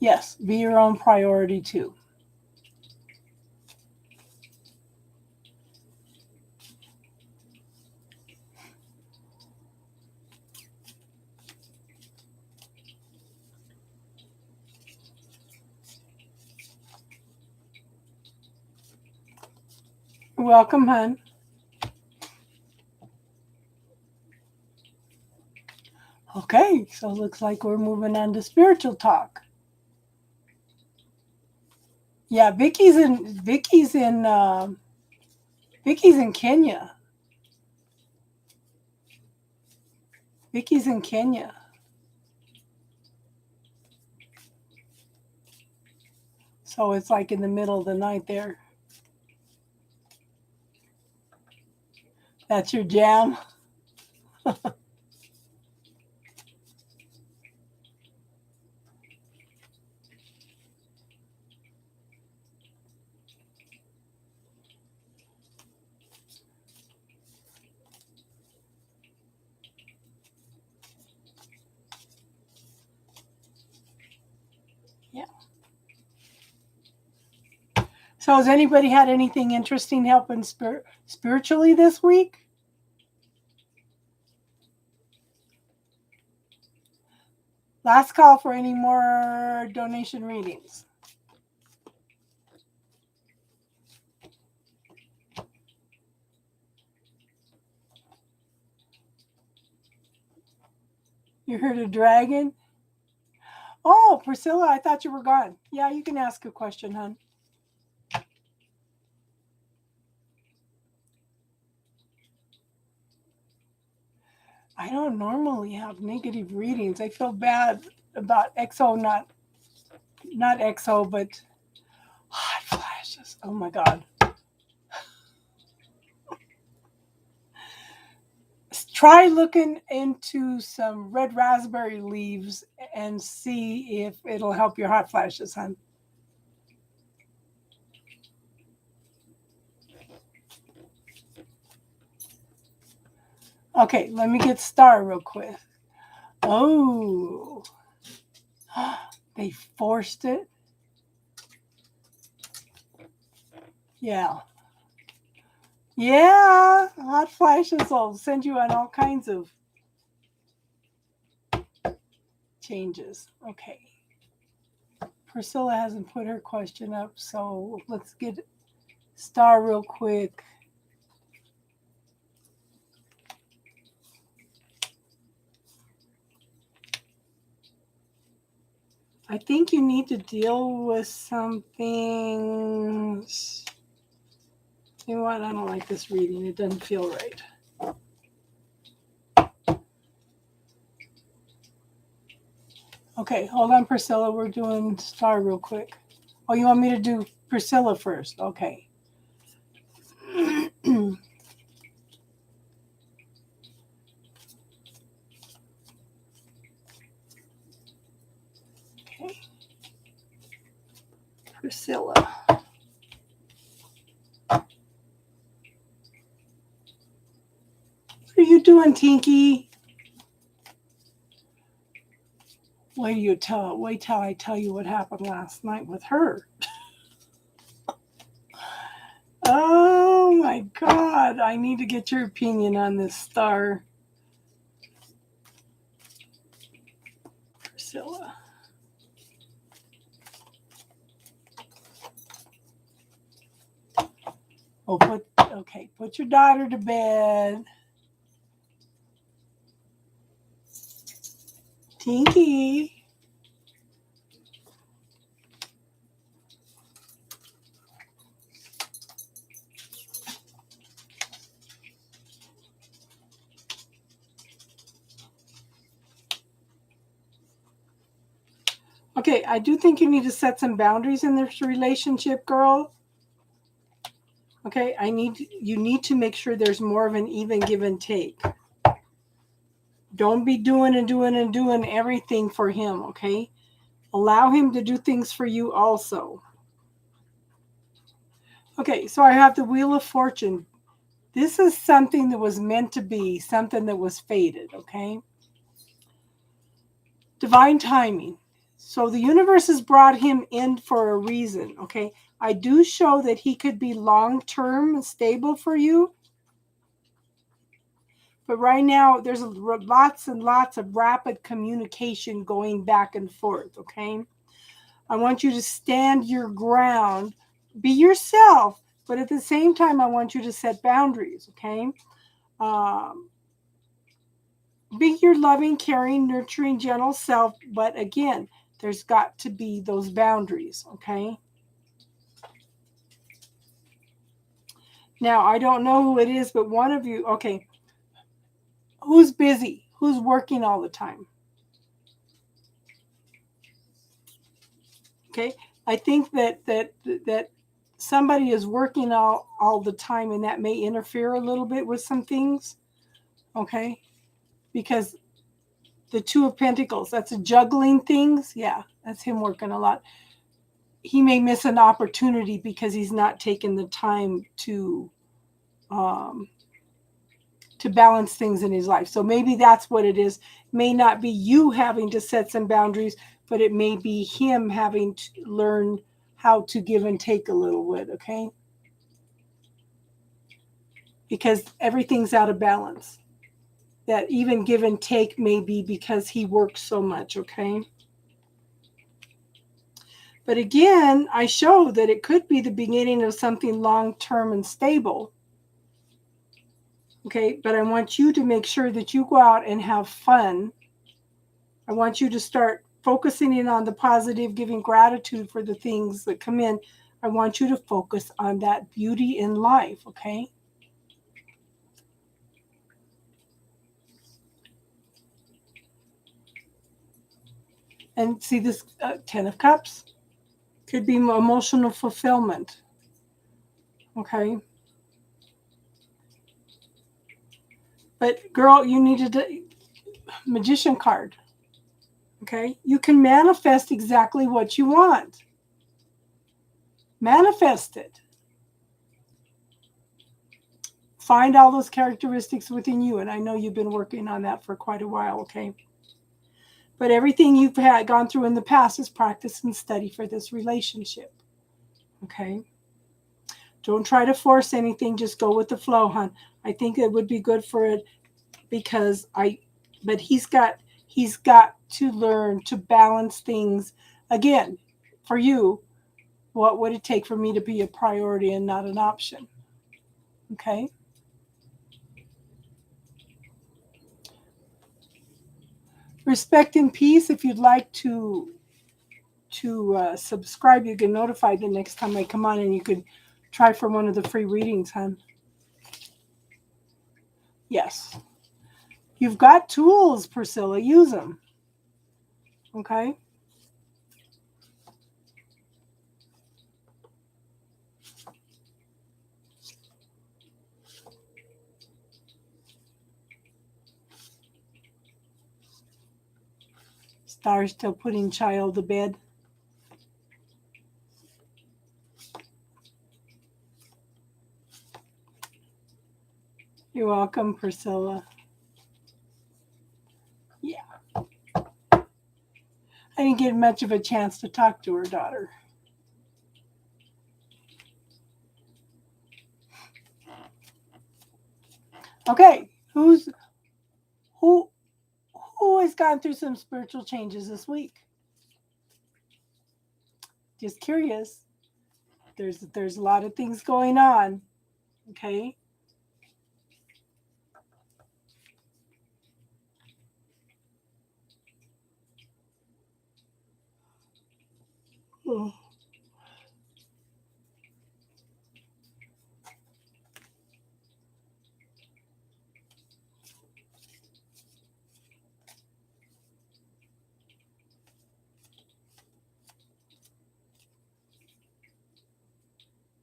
Yes, be your own priority too. Welcome, hun. Okay, so it looks like we're moving on to spiritual talk. Yeah, Vicky's in Kenya. Vicky's in Kenya. So it's like in the middle of the night there. That's your jam? Yeah. So has anybody had anything interesting happen spiritually this week? Last call for any more donation readings. You heard a dragon? Oh, Priscilla, I thought you were gone. Yeah, you can ask a question, hon. I don't normally have negative readings. I feel bad about EXO, not EXO, but hot flashes. Oh my God. Try looking into some red raspberry leaves and see if it'll help your hot flashes, hon. Okay, let me get Star real quick. Oh, they forced it. Yeah. Yeah, hot flashes will send you on all kinds of changes. Okay. Priscilla hasn't put her question up, so let's get Star real quick. I think you need to deal with some things. You know what? I don't like this reading. It doesn't feel right. Okay, hold on, Priscilla. We're doing Star real quick. Oh, you want me to do Priscilla first? Okay. Okay. Priscilla. What are you doing, Tinky? Wait till I tell you what happened last night with her. Oh my God. I need to get your opinion on this, Star. Priscilla. Oh, put your daughter to bed. Tinky. Okay, I do think you need to set some boundaries in this relationship, girl. Okay, you need to make sure there's more of an even give and take. Don't be doing everything for him, okay? Allow him to do things for you also. Okay, so I have the Wheel of Fortune. This is something that was meant to be, something that was fated, okay? Divine timing. So the universe has brought him in for a reason, okay? I do show that he could be long-term stable for you. But right now, there's lots and lots of rapid communication going back and forth, okay? I want you to stand your ground, be yourself, but at the same time, I want you to set boundaries, okay? Be your loving, caring, nurturing, gentle self, but again, there's got to be those boundaries, okay? Now, I don't know who it is, but one of you, okay, who's busy? Who's working all the time? Okay, I think that somebody is working all the time, and that may interfere a little bit with some things. Okay, because the Two of Pentacles, that's a juggling things. Yeah, that's him working a lot. He may miss an opportunity because he's not taking the time to balance things in his life. So maybe that's what it is. It may not be you having to set some boundaries, but it may be him having to learn how to give and take a little bit, okay? Because everything's out of balance. That even give and take may be because he works so much, okay? But again, I show that it could be the beginning of something long-term and stable. Okay, but I want you to make sure that you go out and have fun. I want you to start focusing in on the positive, giving gratitude for the things that come in. I want you to focus on that beauty in life, okay? And see this 10 of Cups? Could be emotional fulfillment, okay? But girl, you needed a Magician card, okay? You can manifest exactly what you want. Manifest it. Find all those characteristics within you. And I know you've been working on that for quite a while, okay? But everything you've gone through in the past is practice and study for this relationship, okay? Don't try to force anything. Just go with the flow, hon. I think it would be good for it because but he's got to learn to balance things. Again, for you, what would it take for me to be a priority and not an option? Okay? Respect and peace. If you'd like to subscribe, you get notified the next time I come on, and you could try for one of the free readings, hon. Yes. You've got tools, Priscilla. Use them. Okay? Star's still putting child to bed. You're welcome, Priscilla. Yeah. I didn't get much of a chance to talk to her daughter. Okay, who has gone through some spiritual changes this week? Just curious. There's a lot of things going on. Okay. Oh.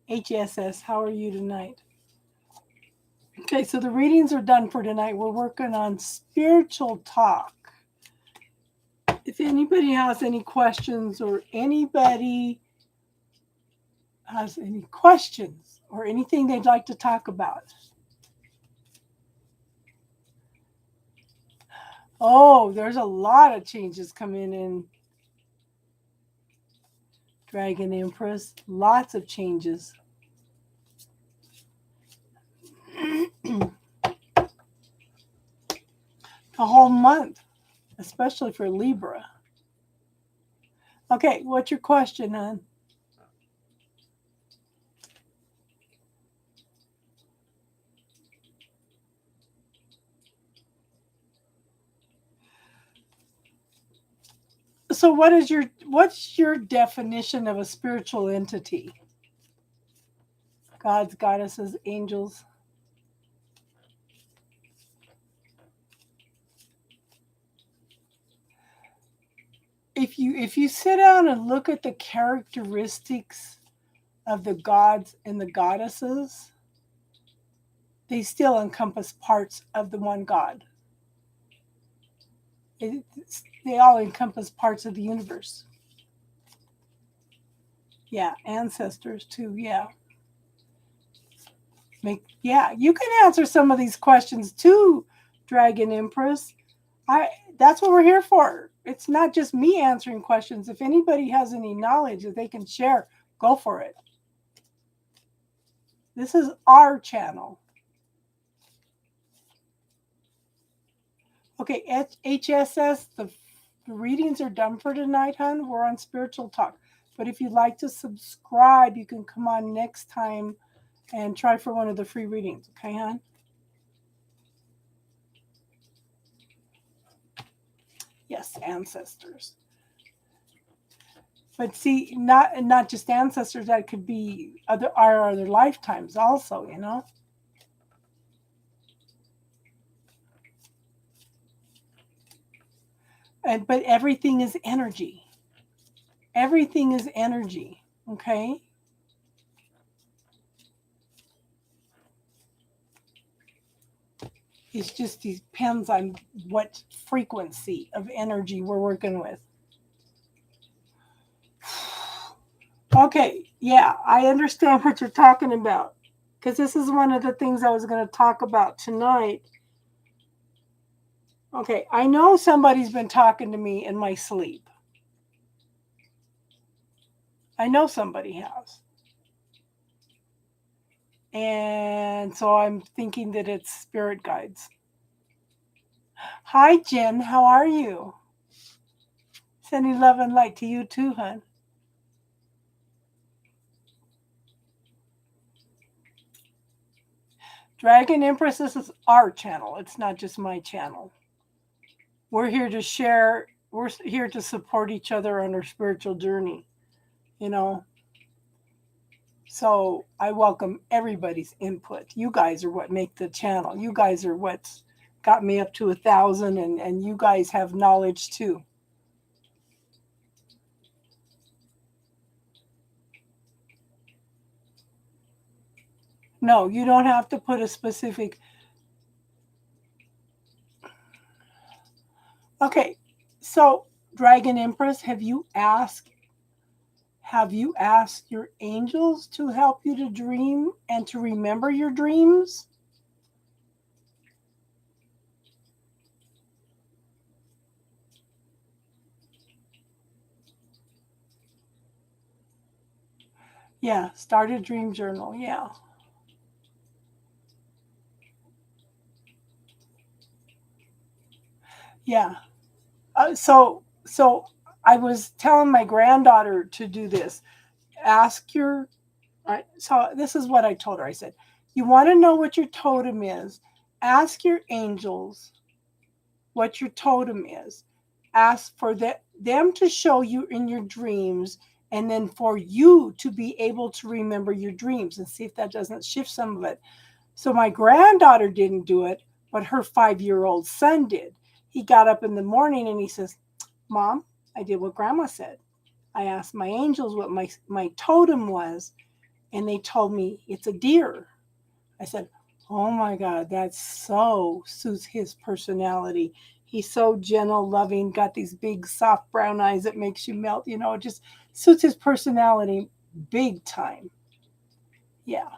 HSS, how are you tonight? Okay, so the readings are done for tonight. We're working on spiritual talk. If anybody has any questions or anybody has any questions or anything they'd like to talk about. Oh, there's a lot of changes coming in Dragon Empress. Lots of changes. The whole month, especially for Libra. Okay, what's your question, hon? So what's your definition of a spiritual entity? Gods, goddesses, angels. if you sit down and look at the characteristics of the gods and the goddesses, they still encompass parts of the one God. They all encompass parts of the universe. Yeah, ancestors too. Yeah. You can answer some of these questions too, Dragon Empress. That's what we're here for. It's not just me answering questions. If anybody has any knowledge that they can share, go for it. This is our channel. Okay, HSS, the readings are done for tonight, hon. We're on Spiritual Talk. But if you'd like to subscribe, you can come on next time and try for one of the free readings. Okay, hon? Yes, ancestors. But see, not just ancestors, that could be our other lifetimes also, you know? But everything is energy. Everything is energy, okay? It just depends on what frequency of energy we're working with. Okay, yeah, I understand what you're talking about, because this is one of the things I was going to talk about tonight. Okay, I know somebody's been talking to me in my sleep. I know somebody has. And so I'm thinking that it's spirit guides. Hi, Jen. How are you? Sending love and light to you too, hon. Dragon Empress, this is our channel. It's not just my channel. We're here to share. We're here to support each other on our spiritual journey, you know. So I welcome everybody's input. You guys are what make the channel. You guys are what's got me up to 1,000, and you guys have knowledge too. No, you don't have to put a specific. Okay, so Dragon Empress, have you asked your angels to help you to dream and to remember your dreams? Yeah, start a dream journal. Yeah. Yeah. So I was telling my granddaughter to do this. Ask your. So this is what I told her. I said, you want to know what your totem is? Ask your angels what your totem is. Ask for them to show you in your dreams, and then for you to be able to remember your dreams and see if that doesn't shift some of it. So my granddaughter didn't do it, but her 5-year-old son did. He got up in the morning and he says, Mom, I did what Grandma said. I asked my angels what my totem was, and they told me it's a deer. I said, oh my God, that so suits his personality. He's so gentle, loving, got these big, soft brown eyes that makes you melt. You know, it just suits his personality big time. Yeah.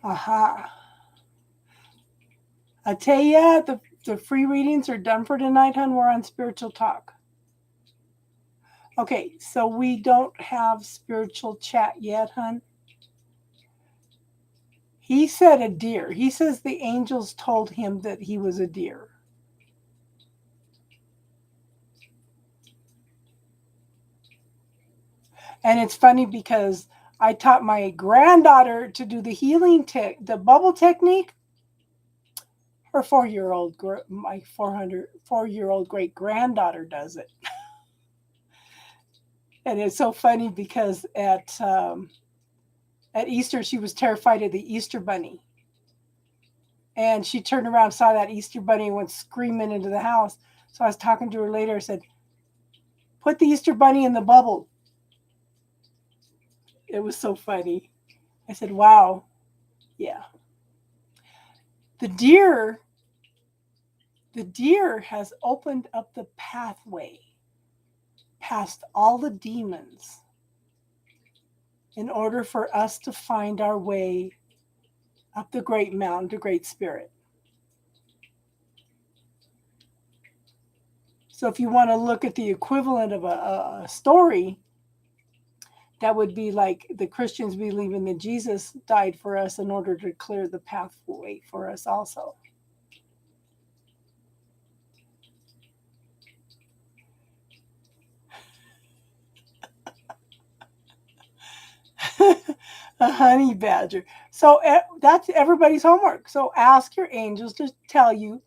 Aha. I tell ya, the free readings are done for tonight, hon. We're on Spiritual Talk. Okay, so we don't have spiritual chat yet, hon. He said a deer. He says the angels told him that he was a deer. And it's funny because I taught my granddaughter to do the healing the bubble technique. Her 4-year-old, my 404-year-old great granddaughter does it. And it's so funny because at Easter, she was terrified of the Easter bunny. And she turned around, saw that Easter bunny, and went screaming into the house. So I was talking to her later. I said, put the Easter bunny in the bubble. It was so funny. I said, wow. Yeah. The deer has opened up the pathway past all the demons in order for us to find our way up the great mountain to Great Spirit. So if you want to look at the equivalent of a story, that would be like the Christians believing that Jesus died for us in order to clear the pathway for us also. A honey badger. So that's everybody's homework. So ask your angels to tell you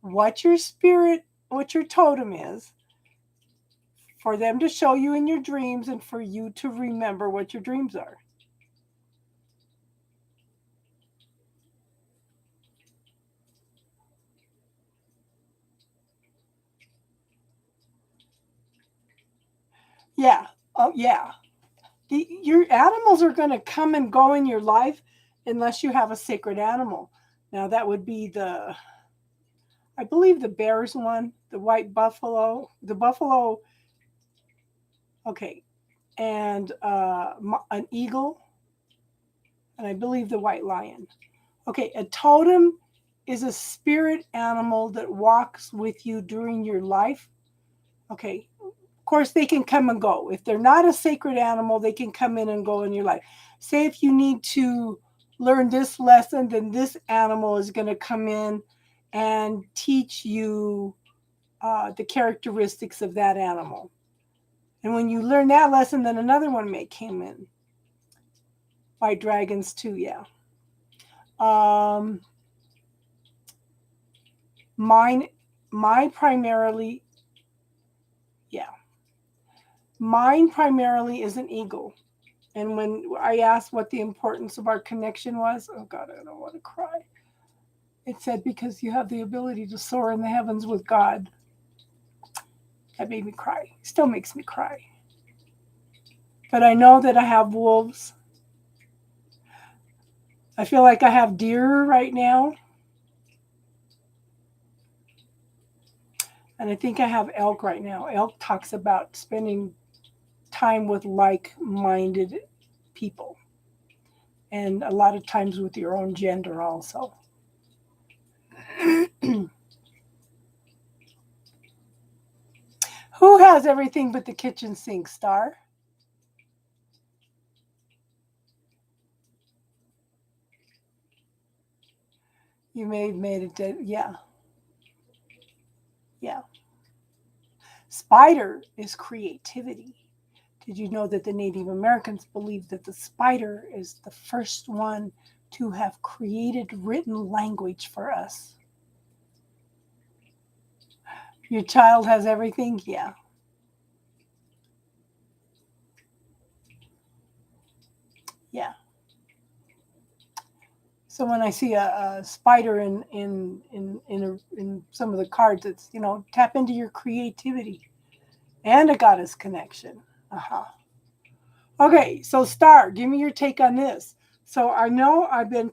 what your spirit, what your totem is, for them to show you in your dreams and for you to remember what your dreams are. Yeah. Oh, yeah. Your animals are going to come and go in your life unless you have a sacred animal. Now, that would be I believe the bear's one, the white buffalo, the buffalo, okay, and an eagle, and I believe the white lion. Okay, a totem is a spirit animal that walks with you during your life. Okay, of course, they can come and go. If they're not a sacred animal, they can come in and go in your life. Say if you need to learn this lesson, then this animal is going to come in and teach you the characteristics of that animal. And when you learn that lesson, then another one may come in. White dragons too, yeah. Mine primarily is an eagle. And when I asked what the importance of our connection was, oh God, I don't want to cry. It said, because you have the ability to soar in the heavens with God. That made me cry. Still makes me cry. But I know that I have wolves. I feel like I have deer right now. And I think I have elk right now. Elk talks about spending time with like-minded people. And a lot of times with your own gender also. Who has everything but the kitchen sink, Star? You may have made it dead. Yeah. Yeah. Spider is creativity. Did you know that the Native Americans believed that the spider is the first one to have created written language for us? Your child has everything? Yeah. Yeah. So when I see a spider in some of the cards, it's, tap into your creativity and a goddess connection. Uh-huh. Okay, so Star, give me your take on this. So I know I've been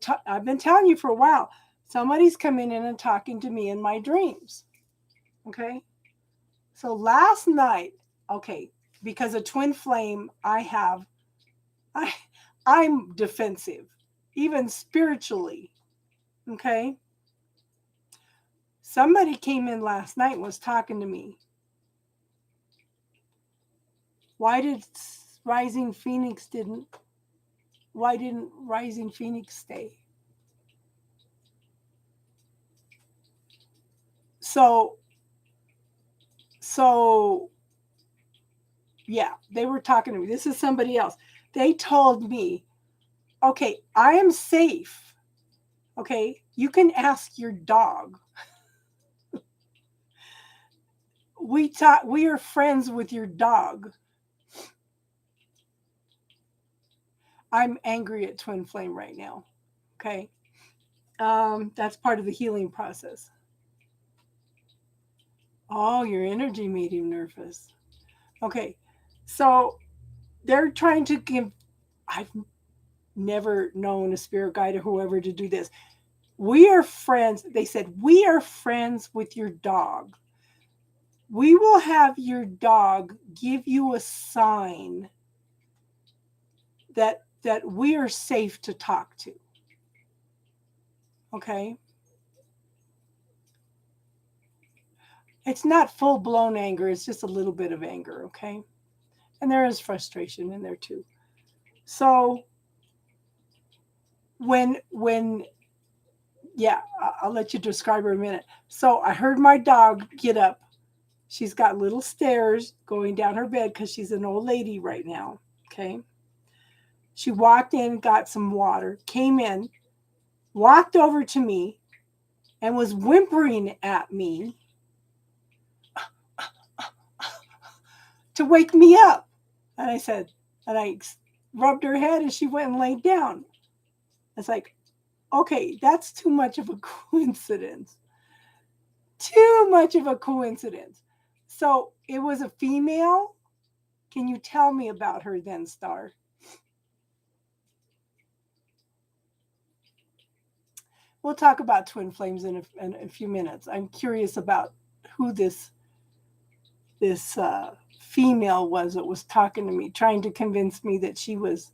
telling you for a while. Somebody's coming in and talking to me in my dreams. Okay. So last night, okay, because of twin flame, I'm defensive, even spiritually. Okay. Somebody came in last night and was talking to me. Why didn't Rising Phoenix stay? So yeah, they were talking to me. This is somebody else. They told me, okay, I am safe. Okay, you can ask your dog. We are friends with your dog. I'm angry at Twin Flame right now. Okay. That's part of the healing process. Oh, your energy made him nervous. Okay. So they're trying to give, I've never known a spirit guide or whoever to do this. We are friends. They said, we are friends with your dog. We will have your dog give you a sign that we are safe to talk to. Okay? It's not full blown anger, it's just a little bit of anger, okay? And there is frustration in there too. So when yeah, I'll let you describe her in a minute. So I heard my dog get up. She's got little stairs going down her bed because she's an old lady right now. Okay. She walked in, got some water, came in, walked over to me, and was whimpering at me to wake me up. And I said, and I rubbed her head and she went and laid down. It's like, okay, that's too much of a coincidence. Too much of a coincidence. So it was a female. Can you tell me about her then, Star? We'll talk about twin flames in a few minutes. I'm curious about who this female was that was talking to me, trying to convince me that she was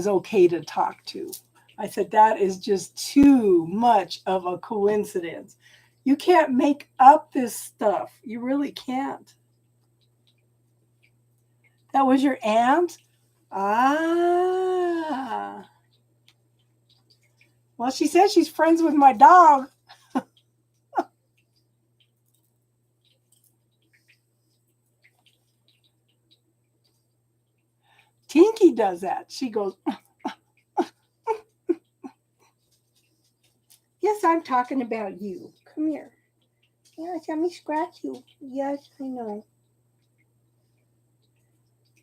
okay to talk to. I said, that is just too much of a coincidence. You can't make up this stuff. You really can't. That was your aunt? Ah. Well, she said she's friends with my dog. Tinky does that. She goes, yes, I'm talking about you. Come here. Yes, let me scratch you. Yes, I know.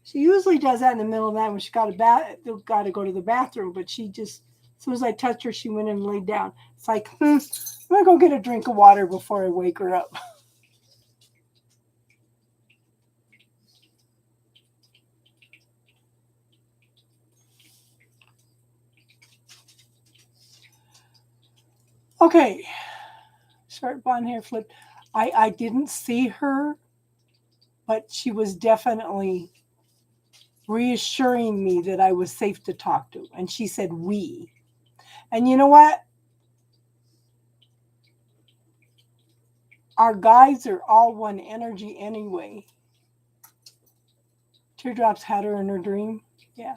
She usually does that in the middle of the night when she got to go to the bathroom, but she just, as soon as I touched her, she went in and laid down. It's like, I'm going to go get a drink of water before I wake her up. Okay. Short blonde hair flipped. I didn't see her, but she was definitely reassuring me that I was safe to talk to. And she said, we. And you know what? Our guides are all one energy anyway. Teardrops had her in her dream. Yeah.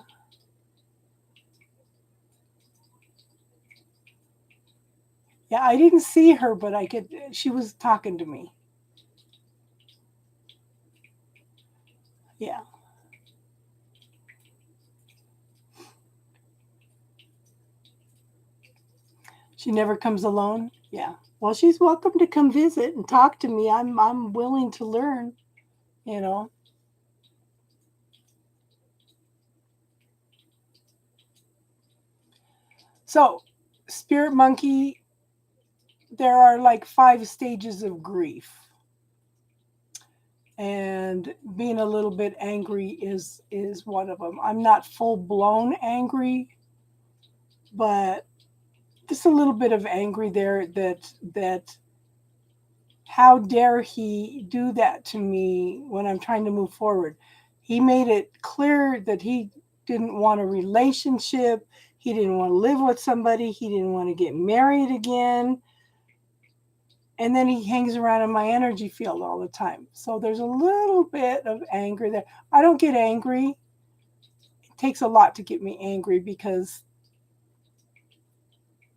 Yeah, I didn't see her, but she was talking to me. Yeah. She never comes alone. Yeah. Well, she's welcome to come visit and talk to me. I'm willing to learn, you know. So, Spirit Monkey, there are like 5 stages of grief. And being a little bit angry is one of them. I'm not full blown angry, but just a little bit of angry there that how dare he do that to me when I'm trying to move forward. He made it clear that he didn't want a relationship, he didn't want to live with somebody, he didn't want to get married again. And then he hangs around in my energy field all the time. So there's a little bit of anger there. I don't get angry. It takes a lot to get me angry because,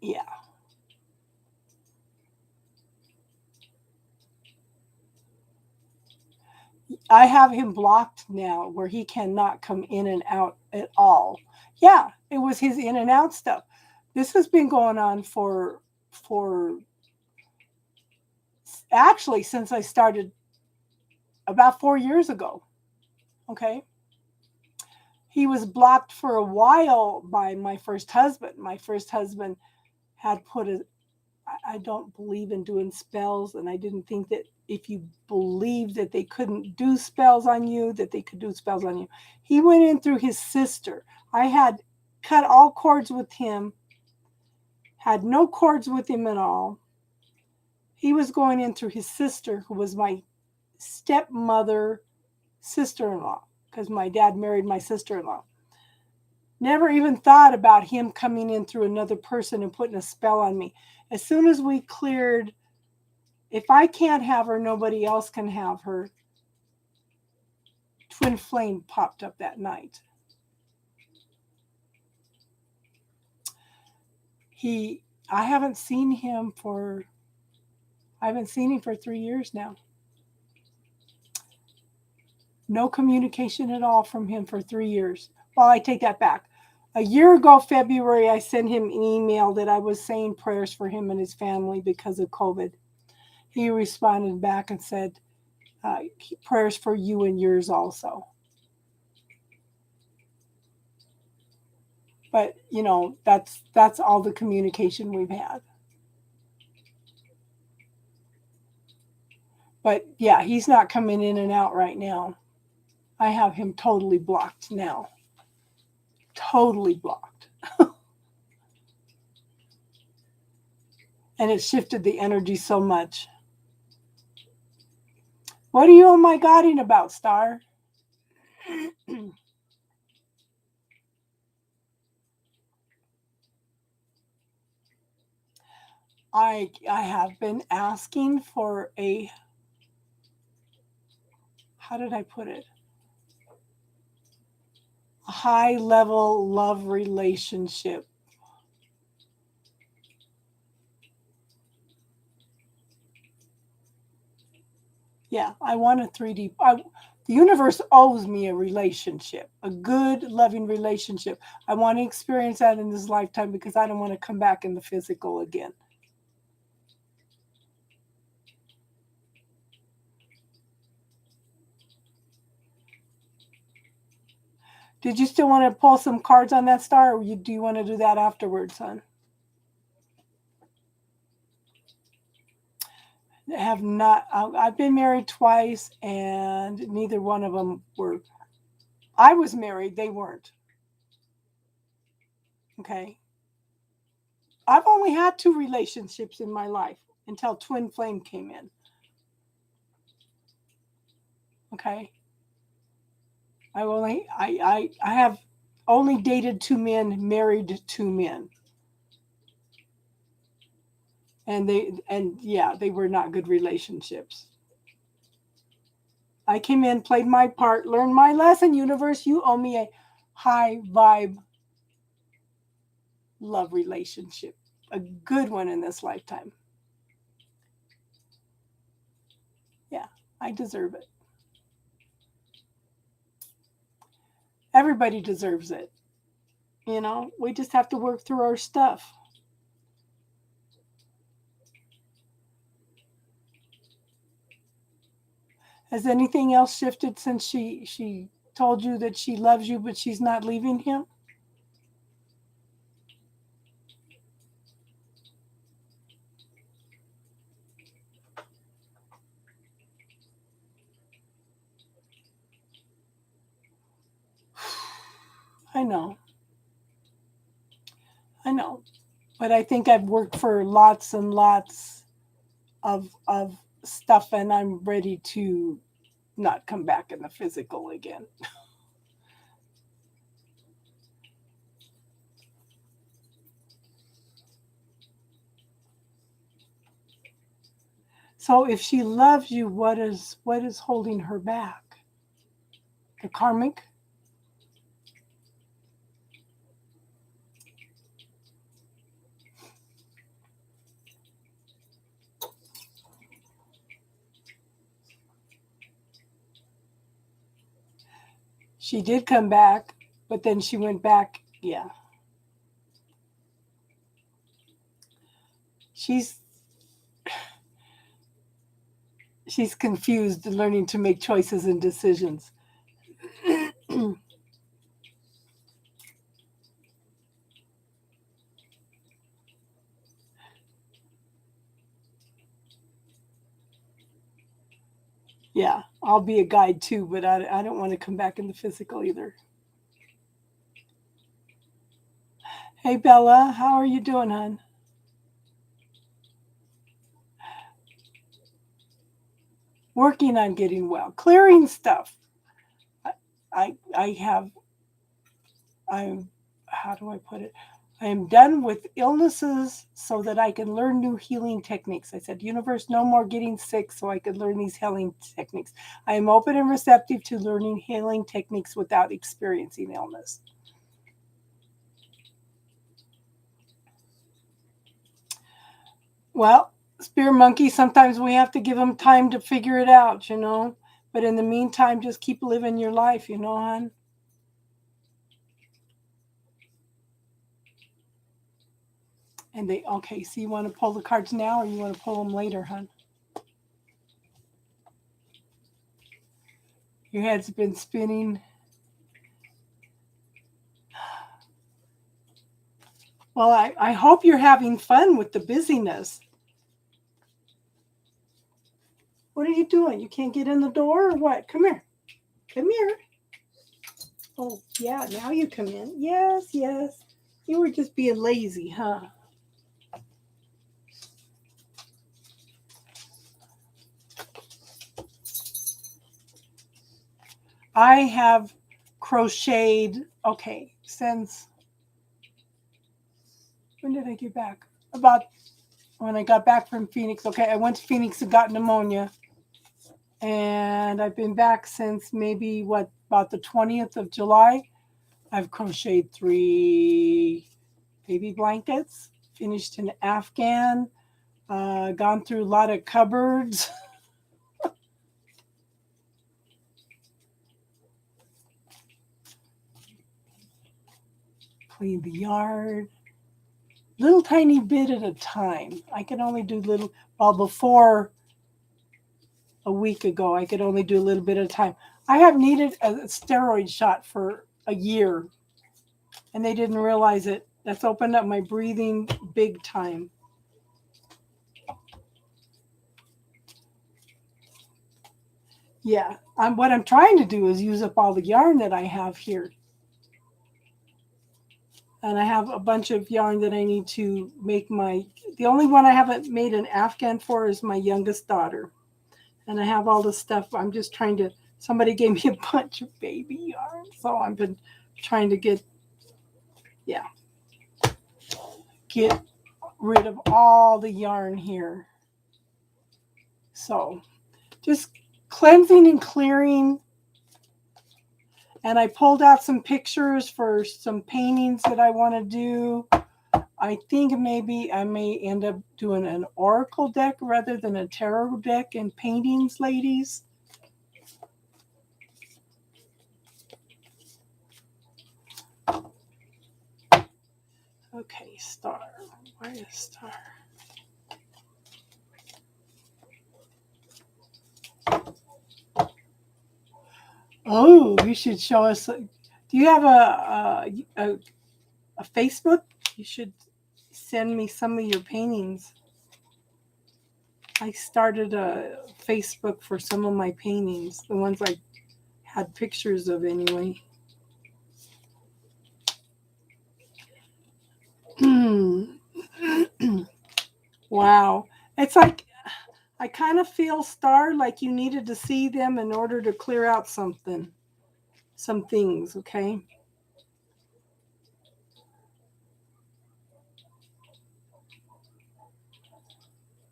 yeah. I have him blocked now where he cannot come in and out at all. Yeah, it was his in and out stuff. This has been going on for actually since I started about 4 years ago. Okay. He was blocked for a while by my first husband. My first husband had put a, I don't believe in doing spells, and I didn't think that if you believed that they couldn't do spells on you, that they could do spells on you. He went in through his sister. I had cut all cords with him, had no cords with him at all. He was going in through his sister, who was my stepmother, sister-in-law, because my dad married my sister-in-law. Never even thought about him coming in through another person and putting a spell on me. As soon as we cleared, if I can't have her, nobody else can have her, twin flame popped up that night. I haven't seen him for 3 years now. No communication at all from him for 3 years. Well, I take that back. A year ago, February, I sent him an email that I was saying prayers for him and his family because of COVID. He responded back and said, prayers for you and yours also. But, that's all the communication we've had. But, yeah, he's not coming in and out right now. I have him totally blocked now. Totally blocked. And it shifted the energy so much. What are you oh my godding about, Star? I have been asking for a, how did I put it? A high-level love relationship. Yeah, I want a 3D. The universe owes me a relationship, a good, loving relationship. I want to experience that in this lifetime because I don't want to come back in the physical again. Did you still want to pull some cards on that, Star, or do you want to do that afterwards, hon? Have not. I've been married twice, and neither one of them were. I was married; they weren't. Okay. I've only had 2 relationships in my life until twin flame came in. Okay. I have only dated 2 men, married 2 men. And they were not good relationships. I came in, played my part, learned my lesson. Universe, you owe me a high vibe love relationship, a good one in this lifetime. Yeah, I deserve it. Everybody deserves it. We just have to work through our stuff. Has anything else shifted since she told you that she loves you, but she's not leaving him? I know. But I think I've worked for lots and lots of stuff, and I'm ready to not come back in the physical again. So if she loves you, what is holding her back? The karmic? She did come back, but then she went back. Yeah. She's confused, learning to make choices and decisions. Yeah, I'll be a guide too, but I don't want to come back in the physical either. Hey, Bella, how are you doing, hon? Working on getting well, clearing stuff. I have, I'm, how do I put it? I am done with illnesses so that I can learn new healing techniques. I said, universe, no more getting sick so I can learn these healing techniques. I am open and receptive to learning healing techniques without experiencing illness. Well, Spirit Monkey, sometimes we have to give them time to figure it out, you know. But in the meantime, just keep living your life, you know, hon. And they, okay, so you want to pull the cards now or you want to pull them later, hon? Your head's been spinning. Well, I hope you're having fun with the busyness. What are you doing? You can't get in the door or what? Come here. Come here. Oh, yeah, now you come in. Yes, yes. You were just being lazy, huh? I have crocheted, okay, since, when did I get back? About when I got back from Phoenix. Okay, I went to Phoenix and got pneumonia. And I've been back since maybe, about the 20th of July. I've crocheted 3 baby blankets, finished an Afghan, gone through a lot of cupboards. Cleaned the yard. Little tiny bit at a time. I can only do little, well, before a week ago, I could only do a little bit at a time. I have needed a steroid shot for a year, and they didn't realize it. That's opened up my breathing big time. Yeah, what I'm trying to do is use up all the yarn that I have here. And I have a bunch of yarn that I need to make the only one I haven't made an Afghan for is my youngest daughter. And I have all this stuff. I'm just trying to, somebody gave me a bunch of baby yarn. So I've been trying to get rid of all the yarn here. So just cleansing and clearing. And I pulled out some pictures for some paintings that I want to do. I think maybe I may end up doing an oracle deck rather than a tarot deck and paintings, ladies. Okay, star. Where is star? Oh, you should show us. Do you have a Facebook? You should send me some of your paintings. I started a Facebook for some of my paintings, the ones I had pictures of anyway. Wow. It's like, I kind of feel, Star, like you needed to see them in order to clear out some things, okay?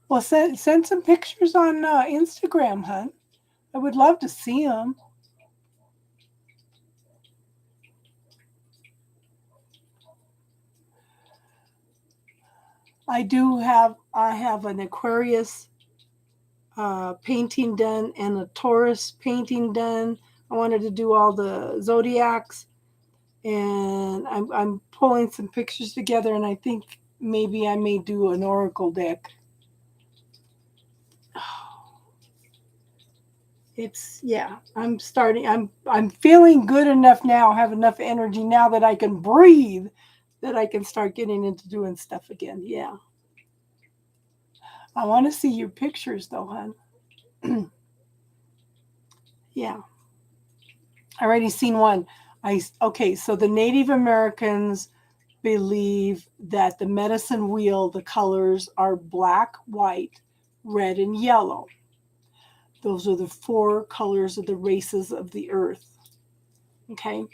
Well, send some pictures on Instagram, hon. I would love to see them. I have an Aquarius painting done and a Taurus painting done. I wanted to do all the zodiacs, and I'm pulling some pictures together, and I think maybe I may do an oracle deck. It's, yeah, I'm feeling good enough now, have enough energy now that I can breathe, that I can start getting into doing stuff again. Yeah. I want to see your pictures though, hon. Yeah. I already seen one. Okay, so the Native Americans believe that the medicine wheel, the colors are black, white, red, and yellow. Those are the 4 colors of the races of the earth. Okay.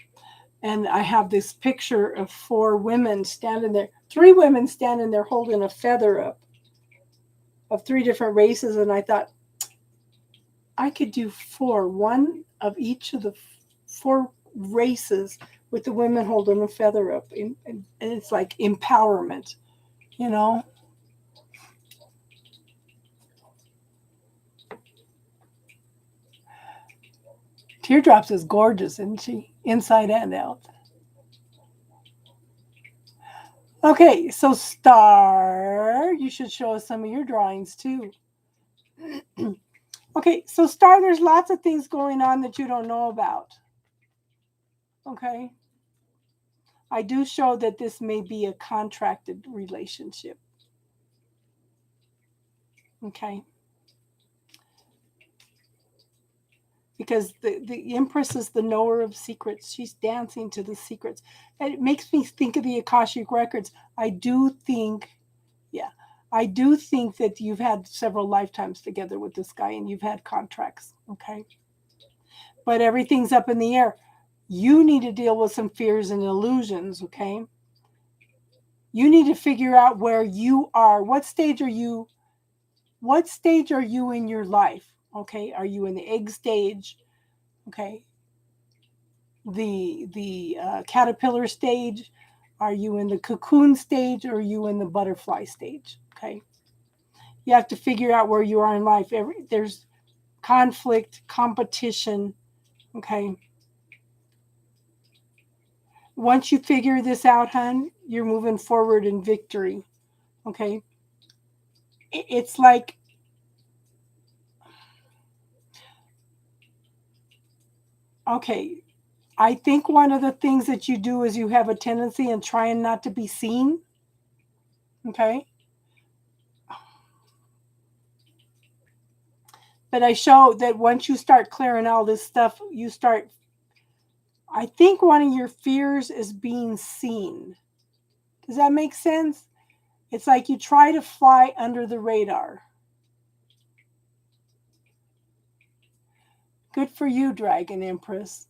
And I have this picture of 4 women standing there, 3 women standing there holding a feather up of 3 different races. And I thought, I could do 4, one of each of the 4 races with the women holding a feather up. And it's like empowerment, you know? Teardrops is gorgeous, isn't she? Inside and out. Okay, so Star, you should show us some of your drawings too. Okay, so Star, there's lots of things going on that you don't know about. Okay. I do show that this may be a contracted relationship. Okay. Because the Empress is the knower of secrets. She's dancing to the secrets. And it makes me think of the Akashic Records. I do think that you've had several lifetimes together with this guy and you've had contracts. Okay. But everything's up in the air. You need to deal with some fears and illusions. Okay. You need to figure out where you are. What stage are you? What stage are you in your life? Okay. Are you in the egg stage? Okay. The caterpillar stage? Are you in the cocoon stage or are you in the butterfly stage? Okay. You have to figure out where you are in life. There's conflict, competition. Okay. Once you figure this out, hun, you're moving forward in victory. Okay. It's like, okay, I think one of the things that you do is you have a tendency in trying not to be seen. Okay. But I show that once you start clearing all this stuff, I think one of your fears is being seen. Does that make sense? It's like you try to fly under the radar. Good for you, Dragon Empress.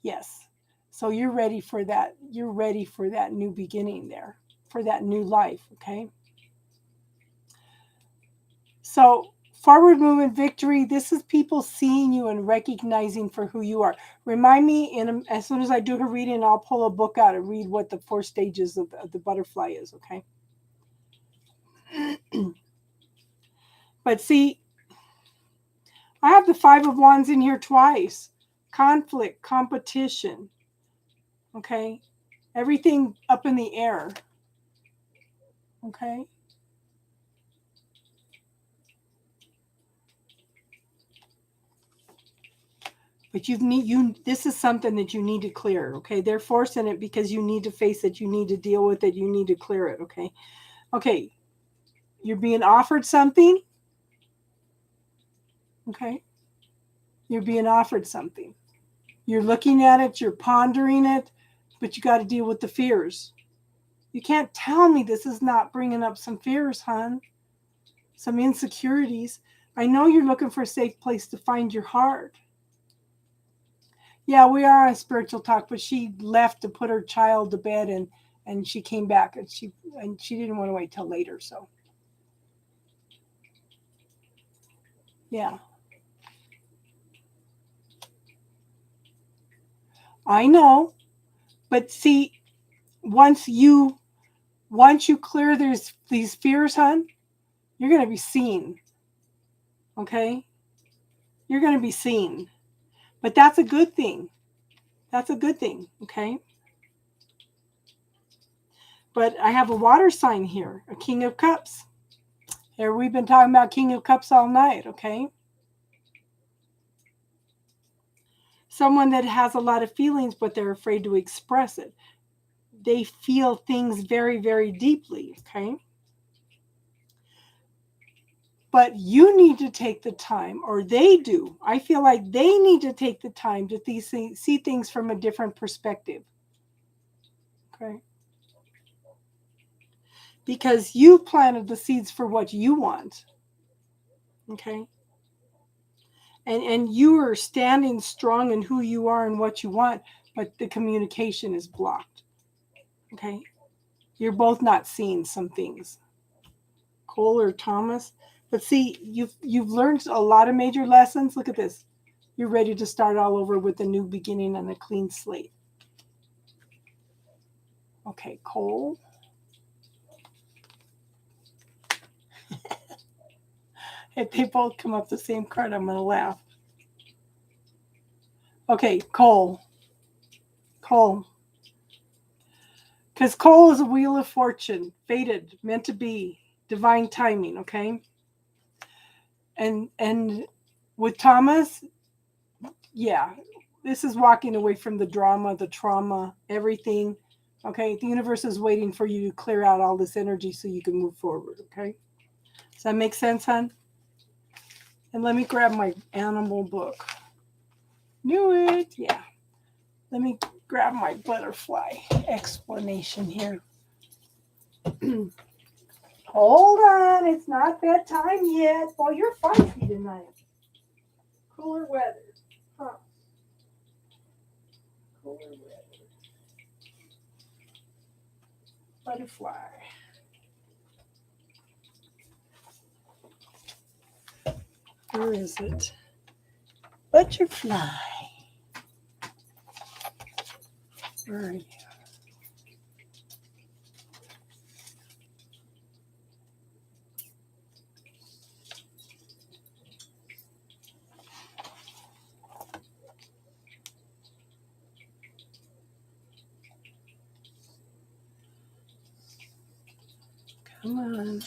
Yes. So you're ready for that. You're ready for that new beginning there, for that new life. Okay. So forward movement victory. This is people seeing you and recognizing for who you are. Remind me, as soon as I do her reading, I'll pull a book out and read what the 4 stages of the butterfly is. Okay. But see, I have the 5 of Wands in here twice. Conflict, competition. Okay. Everything up in the air. Okay. But this is something that you need to clear. Okay. They're forcing it because you need to face it. You need to deal with it. You need to clear it. Okay. Okay. You're being offered something. Okay. You're being offered something. You're looking at it. You're pondering it. But you got to deal with the fears. You can't tell me this is not bringing up some fears, hon. Some insecurities. I know you're looking for a safe place to find your heart. Yeah, we are on spiritual talk, but she left to put her child to bed and she came back and she didn't want to wait till later. So yeah. I know. But see, once you clear these fears, hon, you're gonna be seen. Okay? You're gonna be seen. But that's a good thing. That's a good thing. Okay? But I have a water sign here, a King of Cups. Here we've been talking about King of Cups all night, okay? Someone that has a lot of feelings, but they're afraid to express it. They feel things very, very deeply, okay? But you need to take the time, or they do. I feel like they need to take the time to see things from a different perspective. Okay? Because you planted the seeds for what you want. Okay? And you are standing strong in who you are and what you want, but the communication is blocked. Okay? You're both not seeing some things. Cole or Thomas. But see, you've learned a lot of major lessons. Look at this. You're ready to start all over with a new beginning and a clean slate. Okay, Cole. If they both come up the same card, I'm going to laugh. Okay, Cole. Cole. Because Cole is a wheel of fortune, fated, meant to be, divine timing, okay? And with Thomas, yeah, this is walking away from the drama, the trauma, everything. Okay, the universe is waiting for you to clear out all this energy so you can move forward, okay? Does that make sense, hon? And let me grab my animal book. Knew it, yeah. Let me grab my butterfly explanation here. Hold on, it's not bedtime yet. Well, you're feisty tonight. Cooler weather. Huh. Cooler weather. Butterfly. Where is it? Butterfly. Where are you? Come on.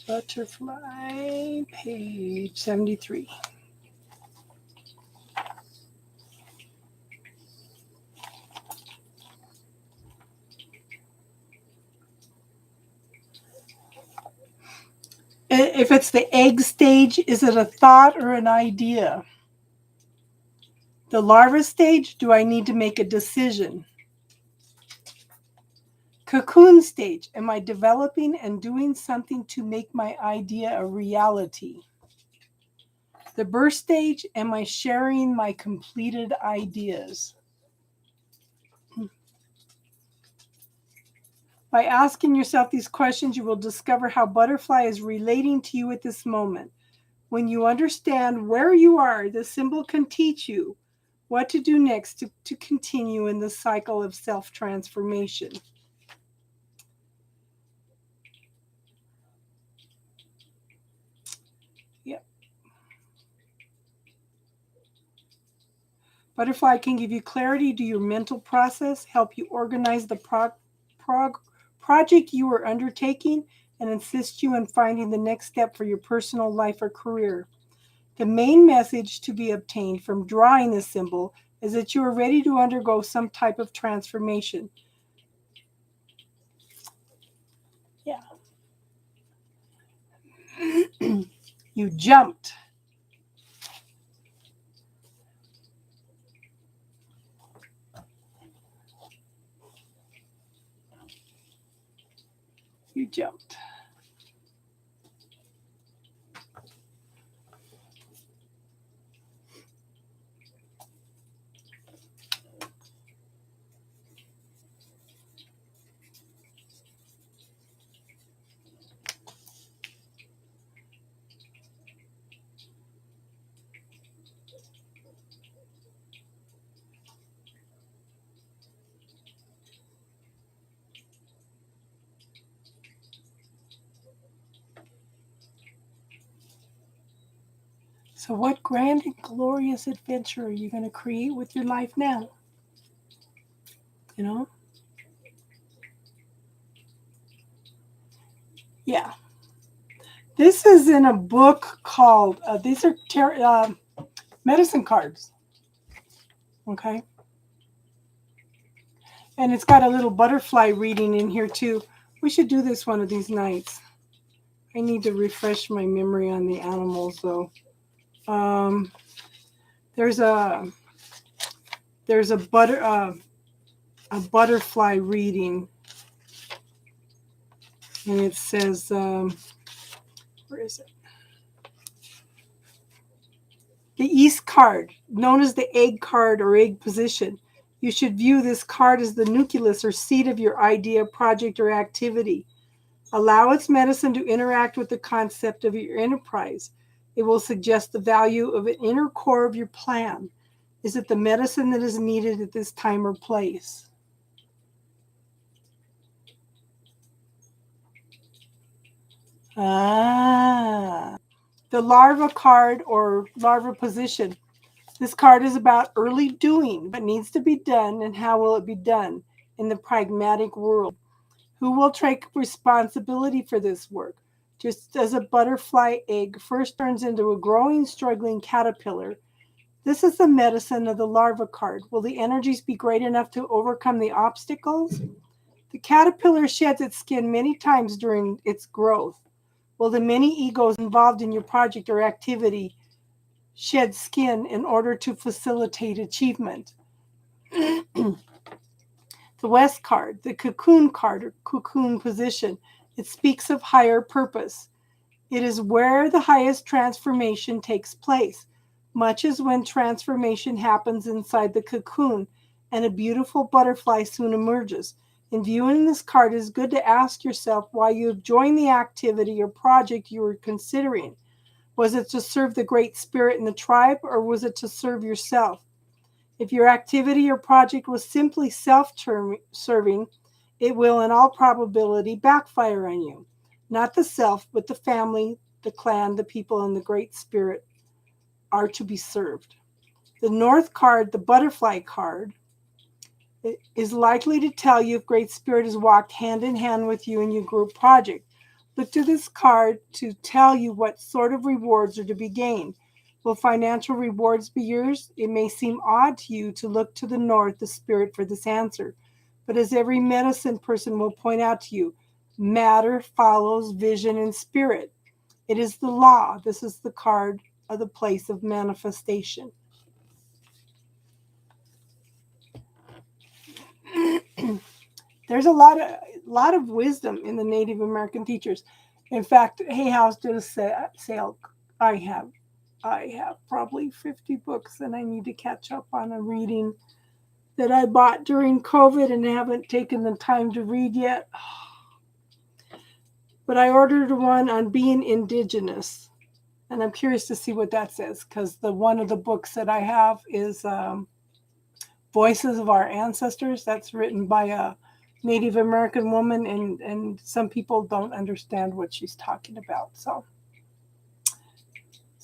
Butterfly, page 73. If it's the egg stage, is it a thought or an idea? The larva stage, do I need to make a decision? Cocoon stage, am I developing and doing something to make my idea a reality? The birth stage, am I sharing my completed ideas? By asking yourself these questions, you will discover how butterfly is relating to you at this moment. When you understand where you are, the symbol can teach you what to do next to continue in the cycle of self-transformation. Yep. Butterfly can give you clarity to your mental process, help you organize the project you are undertaking, and assist you in finding the next step for your personal life or career. The main message to be obtained from drawing this symbol is that you are ready to undergo some type of transformation. Yeah. You jumped. You jumped. So what grand and glorious adventure are you going to create with your life now? You know? Yeah. This is in a book called, these are medicine cards. Okay. And it's got a little butterfly reading in here too. We should do this one of these nights. I need to refresh my memory on the animals though. There's a butterfly reading, and it says, where is it? The East card, known as the egg card or egg position. You should view this card as the nucleus or seed of your idea, project, or activity. Allow its medicine to interact with the concept of your enterprise. It will suggest the value of an inner core of your plan. Is it the medicine that is needed at this time or place? The larva card or larva position. This card is about early doing, what needs to be done and how will it be done in the pragmatic world. Who will take responsibility for this work? Just as a butterfly egg first turns into a growing, struggling caterpillar, this is the medicine of the larva card. Will the energies be great enough to overcome the obstacles? The caterpillar sheds its skin many times during its growth. Will the many egos involved in your project or activity shed skin in order to facilitate achievement? The West card, the cocoon card or cocoon position, it speaks of higher purpose. It is where the highest transformation takes place. Much as when transformation happens inside the cocoon and a beautiful butterfly soon emerges. In viewing this card, it is good to ask yourself why you have joined the activity or project you were considering. Was it to serve the Great Spirit in the tribe, or was it to serve yourself? If your activity or project was simply self-serving, it will in all probability backfire on you. Not the self, but the family, the clan, the people, and the Great Spirit are to be served. The North card, the butterfly card, is likely to tell you if Great Spirit has walked hand in hand with you in your group project. Look to this card to tell you what sort of rewards are to be gained. Will financial rewards be yours? It may seem odd to you to look to the North, the Spirit, for this answer. But as every medicine person will point out to you, matter follows vision and spirit. It is the law. This is the card of the place of manifestation. There's a lot of wisdom in the Native American teachers. In fact, Hay House did a sale. I have probably 50 books that I need to catch up on a reading that I bought during COVID and haven't taken the time to read yet. But I ordered one on being indigenous, and I'm curious to see what that says, because one of the books that I have is Voices of Our Ancestors. That's written by a Native American woman, and some people don't understand what she's talking about. So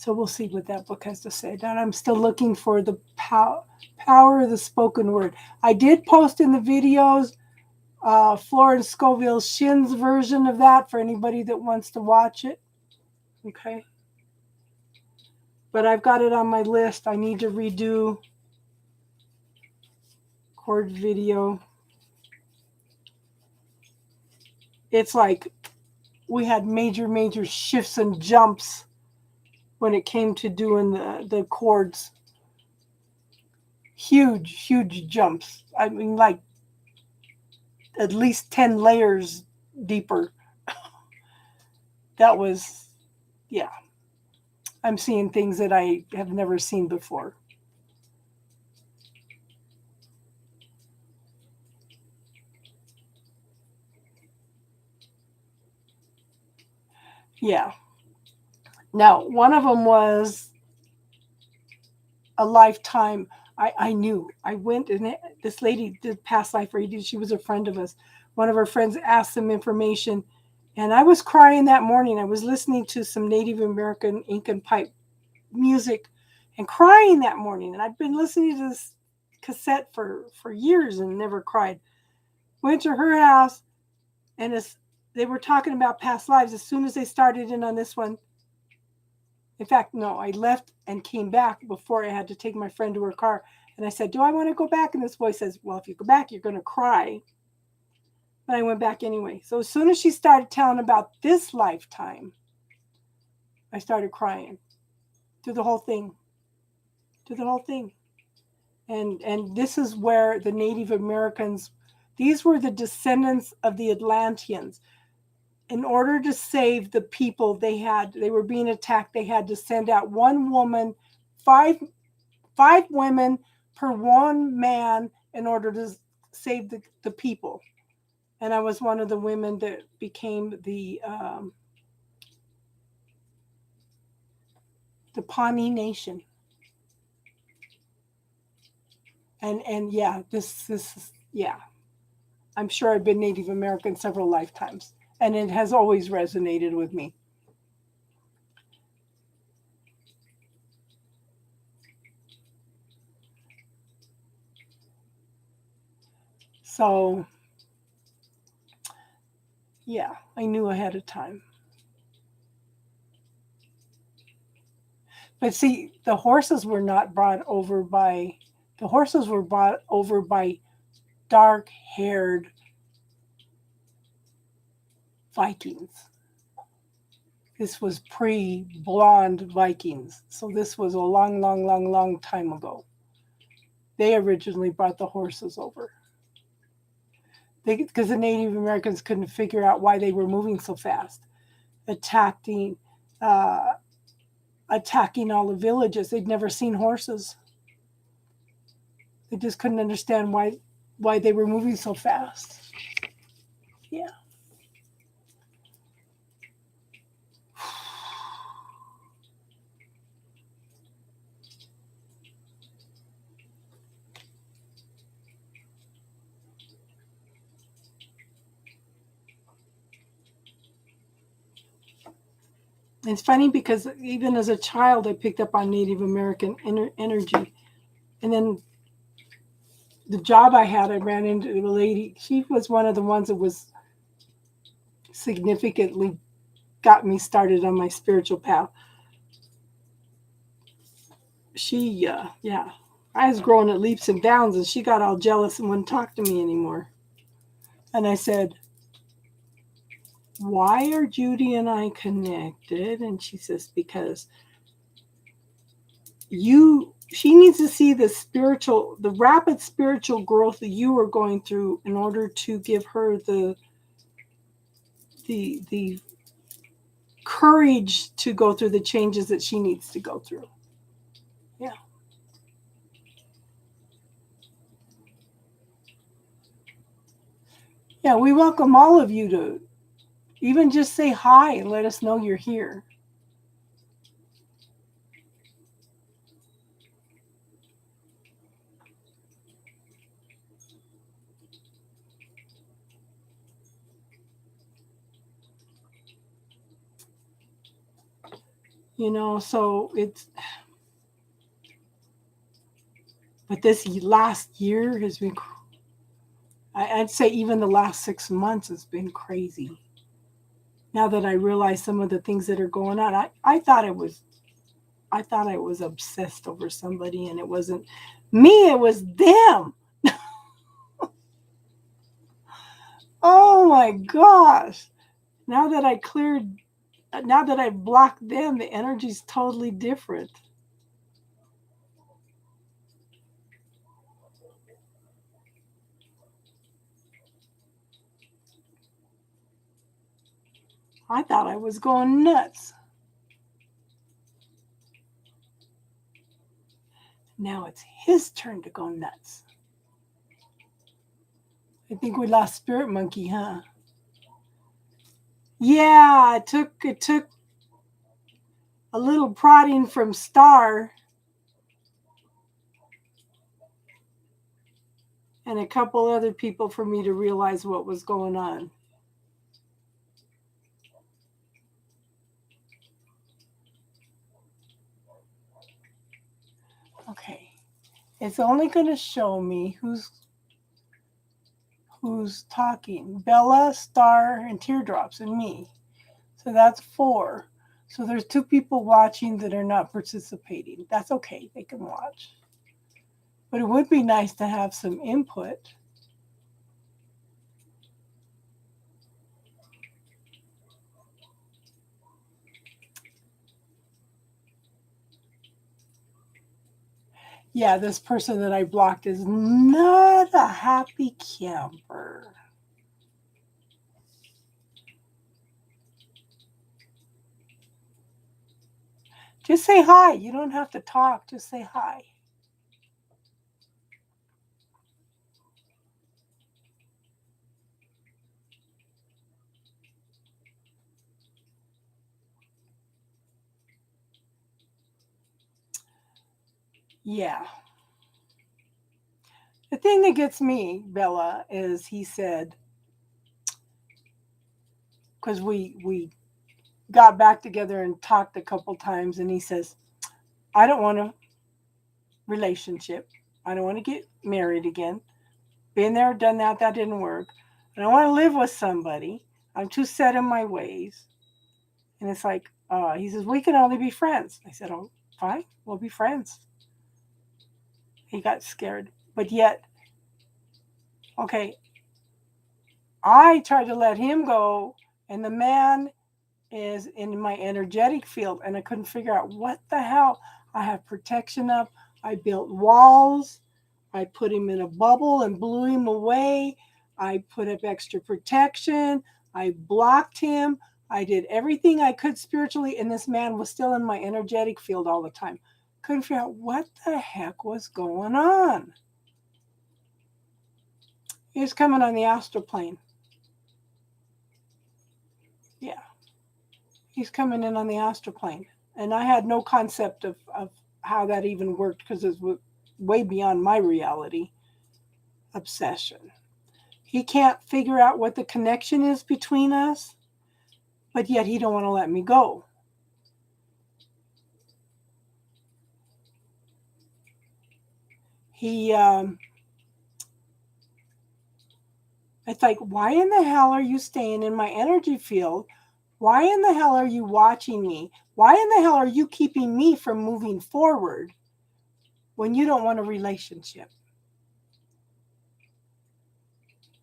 we'll see what that book has to say. And I'm still looking for the power of the spoken word. I did post in the videos Florence Scovel Shin's version of that for anybody that wants to watch it. Okay. But I've got it on my list. I need to redo cord video. It's like we had major shifts and jumps when it came to doing the chords. Huge jumps. I mean, like at least 10 layers deeper. That was, yeah. I'm seeing things that I have never seen before. Yeah. Now, one of them was a lifetime. I knew. I went, and this lady did past life reading. She was a friend of us. One of her friends asked some information, and I was crying that morning. I was listening to some Native American Incan pipe music and crying that morning. And I'd been listening to this cassette for years and never cried. Went to her house, and they were talking about past lives. As soon as they started in on this one, in fact, no, I left and came back before I had to take my friend to her car. And I said, do I want to go back? And this voice says, well, if you go back, you're going to cry. But I went back anyway. So as soon as she started telling about this lifetime, I started crying through the whole thing. And this is where the Native Americans, these were the descendants of the Atlanteans. In order to save the people they were being attacked, they had to send out one woman, five women per one man in order to save the people. And I was one of the women that became the Pawnee Nation. And yeah, this is, yeah. I'm sure I've been Native American several lifetimes, and it has always resonated with me. So, yeah, I knew ahead of time. But see, the horses were brought over by dark-haired Vikings. This was pre-blonde Vikings. So this was a long, long, long, long time ago. They originally brought the horses over. Because the Native Americans couldn't figure out why they were moving so fast, attacking all the villages. They'd never seen horses. They just couldn't understand why they were moving so fast. Yeah. It's funny because even as a child, I picked up on Native American energy. And then the job I had, I ran into a lady. She was one of the ones that was significantly got me started on my spiritual path. She, yeah, I was growing at leaps and bounds, and she got all jealous and wouldn't talk to me anymore. And I said, why are Judy and I connected? And she says, because she needs to see the rapid spiritual growth that you are going through in order to give her the courage to go through the changes that she needs to go through. Yeah. Yeah, we welcome all of you to even just say hi and let us know you're here. So but this last year has been, I'd say even the last 6 months has been crazy. Now that I realize some of the things that are going on, I thought I was obsessed over somebody, and it wasn't me, it was them. Oh my gosh. Now that I blocked them, the energy's totally different. I thought I was going nuts. Now it's his turn to go nuts. I think we lost Spirit Monkey, huh? Yeah, it took a little prodding from Star and a couple other people for me to realize what was going on. Okay. It's only going to show me who's who's talking. Bella, Star, and Teardrops, and me. So that's 4. So there's 2 people watching that are not participating. That's okay. They can watch. But it would be nice to have some input. Yeah, this person that I blocked is not a happy camper. Just say hi. You don't have to talk. Just say hi. Yeah. The thing that gets me, Bella, is he said, because we got back together and talked a couple times, and he says, I don't want a relationship. I don't want to get married again. Been there, done that. That didn't work. I don't want to live with somebody. I'm too set in my ways. And it's like, he says, we can only be friends. I said, oh, fine. We'll be friends. He got scared. But yet, okay, I tried to let him go, and the man is in my energetic field, and I couldn't figure out what the hell. I have protection up. I built walls. I put him in a bubble and blew him away. I put up extra protection. I blocked him. I did everything I could spiritually, and this man was still in my energetic field all the time. Couldn't figure out what the heck was going on. He was coming on the astral plane. Yeah. He's coming in on the astral plane. And I had no concept of how that even worked because it was way beyond my reality. Obsession. He can't figure out what the connection is between us, but yet he don't want to let me go. It's like, why in the hell are you staying in my energy field? Why in the hell are you watching me? Why in the hell are you keeping me from moving forward when you don't want a relationship?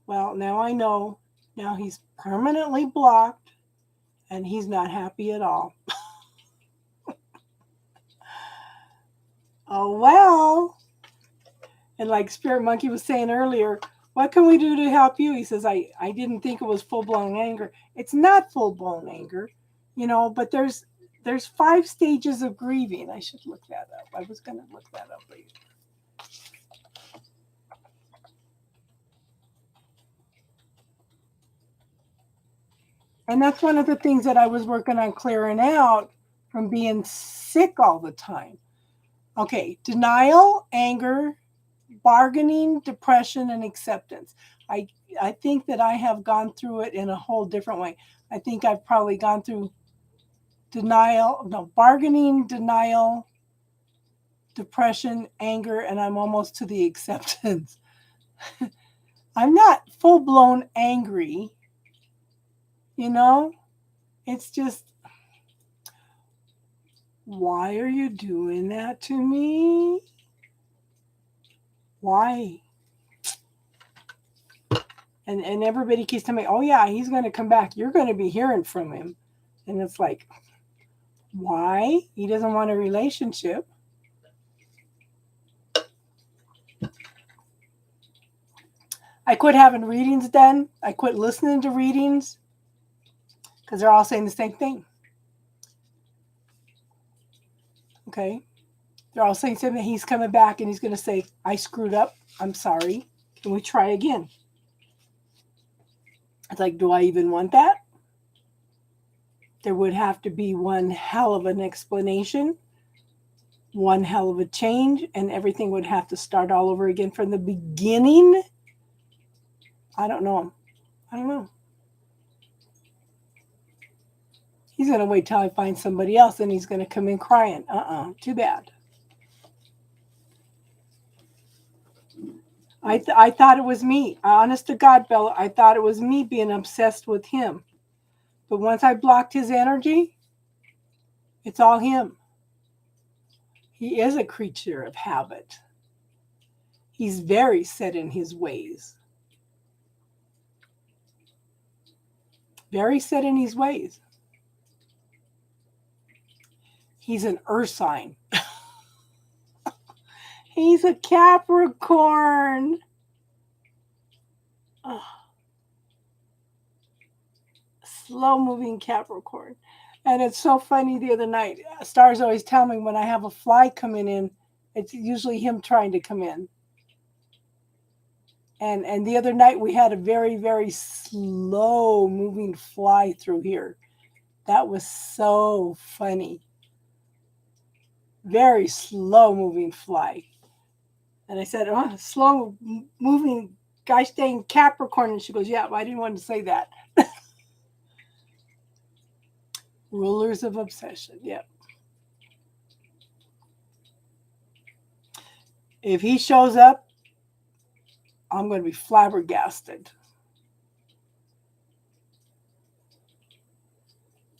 Well, now I know. Now he's permanently blocked and he's not happy at all. Oh, well. And like Spirit Monkey was saying earlier, what can we do to help you? He says, I didn't think it was full-blown anger. It's not full-blown anger, but there's 5 stages of grieving. I should look that up. I was going to look that up later. And that's one of the things that I was working on clearing out from being sick all the time. Okay, denial, anger, bargaining, depression, and acceptance. I think that I have gone through it in a whole different way. I think I've probably gone through bargaining, denial, depression, anger, and I'm almost to the acceptance. I'm not full-blown angry, It's just, why are you doing that to me? Why? And everybody keeps telling me, oh yeah, he's going to come back. You're going to be hearing from him. And it's like, why? He doesn't want a relationship. I quit having readings done. I quit listening to readings because they're all saying the same thing. Okay? They're all saying something. He's coming back and he's going to say, I screwed up. I'm sorry. Can we try again? It's like, do I even want that? There would have to be one hell of an explanation, one hell of a change, and everything would have to start all over again from the beginning. I don't know. He's going to wait till I find somebody else and he's going to come in crying. Too bad. I thought it was me. Honest to God, Bella, I thought it was me being obsessed with him. But once I blocked his energy, it's all him. He is a creature of habit. He's very set in his ways. Very set in his ways. He's an earth sign. He's a Capricorn. Oh, slow moving Capricorn. And it's so funny the other night. Stars always tell me when I have a fly coming in, it's usually him trying to come in. And the other night we had a very, very slow moving fly through here. That was so funny. Very slow moving fly. And I said, oh, slow moving guy staying Capricorn. And she goes, yeah, well, I didn't want to say that. Rulers of obsession. Yep. If he shows up, I'm going to be flabbergasted.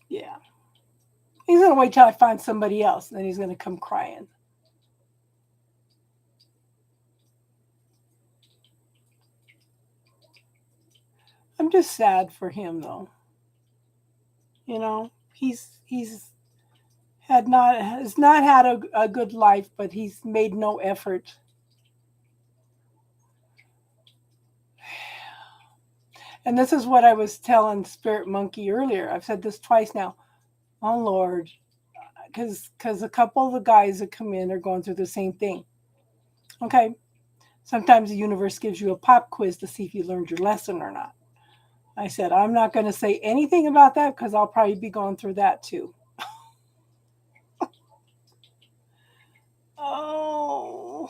Yeah. He's going to wait till I find somebody else, and then he's going to come crying. I'm just sad for him, though. You know, he's has not had a good life, but he's made no effort. And this is what I was telling Spirit Monkey earlier. I've said this twice now. Oh, Lord. Because a couple of the guys that come in are going through the same thing. Okay. Sometimes the universe gives you a pop quiz to see if you learned your lesson or not. I said, I'm not going to say anything about that because I'll probably be going through that too. Oh.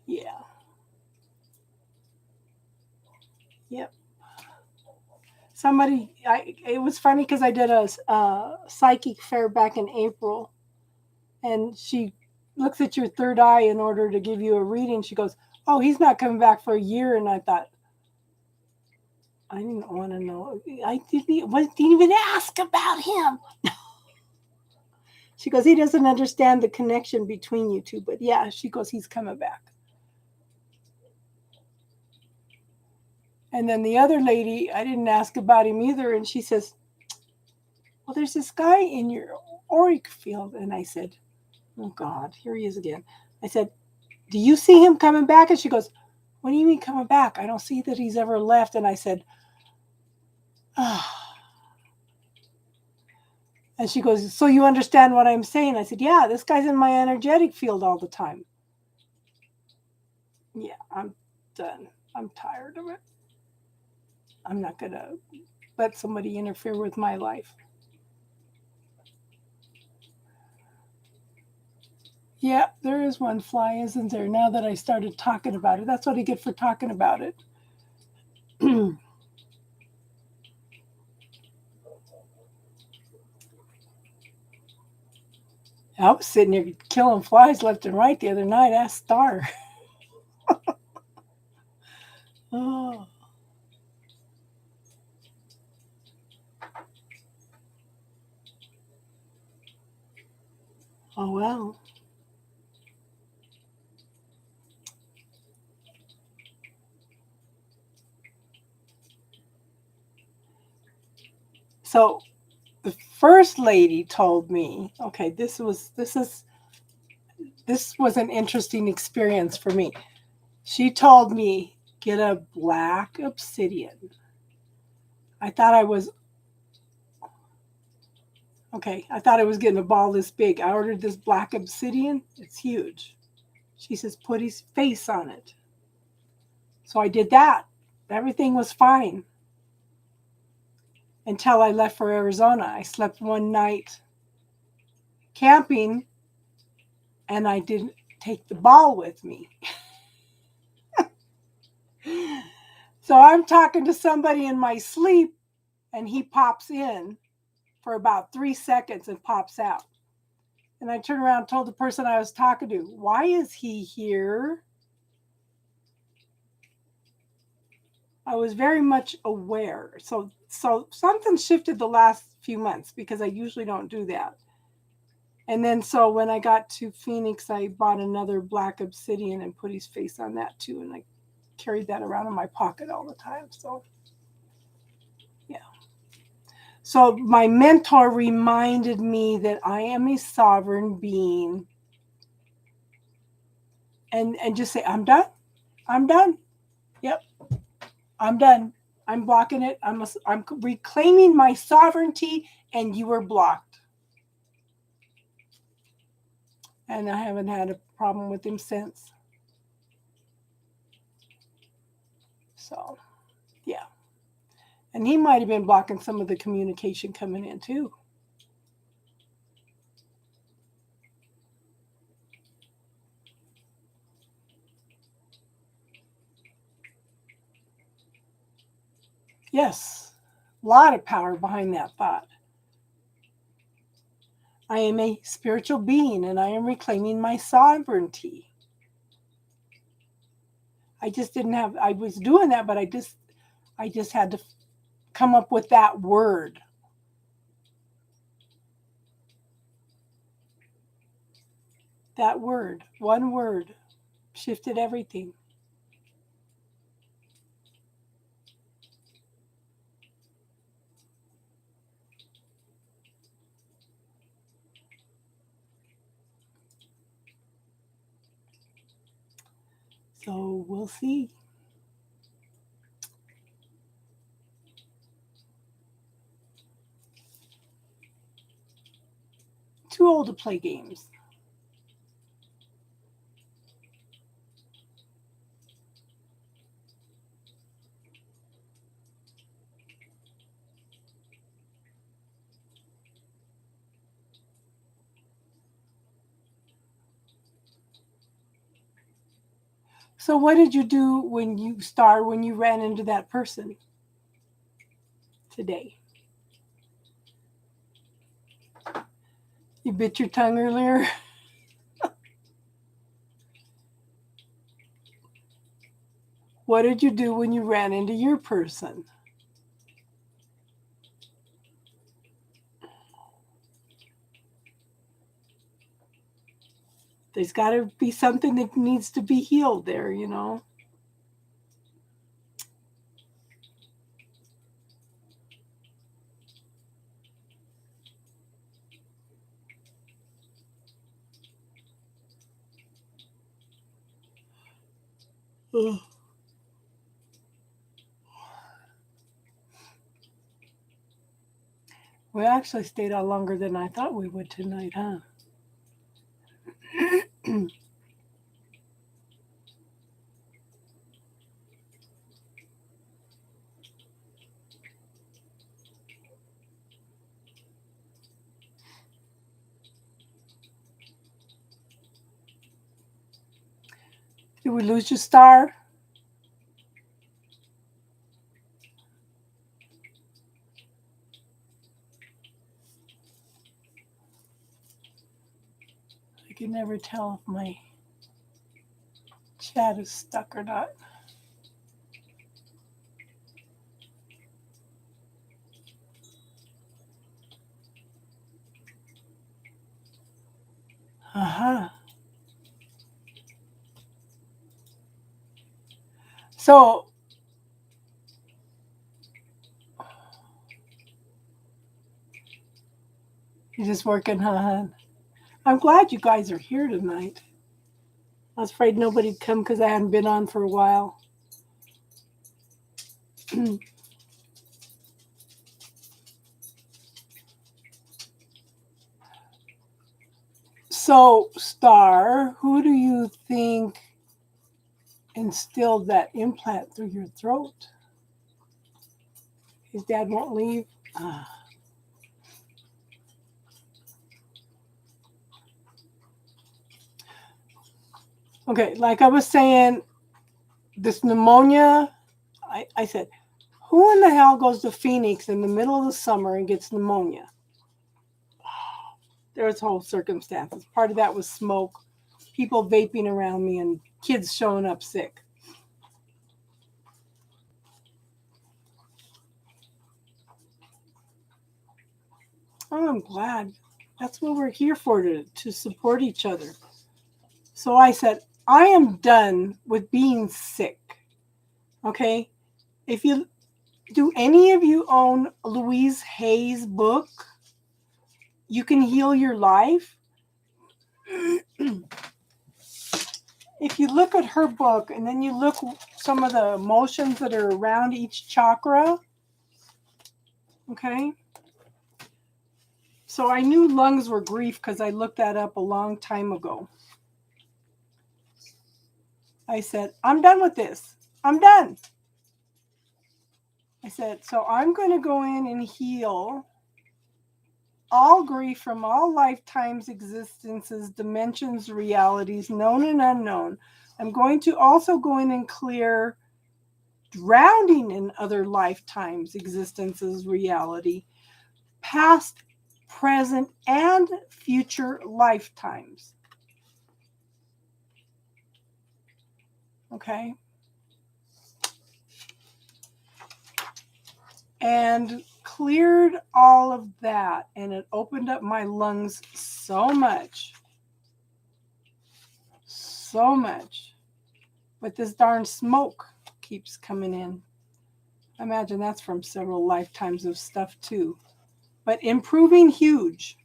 Yeah. Yep. It was funny because I did a psychic fair back in April, and she looks at your third eye in order to give you a reading. She goes, oh, he's not coming back for a year. And I thought, I didn't want to know. I didn't even ask about him. She goes, he doesn't understand the connection between you two. But yeah, she goes, he's coming back. And then the other lady, I didn't ask about him either. And she says, well, there's this guy in your auric field. And I said, oh, God, here he is again. I said, do you see him coming back? And she goes, what do you mean coming back? I don't see that he's ever left. And I said, ah. And she goes, so you understand what I'm saying? I said, yeah, this guy's in my energetic field all the time. Yeah, I'm done. I'm tired of it. I'm not going to let somebody interfere with my life. Yeah, there is one fly, isn't there? Now that I started talking about it. That's what I get for talking about it. I was sitting here killing flies left and right the other night. Ask Star. Oh. Oh, well. So the first lady told me, okay, this was an interesting experience for me. She told me, get a black obsidian. I thought I was getting a ball this big. I ordered this black obsidian. It's huge. She says, put his face on it. So I did that. Everything was fine until I left for Arizona. I slept one night camping and I didn't take the ball with me. So I'm talking to somebody in my sleep and he pops in for about 3 seconds and pops out. And I turned around and told the person I was talking to, why is he here? I was very much aware. So something shifted the last few months because I usually don't do that. And then so when I got to Phoenix, I bought another black obsidian and put his face on that too. And I carried that around in my pocket all the time. So yeah. So my mentor reminded me that I am a sovereign being. And just say, I'm done. I'm done. Yep. I'm done. I'm blocking it. I'm reclaiming my sovereignty, and you were blocked. And I haven't had a problem with him since. So, yeah. And he might have been blocking some of the communication coming in too. Yes. A lot of power behind that thought. I am a spiritual being and I am reclaiming my sovereignty. I just didn't have, I was doing that, but I just had to come up with that word. That word, one word, shifted everything. So we'll see. Too old to play games. So what did you do when you ran into that person today? You bit your tongue earlier? What did you do when you ran into your person? There's got to be something that needs to be healed there, you know? Ugh. We actually stayed out longer than I thought we would tonight, huh? Did we lose your star? I can never tell if my chat is stuck or not. Uh-huh. So you're just working, huh? I'm glad you guys are here tonight. I was afraid nobody'd come because I hadn't been on for a while. So, Star, who do you think instilled that implant through your throat? His dad won't leave. Okay, like I was saying, this pneumonia, I said, who in the hell goes to Phoenix in the middle of the summer and gets pneumonia? there was whole circumstances. Part of that was smoke, people vaping around me, and kids showing up sick. Oh, I'm glad. That's what we're here for, to support each other. So I said, I am done with being sick. Okay? If you do, any of you own Louise Hay's book, You Can Heal Your Life? If you look at her book and then you look some of the emotions that are around each chakra, okay? So I knew lungs were grief because I looked that up a long time ago. I said, I'm done with this. I'm done. I said, so I'm going to go in and heal all grief from all lifetimes, existences, dimensions, realities, known and unknown. I'm going to also go in and clear drowning in other lifetimes, existences, reality, past, present, and future lifetimes. Okay? And cleared all of that, and it opened up my lungs so much. So much. But this darn smoke keeps coming in. I imagine that's from several lifetimes of stuff too. But improving huge.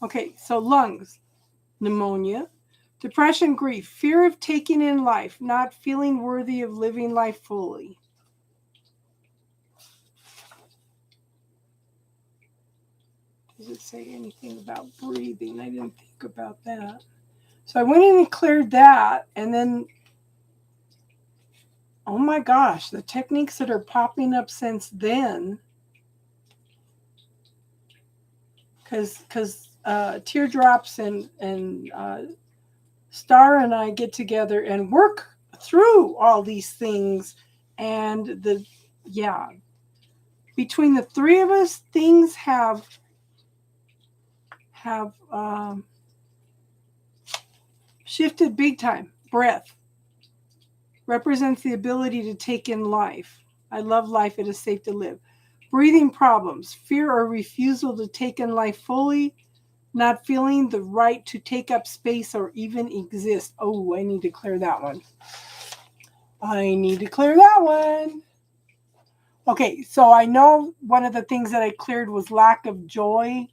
Okay, so lungs, pneumonia, depression, grief, fear of taking in life, not feeling worthy of living life fully. Does it say anything about breathing? I didn't think about that. So I went in and cleared that, and then, oh my gosh, the techniques that are popping up since then, because Teardrops and Star and I get together and work through all these things, and between the three of us, things have shifted big time. Breath represents the ability to take in life. I love life. It is safe to live. Breathing problems, fear or refusal to take in life fully, not feeling the right to take up space or even exist. Oh, I need to clear that one. Okay, so I know one of the things that I cleared was lack of joy.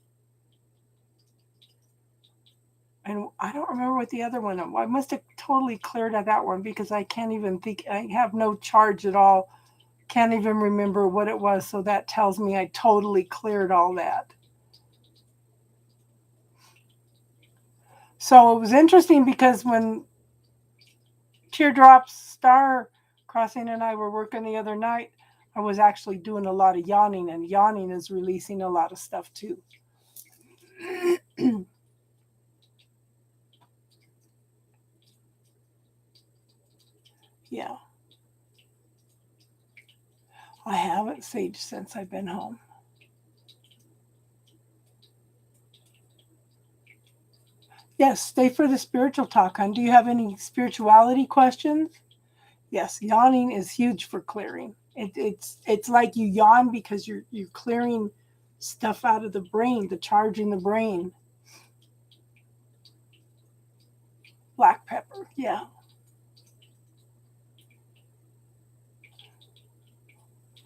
And I don't remember what the other one was. I must have totally cleared out that one because I can't even think. I have no charge at all. Can't even remember what it was. So that tells me I totally cleared all that. So it was interesting because when Teardrops, Star Crossing, and I were working the other night, I was actually doing a lot of yawning, and yawning is releasing a lot of stuff too. Yeah. I haven't saged since I've been home. Yes, stay for the spiritual talk, hon. Do you have any spirituality questions? Yes, yawning is huge for clearing. It's like you yawn because you're clearing stuff out of the brain, the charge in the brain. Black pepper, yeah.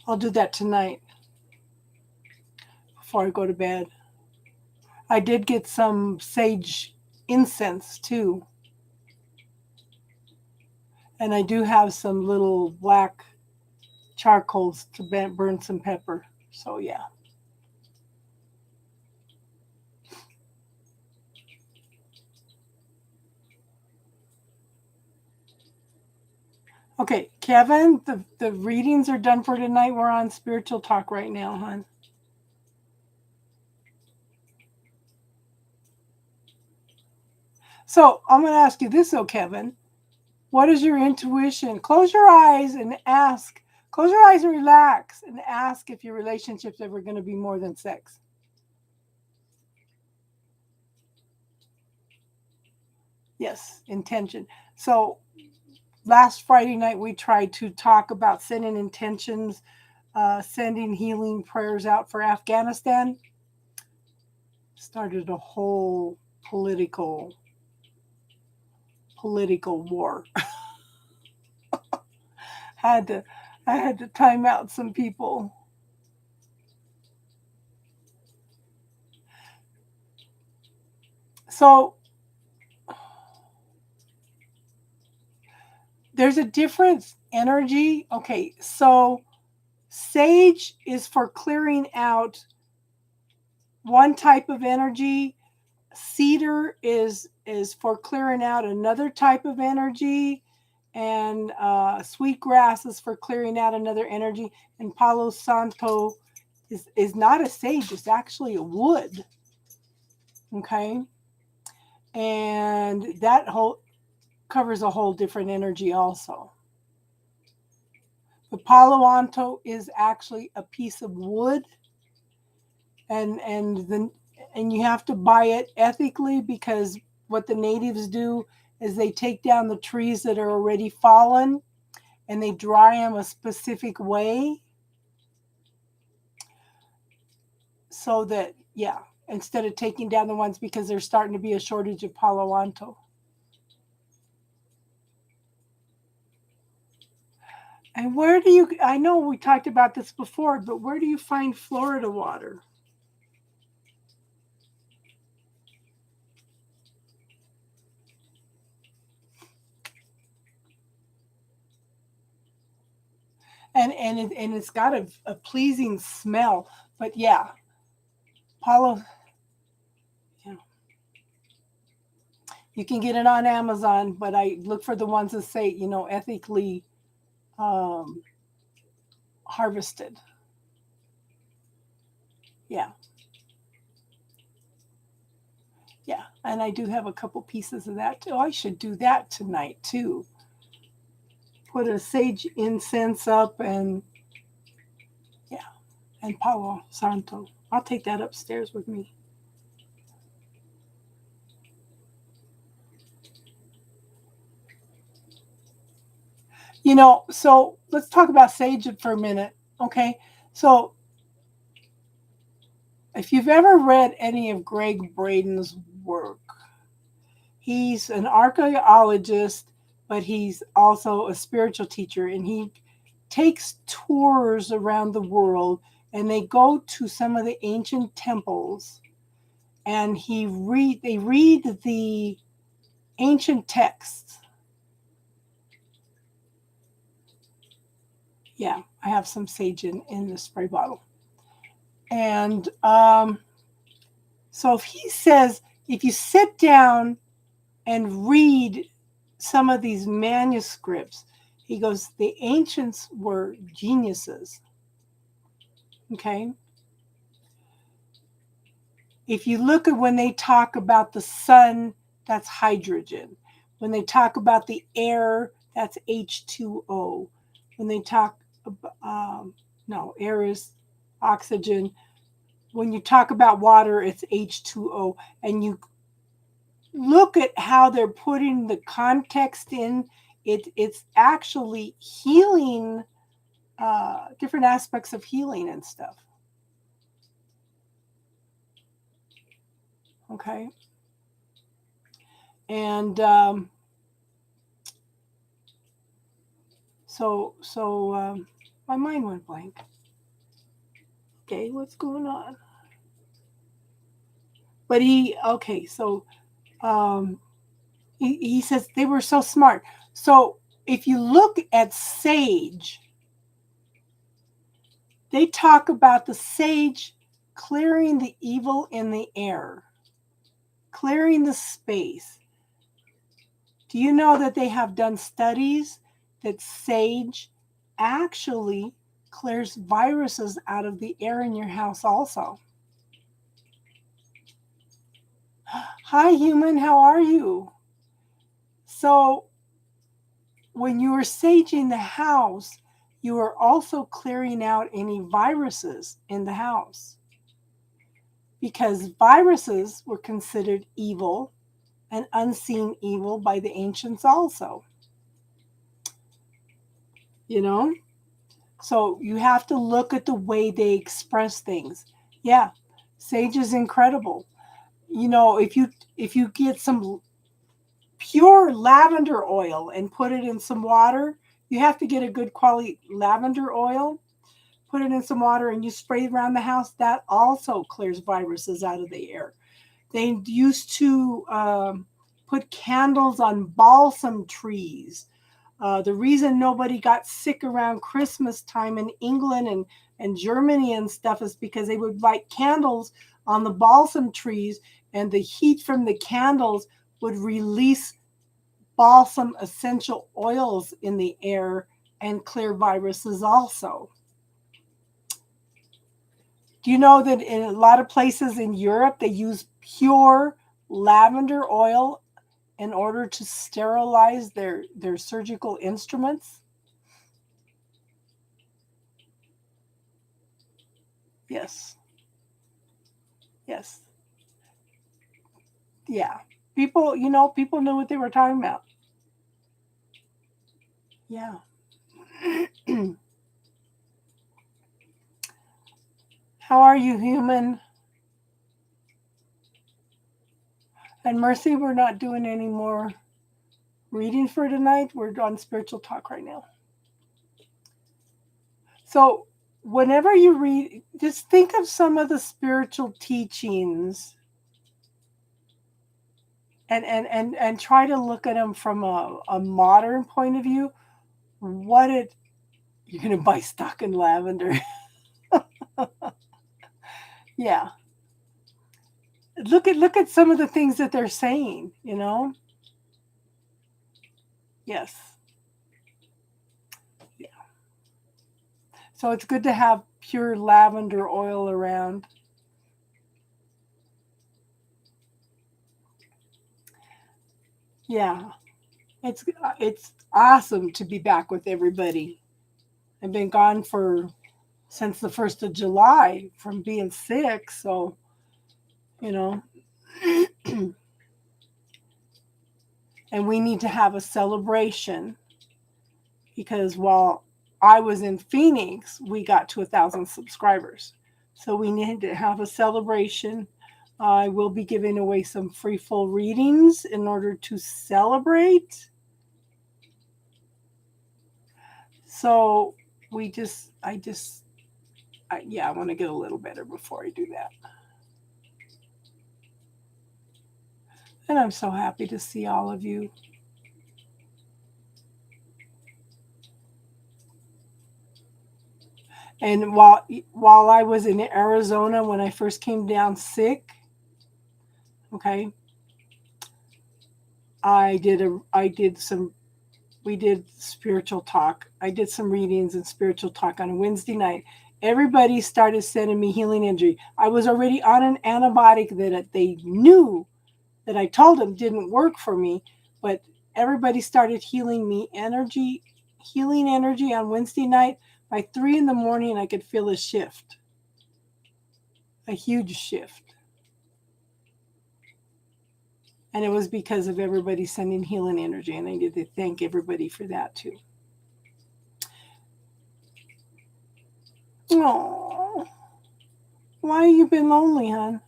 I'll do that tonight before I go to bed. I did get some sage incense too. And I do have some little black charcoals to burn some pepper. So yeah. Okay, Kevin, the readings are done for tonight. We're on spiritual talk right now, hon. So I'm going to ask you this, Kevin. What is your intuition? Close your eyes and ask. Close your eyes and relax and ask if your relationship's ever going to be more than sex. Yes, intention. So last Friday night, we tried to talk about sending intentions, sending healing prayers out for Afghanistan. Started a whole political war. had to I had to time out some people. So there's a different energy. Okay, so sage is for clearing out one type of energy. Cedar is for clearing out another type of energy, and sweet grass is for clearing out another energy. And Palo Santo is not a sage; it's actually a wood. Okay, and that whole covers a whole different energy also. The Palo Santo is actually a piece of wood, and you have to buy it ethically, because what the natives do is they take down the trees that are already fallen and they dry them a specific way, so that, yeah, instead of taking down the ones, because there's starting to be a shortage of Palo Santo. And where do you, I know we talked about this before, but where do you find Florida water? And it's got a pleasing smell. But yeah, Palo, yeah, you can get it on Amazon, but I look for the ones that say, ethically um, harvested. Yeah, yeah. And I do have a couple pieces of that too. I should do that tonight too. Put a sage incense up, and yeah, and Palo Santo. I'll take that upstairs with me. So let's talk about sage for a minute. Okay. So if you've ever read any of Greg Braden's work, he's an archaeologist, but he's also a spiritual teacher, and he takes tours around the world, and they go to some of the ancient temples, and they read the ancient texts. Yeah, I have some sage in the spray bottle. And so if he says, if you sit down and read some of these manuscripts, he goes, the ancients were geniuses. Okay. If you look at when they talk about the sun, that's hydrogen. When they talk about the air, that's H2O. When they talk, no, air is oxygen. When you talk about water, it's H2O. And you look at how they're putting the context in, it's actually healing, different aspects of healing and stuff. Okay. And so my mind went blank. Okay, what's going on? But um, he says they were so smart. So if you look at sage, they talk about the sage clearing the evil in the air, clearing the space. Do you know that they have done studies that sage actually clears viruses out of the air in your house also? Hi, human, how are you? So, when you are saging the house, you are also clearing out any viruses in the house, because viruses were considered evil, an unseen evil by the ancients also. You know? So you have to look at the way they express things. Yeah, sage is incredible. You know, if you get some pure lavender oil and put it in some water, you have to get a good quality lavender oil. Put it in some water and you spray around the house. That also clears viruses out of the air. They used to put candles on balsam trees. The reason nobody got sick around Christmas time in England and Germany and stuff is because they would light candles on the balsam trees, and the heat from the candles would release balsam essential oils in the air and clear viruses also. Do you know that in a lot of places in Europe they use pure lavender oil in order to sterilize their surgical instruments? Yes. Yes. Yeah. People, people knew what they were talking about. Yeah. How are you, human? And Mercy, we're not doing any more reading for tonight. We're on spiritual talk right now. So, whenever you read, just think of some of the spiritual teachings and try to look at them from a modern point of view. What it You're gonna buy stock in lavender. Yeah. Look at some of the things that they're saying, Yes. Yeah. So it's good to have pure lavender oil around. Yeah. It's awesome to be back with everybody. I've been gone for since the 1st of July from being sick, so you know and we need to have a celebration because while I was in Phoenix, we got to 1,000 subscribers. So we need to have a celebration. I will be giving away some free full readings in order to celebrate. So I want to get a little better before I do that. And I'm so happy to see all of you. And while I was in Arizona when I first came down sick, okay, we did spiritual talk. I did some readings and spiritual talk on a Wednesday night. Everybody started sending me healing energy. I was already on an antibiotic that they knew that I told them didn't work for me, but everybody started healing energy on Wednesday night. By 3 a.m, I could feel a shift, a huge shift. And it was because of everybody sending healing energy. And I need to thank everybody for that too. Oh, why have you been lonely, hon?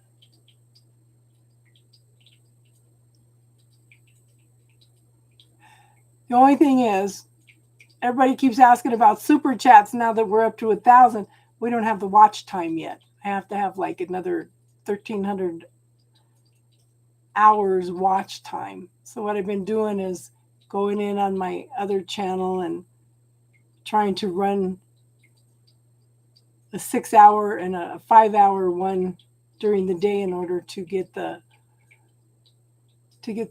The only thing is, everybody keeps asking about super chats now that we're up to 1,000. We don't have the watch time yet. I have to have like another 1,300 hours watch time. So what I've been doing is going in on my other channel and trying to run a 6-hour and a 5-hour one during the day in order to get the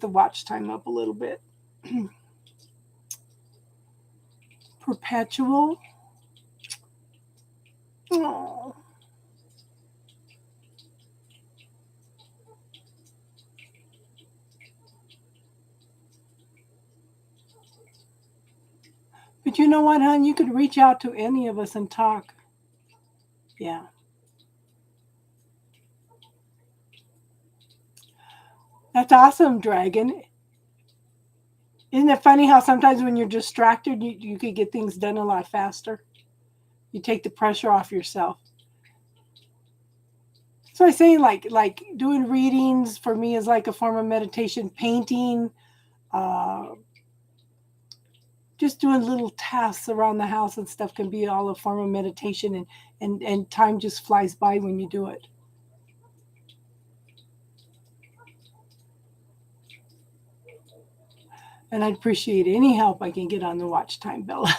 watch time up a little bit. Perpetual. Oh. But you know what, hon? You could reach out to any of us and talk. Yeah. That's awesome, Dragon. Isn't it funny how sometimes when you're distracted, you could get things done a lot faster? You take the pressure off yourself. So I say like doing readings for me is like a form of meditation. Painting, uh, just doing little tasks around the house and stuff can be all a form of meditation, and time just flies by when you do it. And I'd appreciate any help I can get on the watch time, Bella.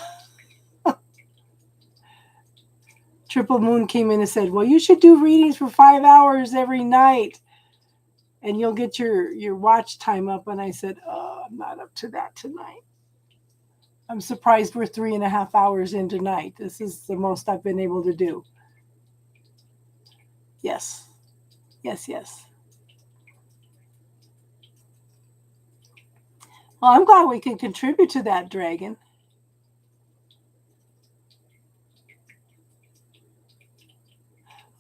Triple Moon came in and said, "Well, you should do readings for 5 hours every night, and you'll get your watch time up." And I said, "Oh, I'm not up to that tonight. I'm surprised we're 3.5 hours in tonight. This is the most I've been able to do." Yes, yes, yes. Well, I'm glad we can contribute to that, Dragon.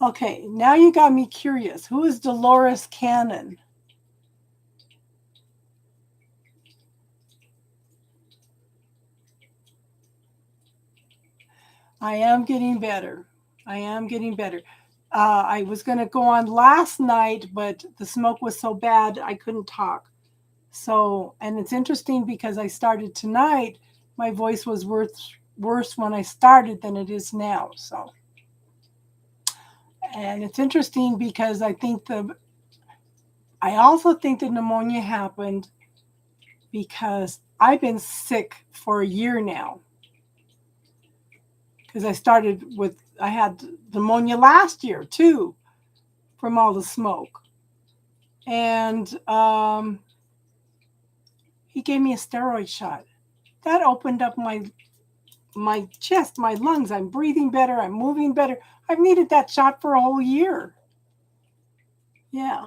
Okay, now you got me curious. Who is Dolores Cannon? I am getting better. I am getting better. I was going to go on last night, but the smoke was so bad I couldn't talk. So, and it's interesting because I started tonight. My voice was worse when I started than it is now. So, and it's interesting because I also think the pneumonia happened because I've been sick for a year now. Because I had pneumonia last year too from all the smoke. And he gave me a steroid shot. That opened up my chest, my lungs. I'm breathing better. I'm moving better. I've needed that shot for a whole year. Yeah.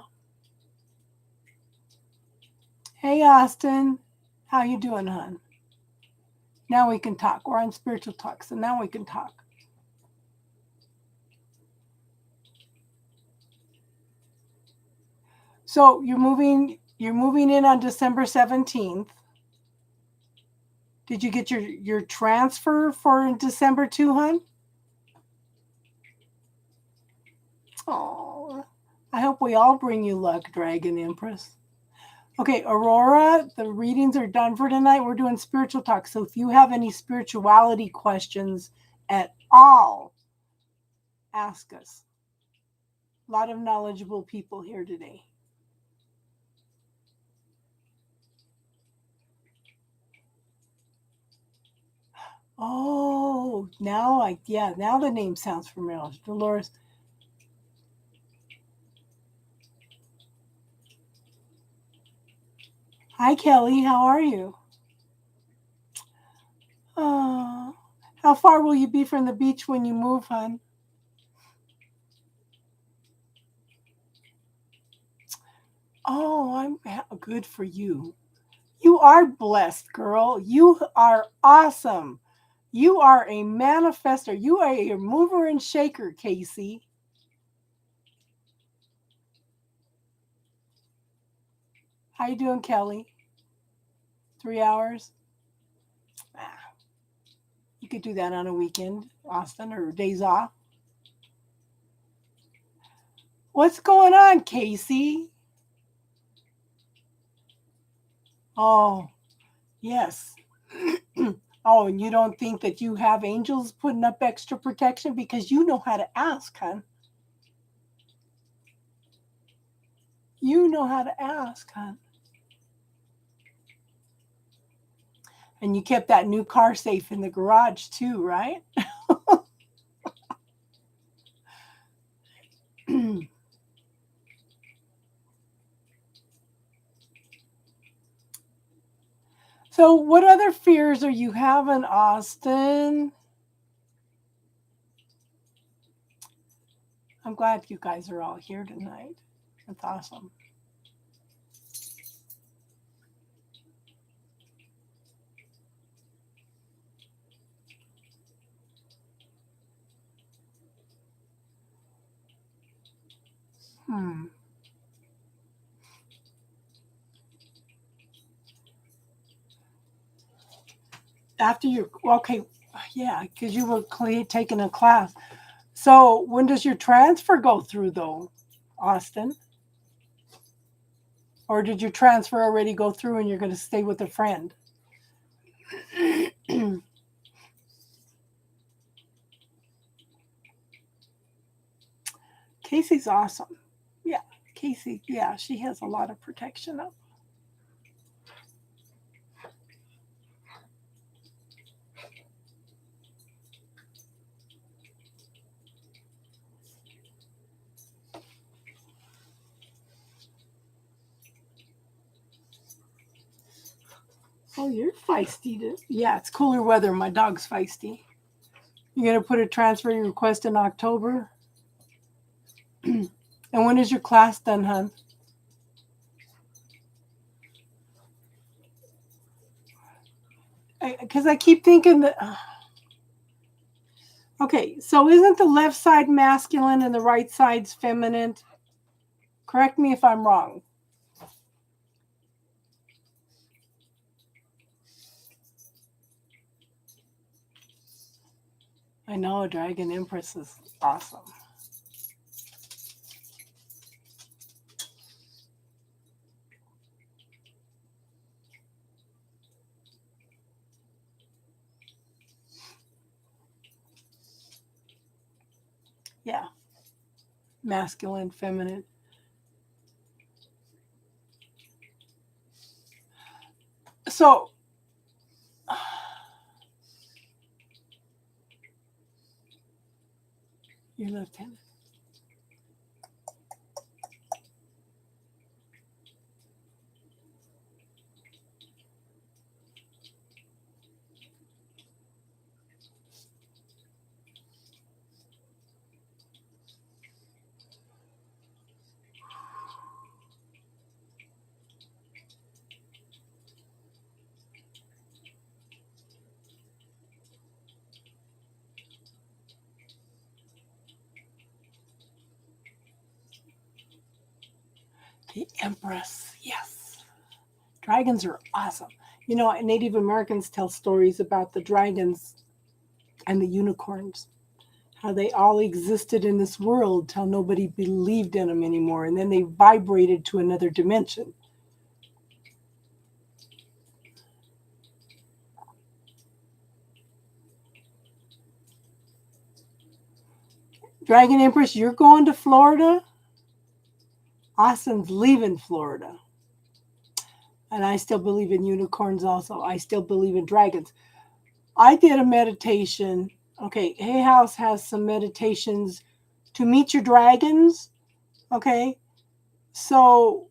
Hey, Austin. How you doing, hon? Now we can talk. We're on spiritual talk, so now we can talk. So you're moving in on December 17th. Did you get your transfer for December 2, hon? Oh, I hope we all bring you luck, Dragon Empress. Okay, Aurora, the readings are done for tonight. We're doing spiritual talk. So if you have any spirituality questions at all, ask us. A lot of knowledgeable people here today. Oh, now the name sounds familiar. Dolores. Hi, Kelly. How are you? Oh, how far will you be from the beach when you move, hon? Oh, I'm good for you. You are blessed, girl. You are awesome. You are a manifester. You are a mover and shaker, Casey. How you doing, Kelly? 3 hours? Ah, you could do that on a weekend, Austin, or days off. What's going on, Casey? Oh, yes. Oh, and you don't think that you have angels putting up extra protection because you know how to ask, hon. You know how to ask, hon. And you kept that new car safe in the garage too, right? So, what other fears are you having, Austin? I'm glad you guys are all here tonight. That's awesome. Hmm. After you, okay, yeah, because you were taking a class. So when does your transfer go through, though, Austin? Or did your transfer already go through and you're going to stay with a friend? Casey's awesome. Yeah, Casey, yeah, she has a lot of protection up. Oh, you're feisty. Yeah, it's cooler weather. My dog's feisty. You're going to put a transfer request in October? And when is your class done, hon? Because I keep thinking that. Okay, so isn't the left side masculine and the right side's feminine? Correct me if I'm wrong. I know Dragon Empress is awesome. Yeah. Masculine, feminine. So, you're left-handed. The Empress, yes. Dragons are awesome. You know, Native Americans tell stories about the dragons and the unicorns, how they all existed in this world till nobody believed in them anymore, and then they vibrated to another dimension. Dragon Empress, you're going to Florida? Austin's leaving Florida. And I still believe in unicorns also. I still believe in dragons. I did a meditation. Okay, Hay House has some meditations to meet your dragons. Okay, so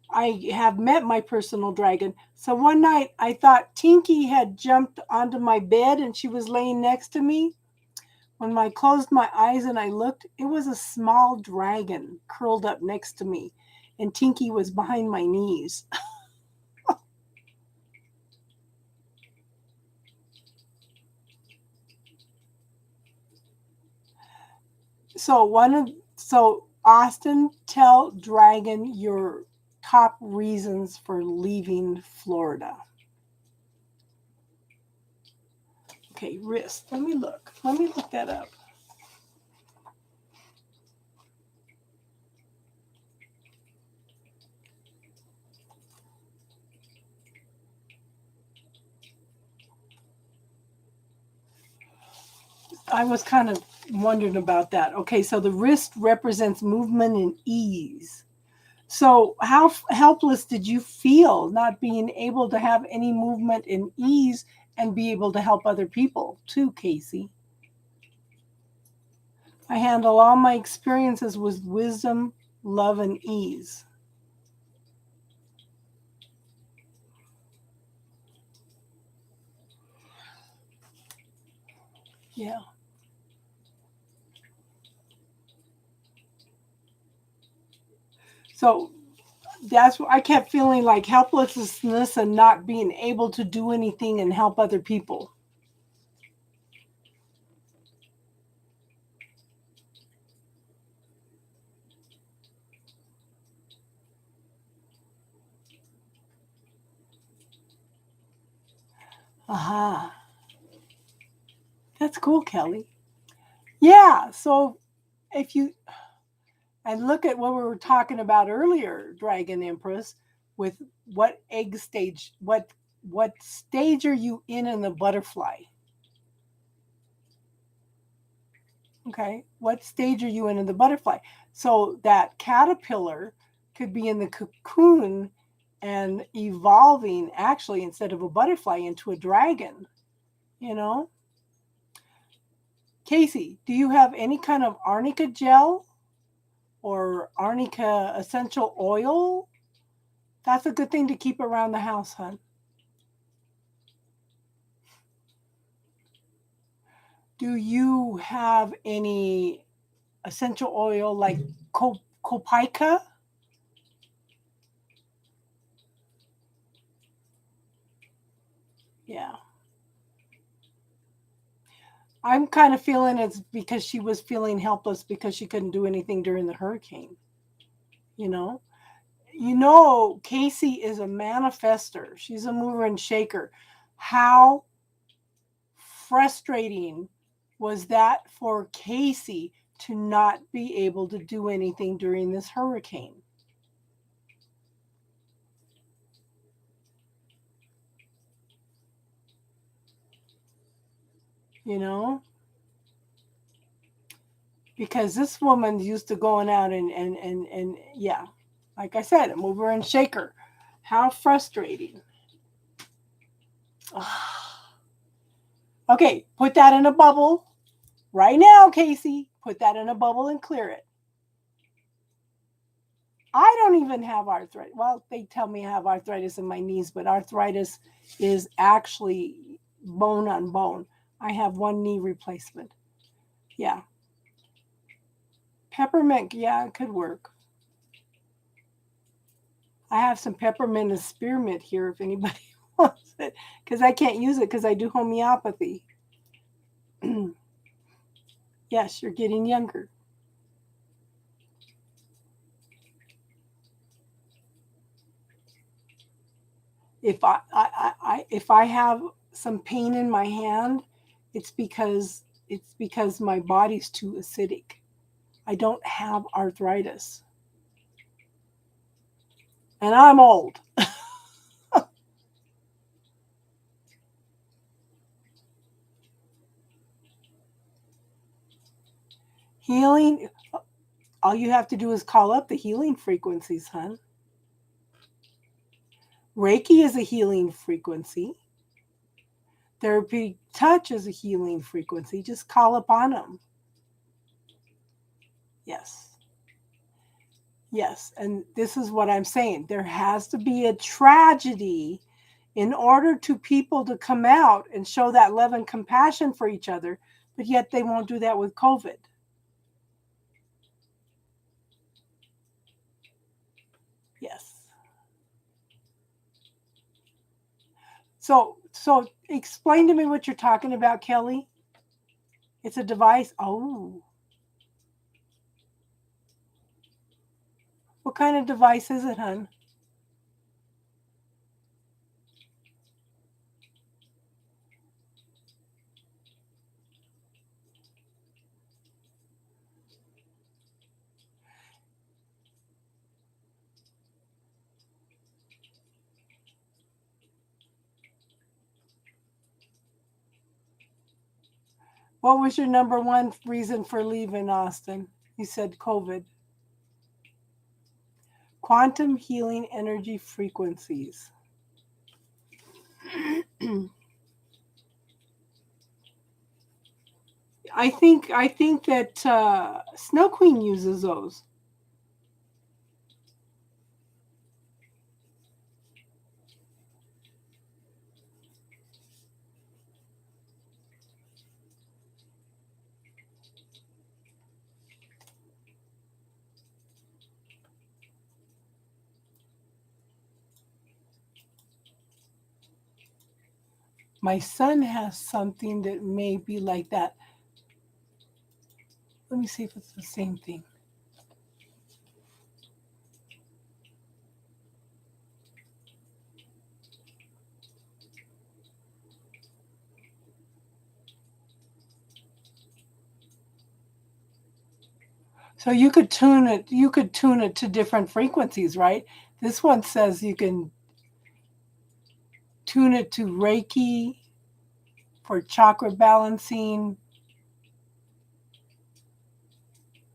I have met my personal dragon. So one night I thought Tinky had jumped onto my bed and she was laying next to me. When I closed my eyes and I looked, it was a small dragon curled up next to me, and Tinky was behind my knees. So Austin, tell Dragon your top reasons for leaving Florida. Okay, wrist. Let me look. Let me look that up. I was kind of wondering about that. Okay, so the wrist represents movement and ease. So, how helpless did you feel not being able to have any movement and ease and be able to help other people too, Casey? I handle all my experiences with wisdom, love, and ease. Yeah. So that's what I kept feeling, like helplessness and not being able to do anything and help other people. Aha. That's cool, Kelly. Yeah. So if you and look at what we were talking about earlier, Dragon Empress, with what egg stage, what stage are you in the butterfly? Okay, what stage are you in the butterfly? So that caterpillar could be in the cocoon and evolving actually instead of a butterfly into a dragon, you know? Casey, do you have any kind of arnica gel or arnica essential oil? That's a good thing to keep around the house, hon. Do you have any essential oil like copaica? Yeah. I'm kind of feeling it's because she was feeling helpless because she couldn't do anything during the hurricane, you know? Casey is a manifester. She's a mover and shaker. How frustrating was that for Casey to not be able to do anything during this hurricane? You know? Because this woman used to going out and yeah, like I said, a mover and shaker. How frustrating. Okay, put that in a bubble right now, Casey. Put that in a bubble and clear it. I don't even have arthritis. Well, they tell me I have arthritis in my knees, but arthritis is actually bone on bone. I have one knee replacement. Yeah. Peppermint, yeah, it could work. I have some peppermint and spearmint here if anybody wants it, because I can't use it because I do homeopathy. Yes, you're getting younger. If I have some pain in my hand, it's because my body's too acidic. I don't have arthritis, and I'm old. Healing, all you have to do is call up the healing frequencies, hon. Reiki is a healing frequency. Therapeutic touch is a healing frequency. Just call upon them. Yes. Yes. And this is what I'm saying. There has to be a tragedy in order to people to come out and show that love and compassion for each other, but yet they won't do that with COVID. Yes. So explain to me what you're talking about, Kelly. It's a device. Oh, what kind of device is it, hon? What was your number one reason for leaving Austin? You said COVID. Quantum healing energy frequencies. I think that Snow Queen uses those. My son has something that may be like that. Let me see if it's the same thing. So you could tune it. You could tune it to different frequencies, right? This one says you can tune it to Reiki for chakra balancing,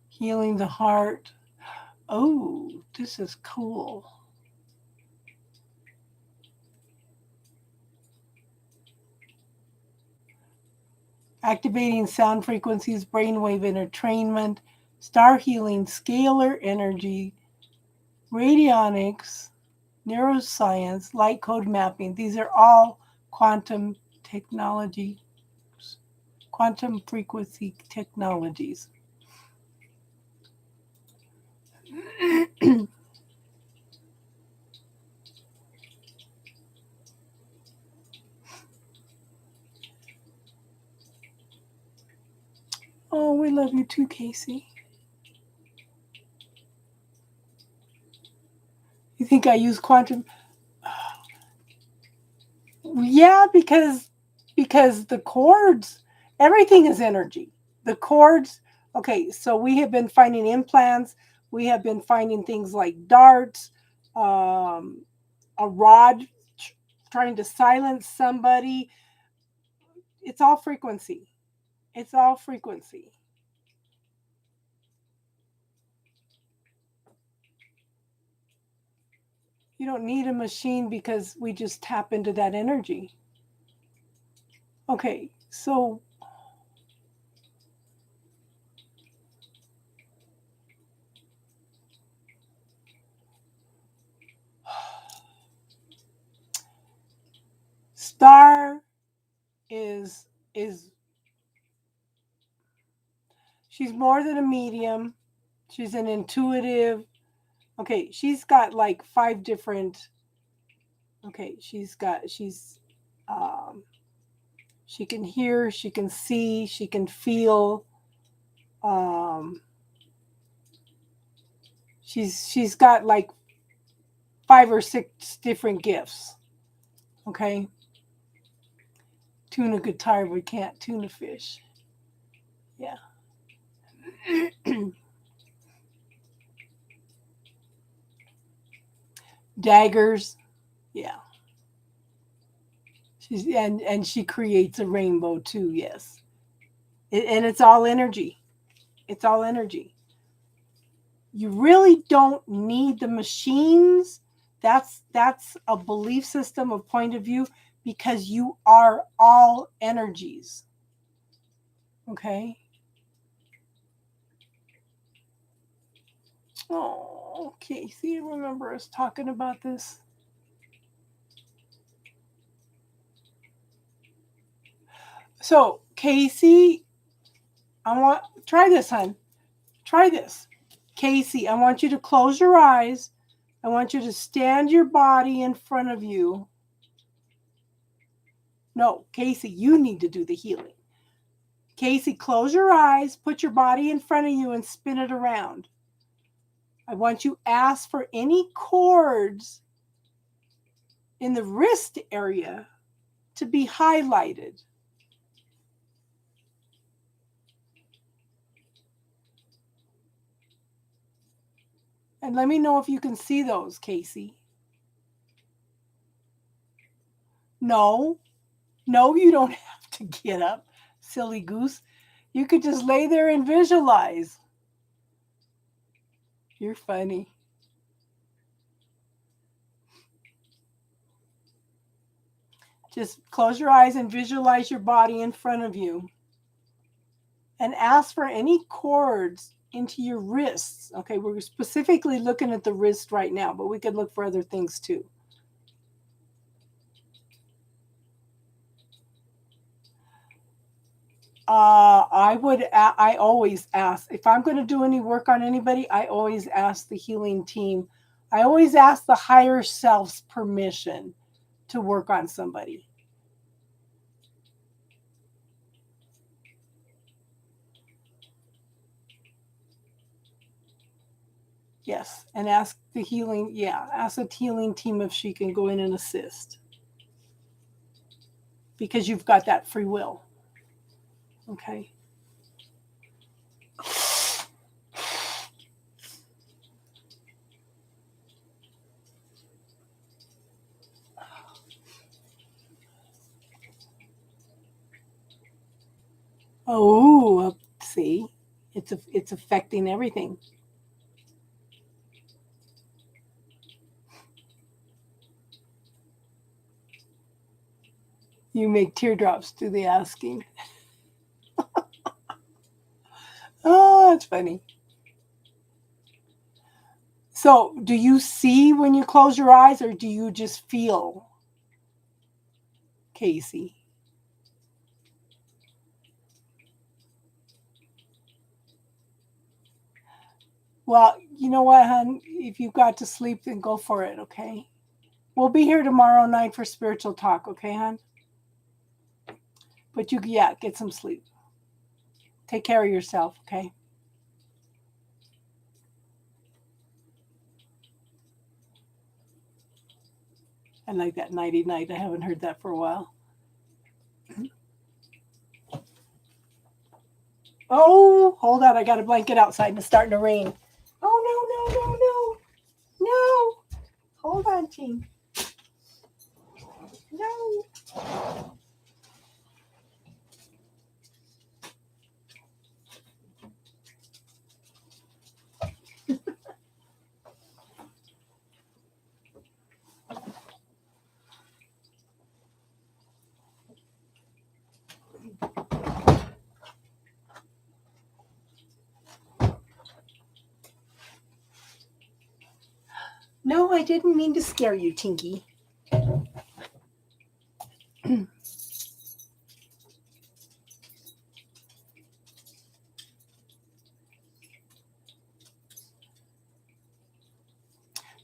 healing the heart. Oh, this is cool. Activating sound frequencies, brainwave entrainment, star healing, scalar energy, radionics, neuroscience, light code mapping. These are all quantum technology, quantum frequency technologies. Oh, we love you too, Casey. You think I use quantum? Yeah, because the chords, everything is energy. The chords, okay, so we have been finding implants, we have been finding things like darts, um, a rod trying to silence somebody. It's all frequency. It's all frequency. You don't need a machine because we just tap into that energy. Okay, so Star is she's more than a medium. She's an intuitive. Okay, she's got like 5 different. Okay, um she can hear, she can see, she can feel. Um she's got like 5 or 6 different gifts. Okay? Tune a guitar, but can't tune a fish. Yeah. Daggers. Yeah. And she creates a rainbow too, yes. And it's all energy. It's all energy. You really don't need the machines. That's a belief system, a point of view, because you are all energies. Okay? Oh, Casey, I remember us talking about this. So, Casey, try this, hon. Try this. Casey, I want you to close your eyes. I want you to stand your body in front of you. No, Casey, you need to do the healing. Casey, close your eyes, put your body in front of you and spin it around. I want you to ask for any cords in the wrist area to be highlighted. And let me know if you can see those, Casey. No, you don't have to get up, silly goose. You could just lay there and visualize. You're funny. Just close your eyes and visualize your body in front of you. And ask for any cords into your wrists. Okay, we're specifically looking at the wrist right now, but we could look for other things too. I always ask, if I'm going to do any work on anybody, I always ask the healing team. I always ask the higher self's permission to work on somebody. Yes, and ask the healing team if she can go in and assist. Because you've got that free will. Okay. Oh, see, it's affecting everything. You make teardrops do the asking. Oh, that's funny. So, do you see when you close your eyes, or do you just feel, Casey? Well, you know what, hon? If you've got to sleep, then go for it, okay? We'll be here tomorrow night for spiritual talk, okay, hon? But yeah, get some sleep. Take care of yourself, okay? I like that nighty night. I haven't heard that for a while. Oh, hold on. I got a blanket outside and it's starting to rain. Oh, no, no, no, no. No. Hold on, team. No. No, I didn't mean to scare you, Tinky.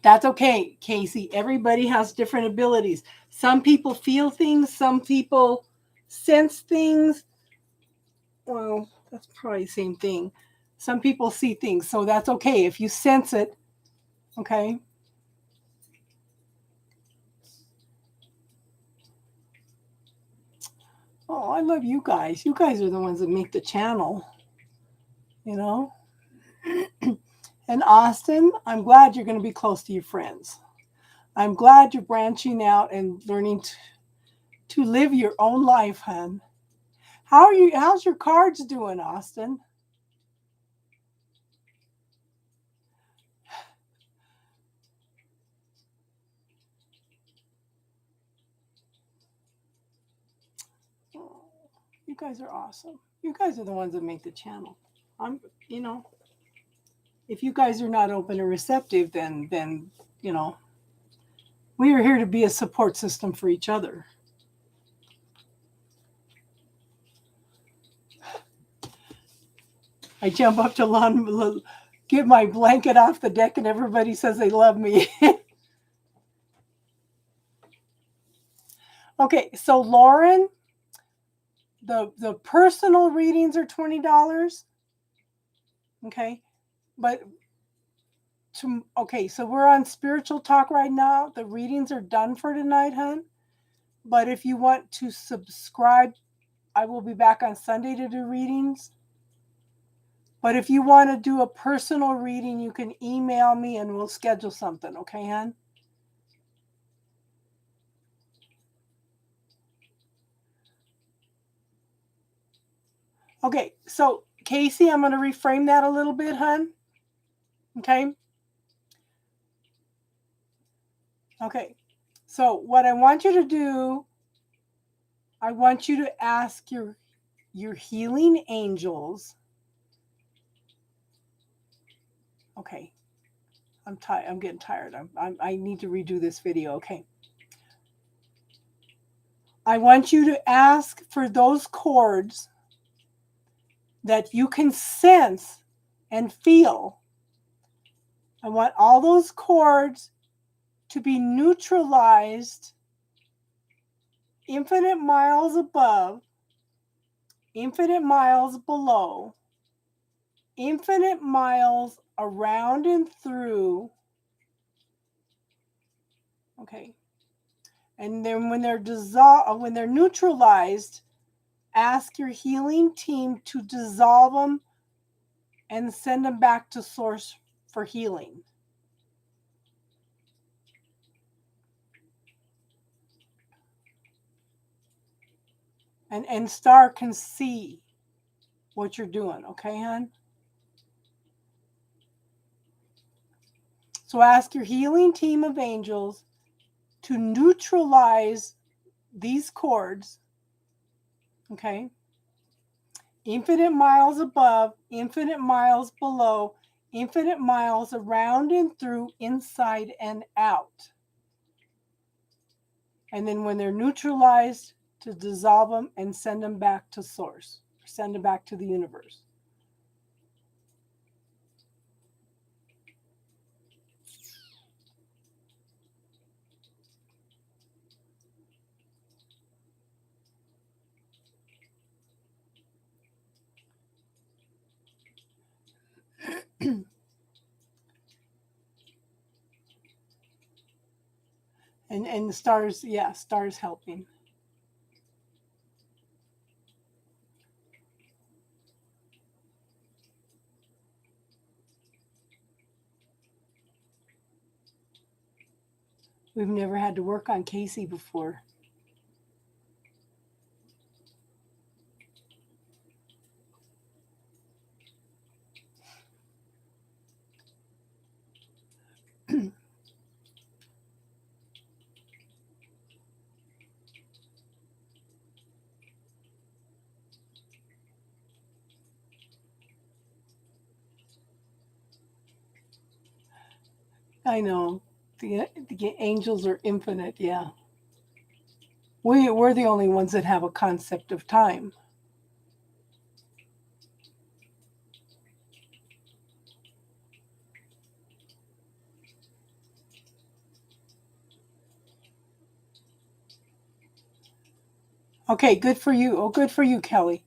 That's okay, Casey. Everybody has different abilities. Some people feel things, some people sense things. Well, that's probably the same thing. Some people see things, so that's okay. If you sense it, okay? Oh, I love you guys. You guys are the ones that make the channel, you know? And Austin, I'm glad you're going to be close to your friends. I'm glad you're branching out and learning to live your own life, hon. How's your cards doing, Austin? Oh, you guys are awesome. You guys are the ones that make the channel. I'm, you know, if you guys are not open and receptive, then you know, we are here to be a support system for each other. I jump up to get my blanket off the deck, and everybody says they love me. Okay, so Lauren, the personal readings are $20. Okay, but okay, so we're on spiritual talk right now. The readings are done for tonight, hon. But if you want to subscribe, I will be back on Sunday to do readings. But if you want to do a personal reading, you can email me and we'll schedule something, okay, hon? Okay, so Casey, I'm going to reframe that a little bit, hon. Okay? Okay. So what I want you to do, I want you to ask your healing angels. Okay. I'm tired. I'm getting tired. I need to redo this video. Okay. I want you to ask for those chords that you can sense and feel. I want all those chords to be neutralized infinite miles above, infinite miles below, infinite miles around and through. Okay. And then when they're neutralized, ask your healing team to dissolve them and send them back to source for healing. And Star can see. what you're doing, okay, hon? So ask your healing team of angels to neutralize these cords, okay? Infinite miles above, infinite miles below, infinite miles around and through, inside and out. And then when they're neutralized, to dissolve them and send them back to source, send them back to the universe. And the stars, yeah, stars helping. We've never had to work on Casey before. I know. The angels are infinite, yeah. We're the only ones that have a concept of time. Okay, good for you. Oh, good for you, Kelly.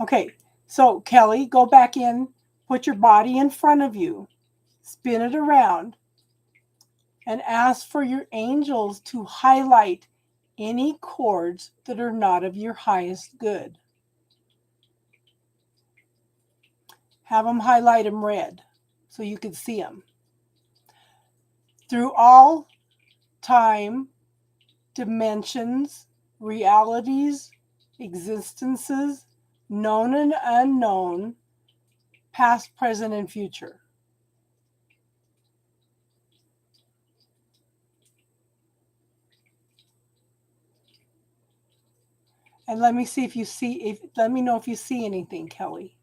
Okay, so Kelly, go back in, put your body in front of you, spin it around, and ask for your angels to highlight any chords that are not of your highest good. Have them highlight them red so you can see them. Through all time, dimensions, realities, existences, known and unknown, past, present, and future. And let me see if you see, let me know if you see anything, Kelly.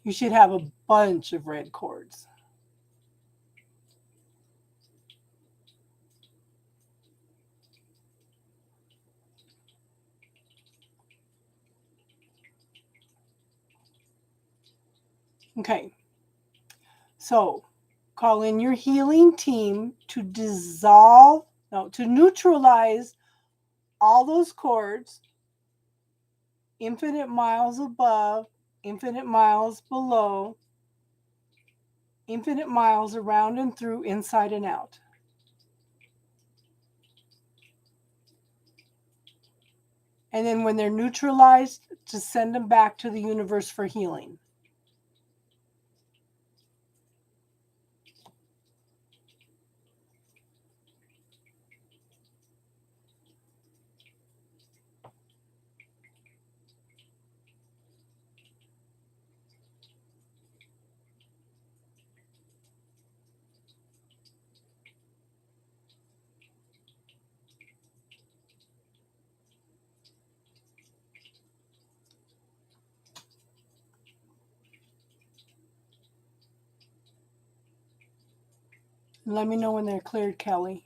You should have a bunch of red cords. Okay. So call in your healing team to to neutralize all those cords, infinite miles above, infinite miles below, infinite miles around and through, inside and out. And then when they're neutralized, to send them back to the universe for healing. Let me know when they're cleared, Kelly.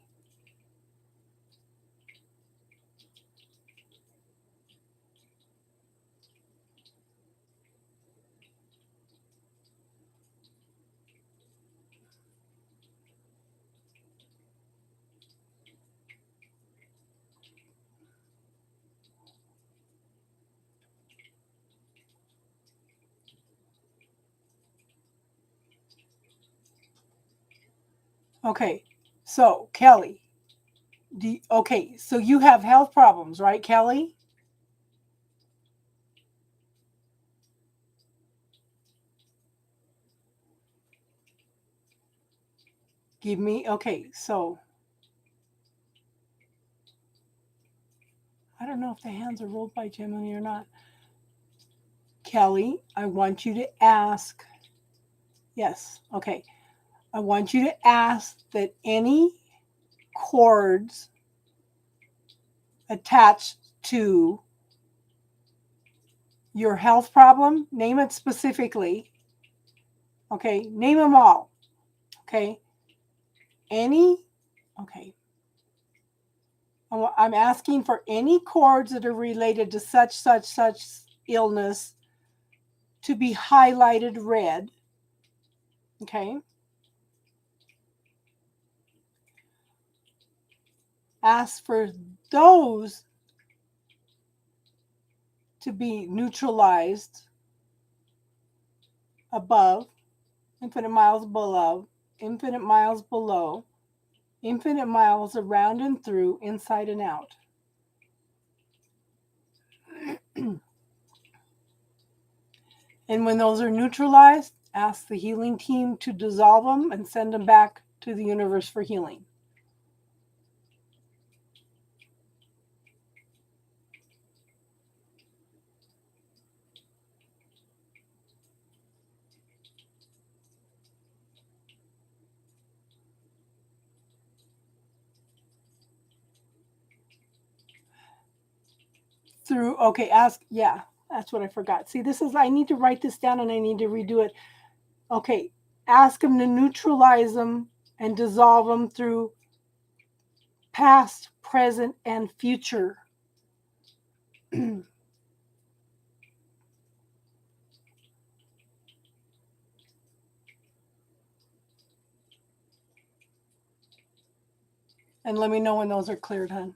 Okay, so Kelly, okay, so you have health problems, right, Kelly? Give me, okay, so I don't know. know if the hands are rolled by Gemini or not. Kelly, I want you to ask. Yes, okay. I want you to ask that any cords attached to your health problem, name it specifically. Okay, name them all. Okay, okay. I'm asking for any cords that are related to such illness to be highlighted red. Okay. Ask for those to be neutralized above, infinite miles below, infinite miles below, infinite miles around and through, inside and out. And when those are neutralized, ask the healing team to dissolve them and send them back to the universe for healing. Ask, yeah, that's what I forgot. See, I need to write this down and I need to redo it. Okay, ask them to neutralize them and dissolve them through past, present, and future. And let me know when those are cleared, hon.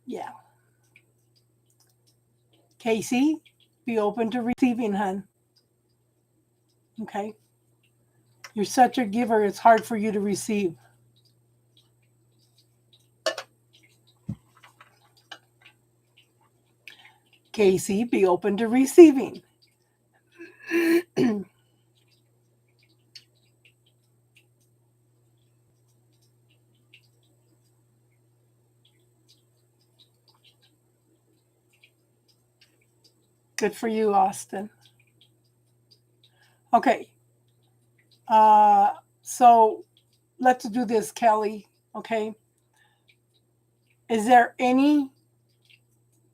Yeah. Casey, be open to receiving, hon. Okay. You're such a giver, it's hard for you to receive. Casey, be open to receiving. Good for you, Austin. Okay. So let's do this, Kelly. Okay. Is there any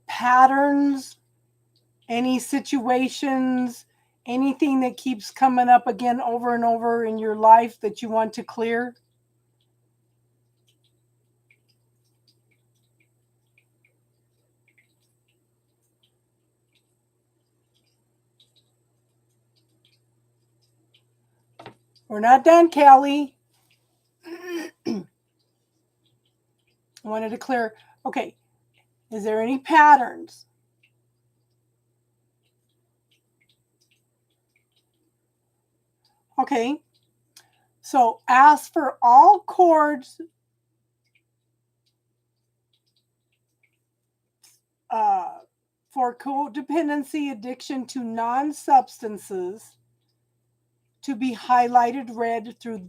patterns, any situations, anything that keeps coming up again over and over in your life that you want to clear? We're not done, Kelly. I wanted to clear. Okay. Is there any patterns? Okay. So ask for all cords for codependency addiction to non-substances to be highlighted red through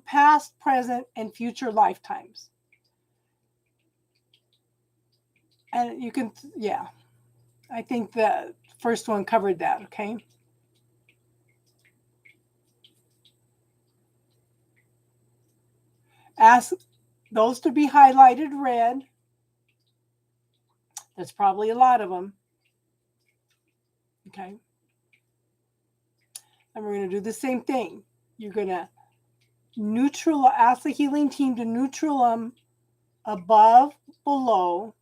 past, present, and future lifetimes. And you can, yeah, I think the first one covered that, okay? Ask those to be highlighted red. That's probably a lot of them. Okay. And we're going to do the same thing. You're going to ask the healing team to neutral them above, below,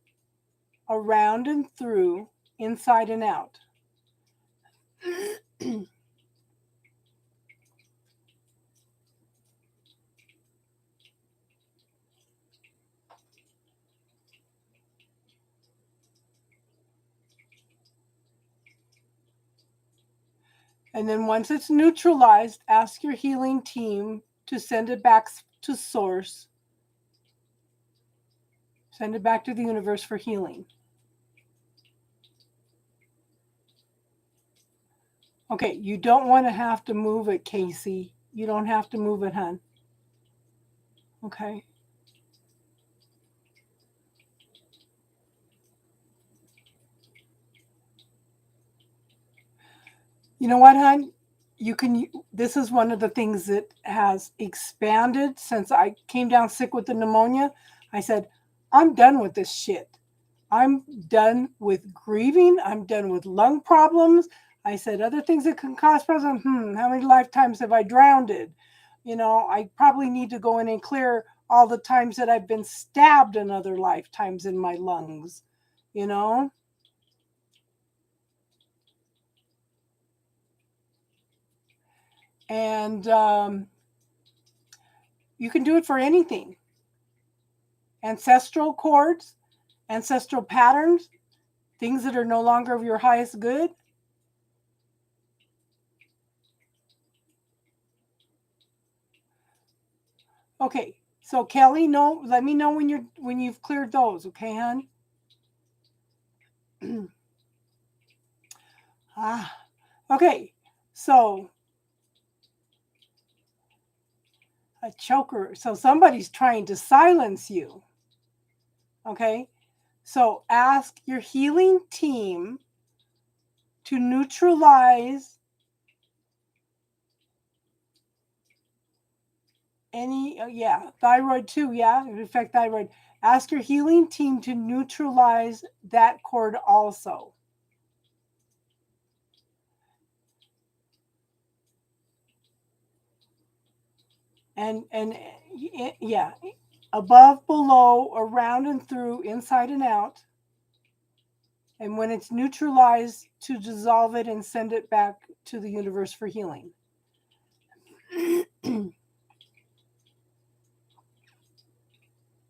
around and through, inside and out. And then once it's neutralized, ask your healing team to send it back to source. Send it back to the universe for healing. Okay, you don't want to have to move it, Casey. You don't have to move it, hon. Okay. You know what, hon? This is one of the things that has expanded since I came down sick with the pneumonia. I said, I'm done with this shit. I'm done with grieving. I'm done with lung problems. I said, other things that can cause problems. How many lifetimes have I drowned? I probably need to go in and clear all the times that I've been stabbed in other lifetimes in my lungs, And you can do it for anything. Ancestral cords, ancestral patterns, things that are no longer of your highest good. Okay, so Kelly, let me know when you've cleared those, okay, hon? Okay, so a choker. So somebody's trying to silence you. Okay, so ask your healing team to neutralize any, thyroid too, yeah, it affects thyroid. Ask your healing team to neutralize that cord also. And yeah, above, below, around and through, inside and out. And when it's neutralized, to dissolve it and send it back to the universe for healing.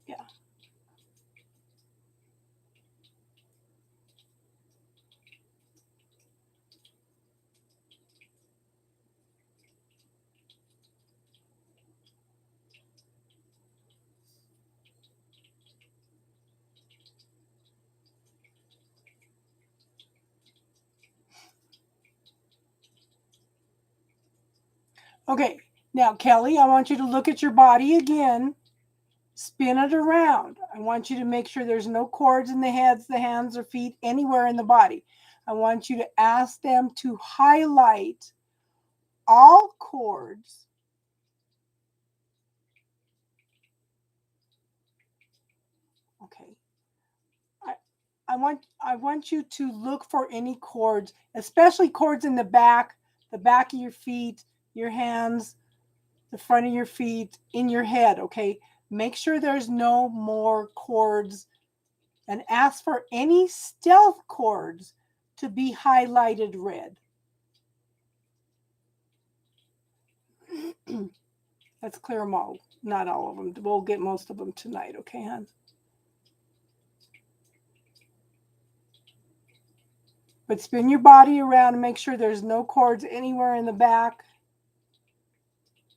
Yeah. Okay, now Kelly, I want you to look at your body again. Spin it around. I want you to make sure there's no cords in the heads, the hands, or feet, anywhere in the body. I want you to ask them to highlight all cords. Okay. I want you to look for any cords, especially cords in the back of your feet, your hands, the front of your feet, in your head, okay? Make sure there's no more cords and ask for any stealth cords to be highlighted red. Let's clear them all. Not all of them. We'll get most of them tonight, okay, hon? But spin your body around and make sure there's no cords anywhere in the back.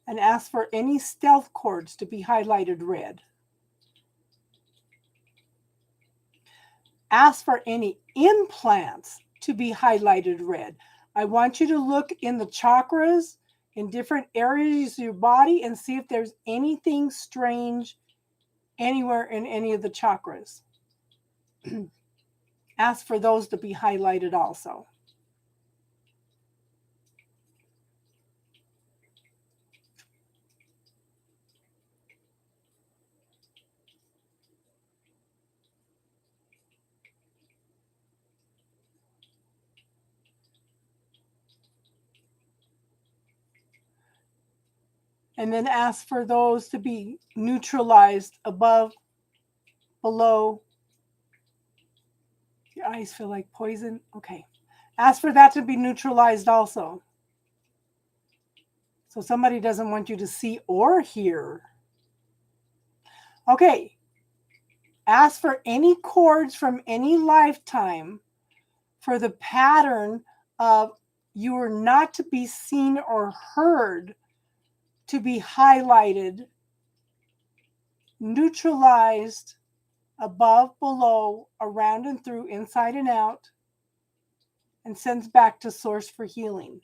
And ask for any stealth cords to be highlighted red. Ask for any implants to be highlighted red. I want you to look in the chakras in different areas of your body and see if there's anything strange anywhere in any of the chakras. Ask for those to be highlighted also. And then ask for those to be neutralized above, below. Your eyes feel like poison. Okay. Ask for that to be neutralized also. So somebody doesn't want you to see or hear. Okay. Ask for any cords from any lifetime for the pattern of you are not to be seen or heard, to be highlighted, neutralized, above, below, around and through, inside and out, and sends back to source for healing.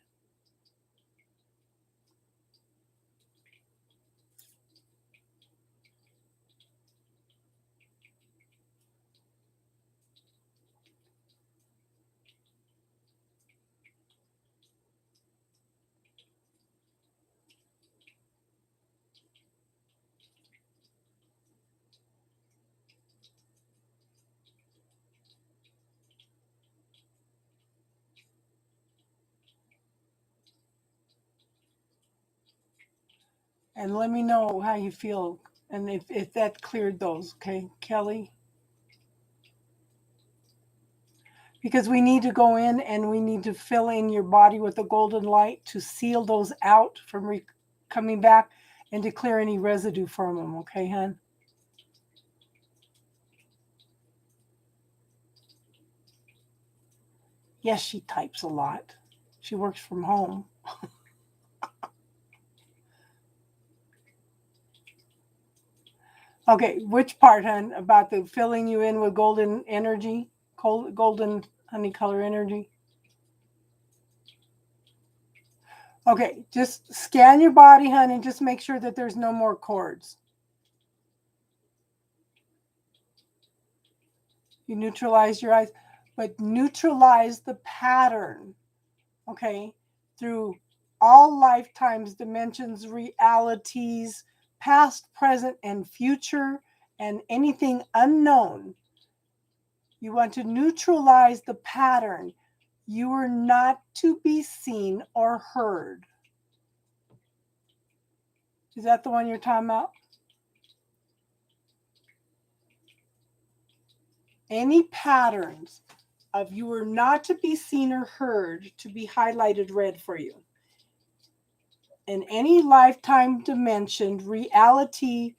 And let me know how you feel and if that cleared those, okay, Kelly? Because we need to go in and we need to fill in your body with the golden light to seal those out from coming back and to clear any residue from them, okay, hon? Yes, she types a lot. She works from home. Okay, which part, hon? About the filling you in with golden energy? Golden honey color energy? Okay, just scan your body, hon, and just make sure that there's no more cords. You neutralize your eyes, but neutralize the pattern, okay, through all lifetimes, dimensions, realities, past, present, and future, and anything unknown. You want to neutralize the pattern. You are not to be seen or heard. Is that the one you're talking about? Any patterns of you are not to be seen or heard to be highlighted red for you. In any lifetime dimension, reality,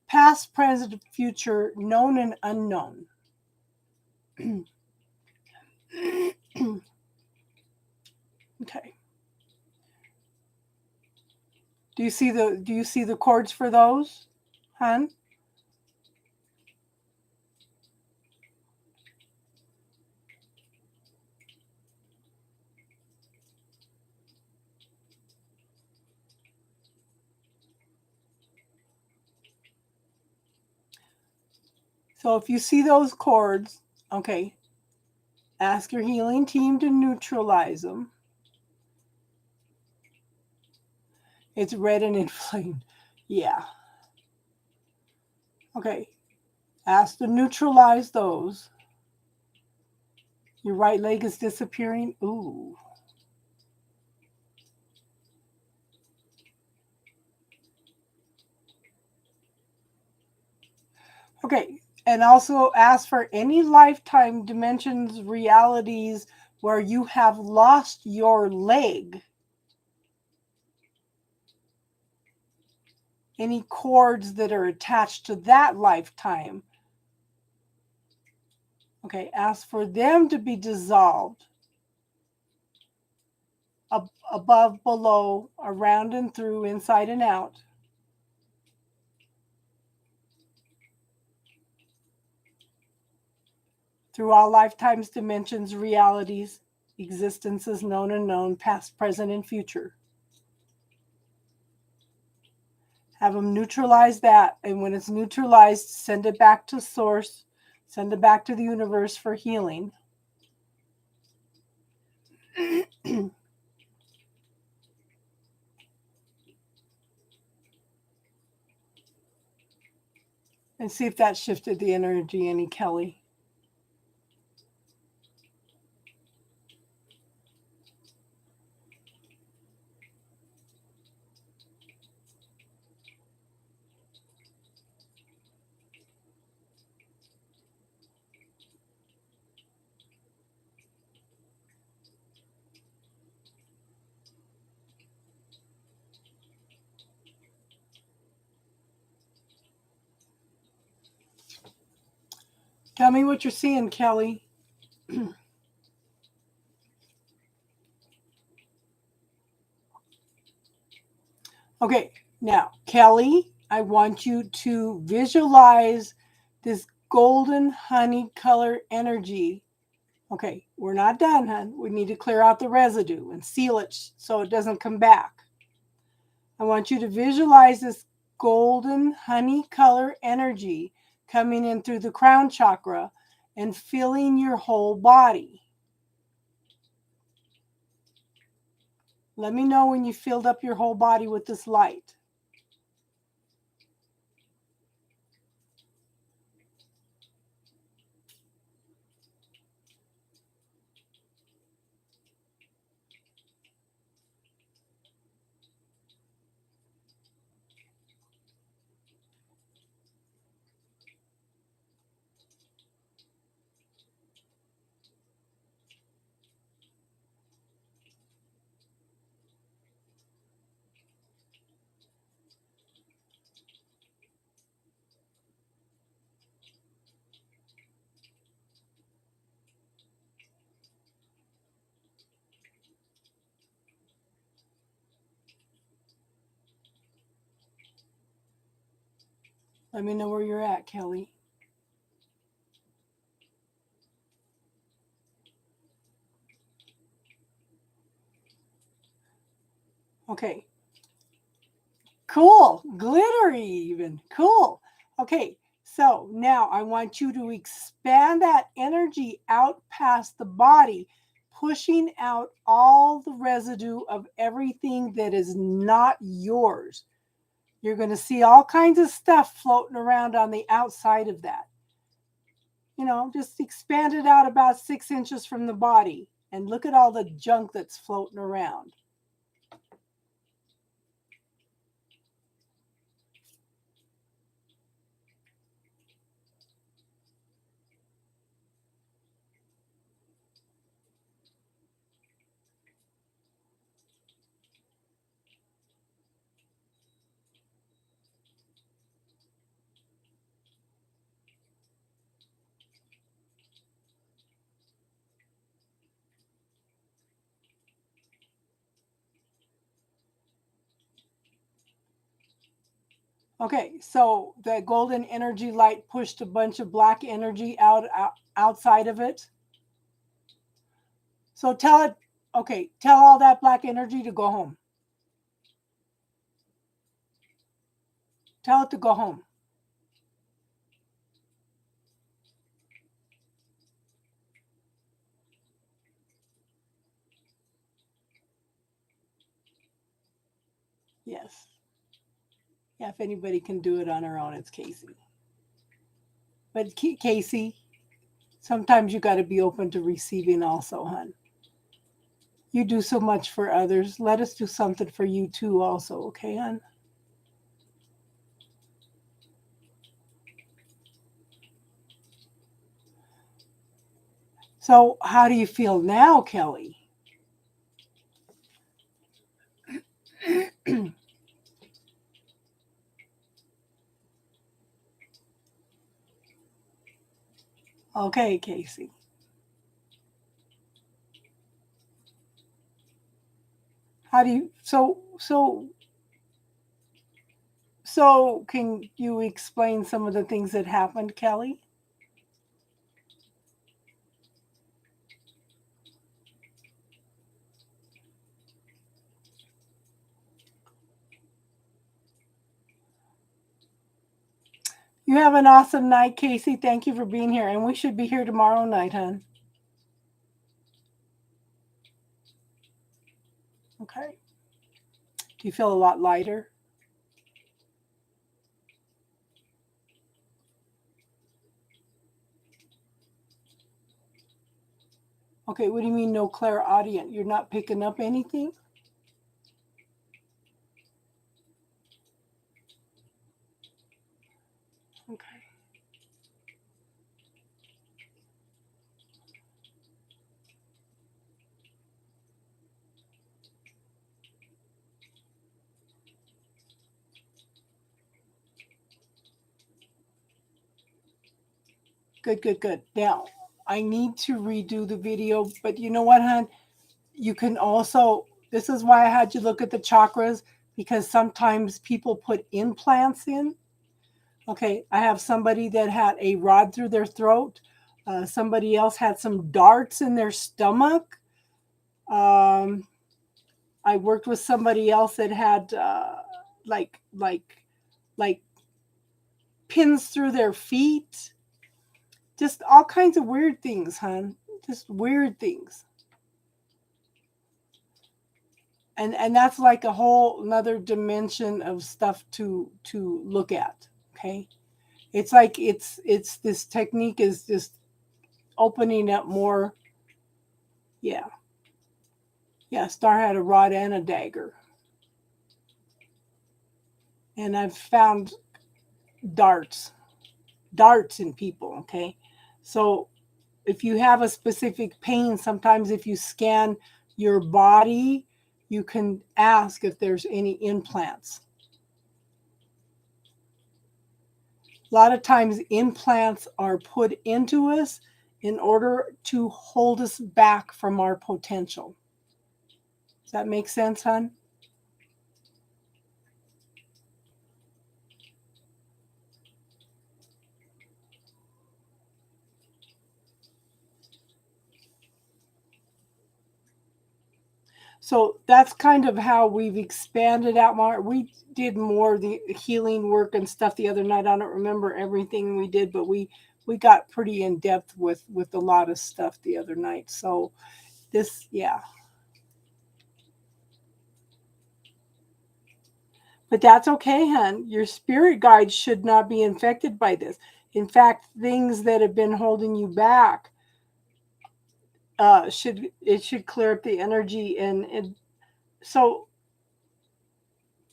past, present, future, known and unknown. Okay. Do you see the cords for those, hon? So if you see those cords, okay, ask your healing team to neutralize them. It's red and inflamed. Yeah. Okay. Ask to neutralize those. Your right leg is disappearing. Ooh. Okay. And also ask for any lifetime dimensions, realities where you have lost your leg. Any cords that are attached to that lifetime. Okay. Ask for them to be dissolved. Above, below, around and through, inside and out. Through all lifetimes, dimensions, realities, existences known and unknown, past, present, and future. Have them neutralize that. And when it's neutralized, send it back to source. Send it back to the universe for healing. And see if that shifted the energy any, Kelly. Tell me what you're seeing, Kelly. Okay, now, Kelly, I want you to visualize this golden honey color energy. Okay, we're not done, hon. We need to clear out the residue and seal it so it doesn't come back. I want you to visualize this golden honey color energy coming in through the crown chakra and filling your whole body. Let me know when you filled up your whole body with this light. Let me know where you're at, Kelly. Okay. Cool. Glittery, even. Cool. Okay. So now I want you to expand that energy out past the body, pushing out all the residue of everything that is not yours. You're going to see all kinds of stuff floating around on the outside of that. You know, just expand it out about 6 inches from the body and look at all the junk that's floating around. Okay, so the golden energy light pushed a bunch of black energy outside of it. So tell it, okay, tell all that black energy to go home. Tell it to go home. Yes. Yeah, if anybody can do it on her own, it's Casey. But Casey, sometimes you got to be open to receiving also, hon. You do so much for others. Let us do something for you too, also, okay, hon? So, how do you feel now, Kelly? Okay, Casey. How do you so can you explain some of the things that happened, Kelly? You have an awesome night, Casey. Thank you for being here. And we should be here tomorrow night, hon. Okay. Do you feel a lot lighter? Okay, what do you mean no clairaudient? You're not picking up anything? Okay. Good, good, good. Now, I need to redo the video, but you know what, hon? You can also, this is why I had you look at the chakras, because sometimes people put implants in. Okay, I have somebody that had a rod through their throat. Somebody else had some darts in their stomach. Um, I worked with somebody else that had like like like pins through their feet. Just all kinds of weird things, hon. Just weird things. And that's like a whole another dimension of stuff to look at. Okay. It's like it's this technique is just opening up more. Yeah. Yeah. Star had a rod and a dagger. And I've found darts. Darts in people. Okay. So if you have a specific pain, sometimes if you scan your body, you can ask if there's any implants. A lot of times implants are put into us in order to hold us back from our potential. Does that make sense, hon? So that's kind of how we've expanded out more. We did more of the healing work and stuff the other night. I don't remember everything we did, but we got pretty in depth with a lot of stuff the other night. So this, yeah. But that's okay, hon. Your spirit guides should not be infected by this. In fact, things that have been holding you back should clear up the energy and so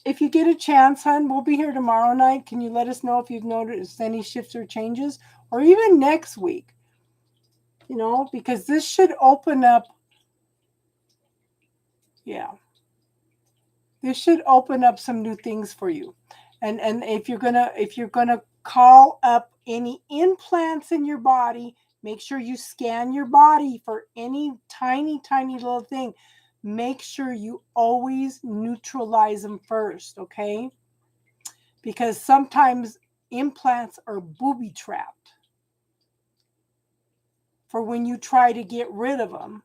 if you get a chance, hon, we'll be here tomorrow night. Can you let us know if you've noticed any shifts or changes, or even next week? You know, because this should open up. Yeah, this should open up some new things for you. And if you're gonna call up any implants in your body, make sure you scan your body for any tiny little thing. Make sure you always neutralize them first, okay? Because sometimes implants are booby trapped for when you try to get rid of them.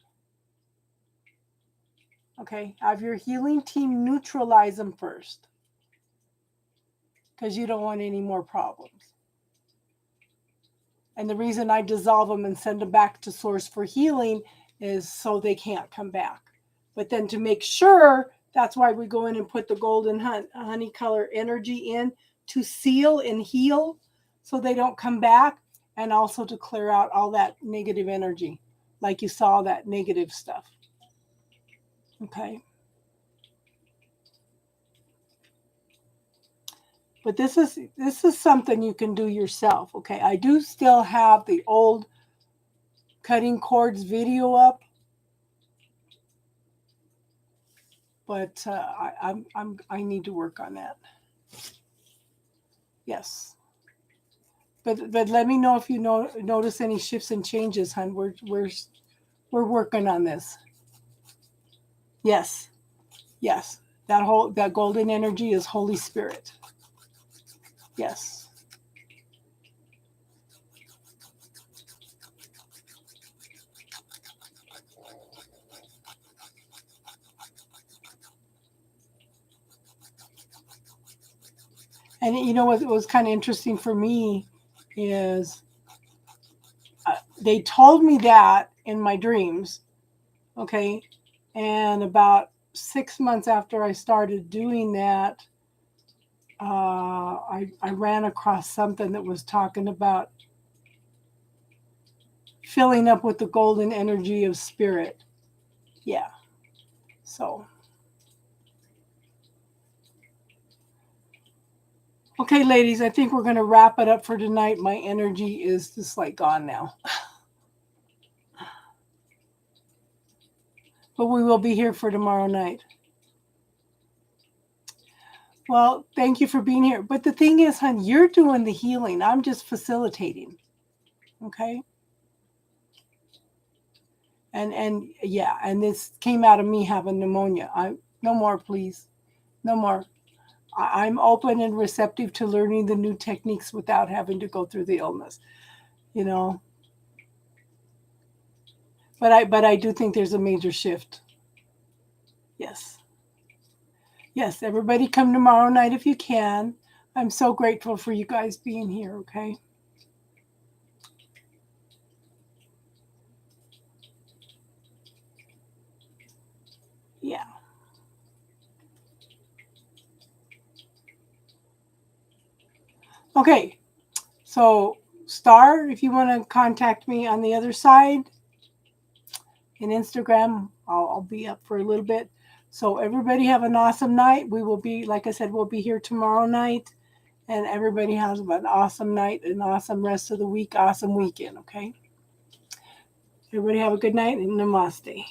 Okay, have your healing team neutralize them first because you don't want any more problems. And the reason I dissolve them and send them back to source for healing is so they can't come back. But then to make sure, that's why we go in and put the golden honey color energy in to seal and heal so they don't come back, and also to clear out all that negative energy, like you saw that negative stuff. Okay. But this is something you can do yourself. Okay. I do still have the old cutting cords video up, but I need to work on that. Yes. But let me know if you notice any shifts and changes, hon. We're working on this. Yes. Yes. That golden energy is Holy Spirit. Yes. And you know what was kind of interesting for me is they told me that in my dreams, okay? And about 6 months after I started doing that, I ran across something that was talking about filling up with the golden energy of spirit. Yeah. So, okay, ladies, I think we're going to wrap it up for tonight. My energy is just like gone now. But we will be here for tomorrow night. Well, thank you for being here. But the thing is, hon, you're doing the healing. I'm just facilitating. Okay? And yeah, and this came out of me having pneumonia. No more, please. No more. I'm open and receptive to learning the new techniques without having to go through the illness, you know. But I do think there's a major shift. Yes. Yes, everybody come tomorrow night if you can. I'm so grateful for you guys being here, okay? Yeah. Okay. So, Star, if you want to contact me on the other side in Instagram, I'll be up for a little bit. So, everybody have an awesome night. We will be, like I said, we'll be here tomorrow night. And everybody has an awesome night, an awesome rest of the week, awesome weekend, okay? Everybody have a good night and namaste.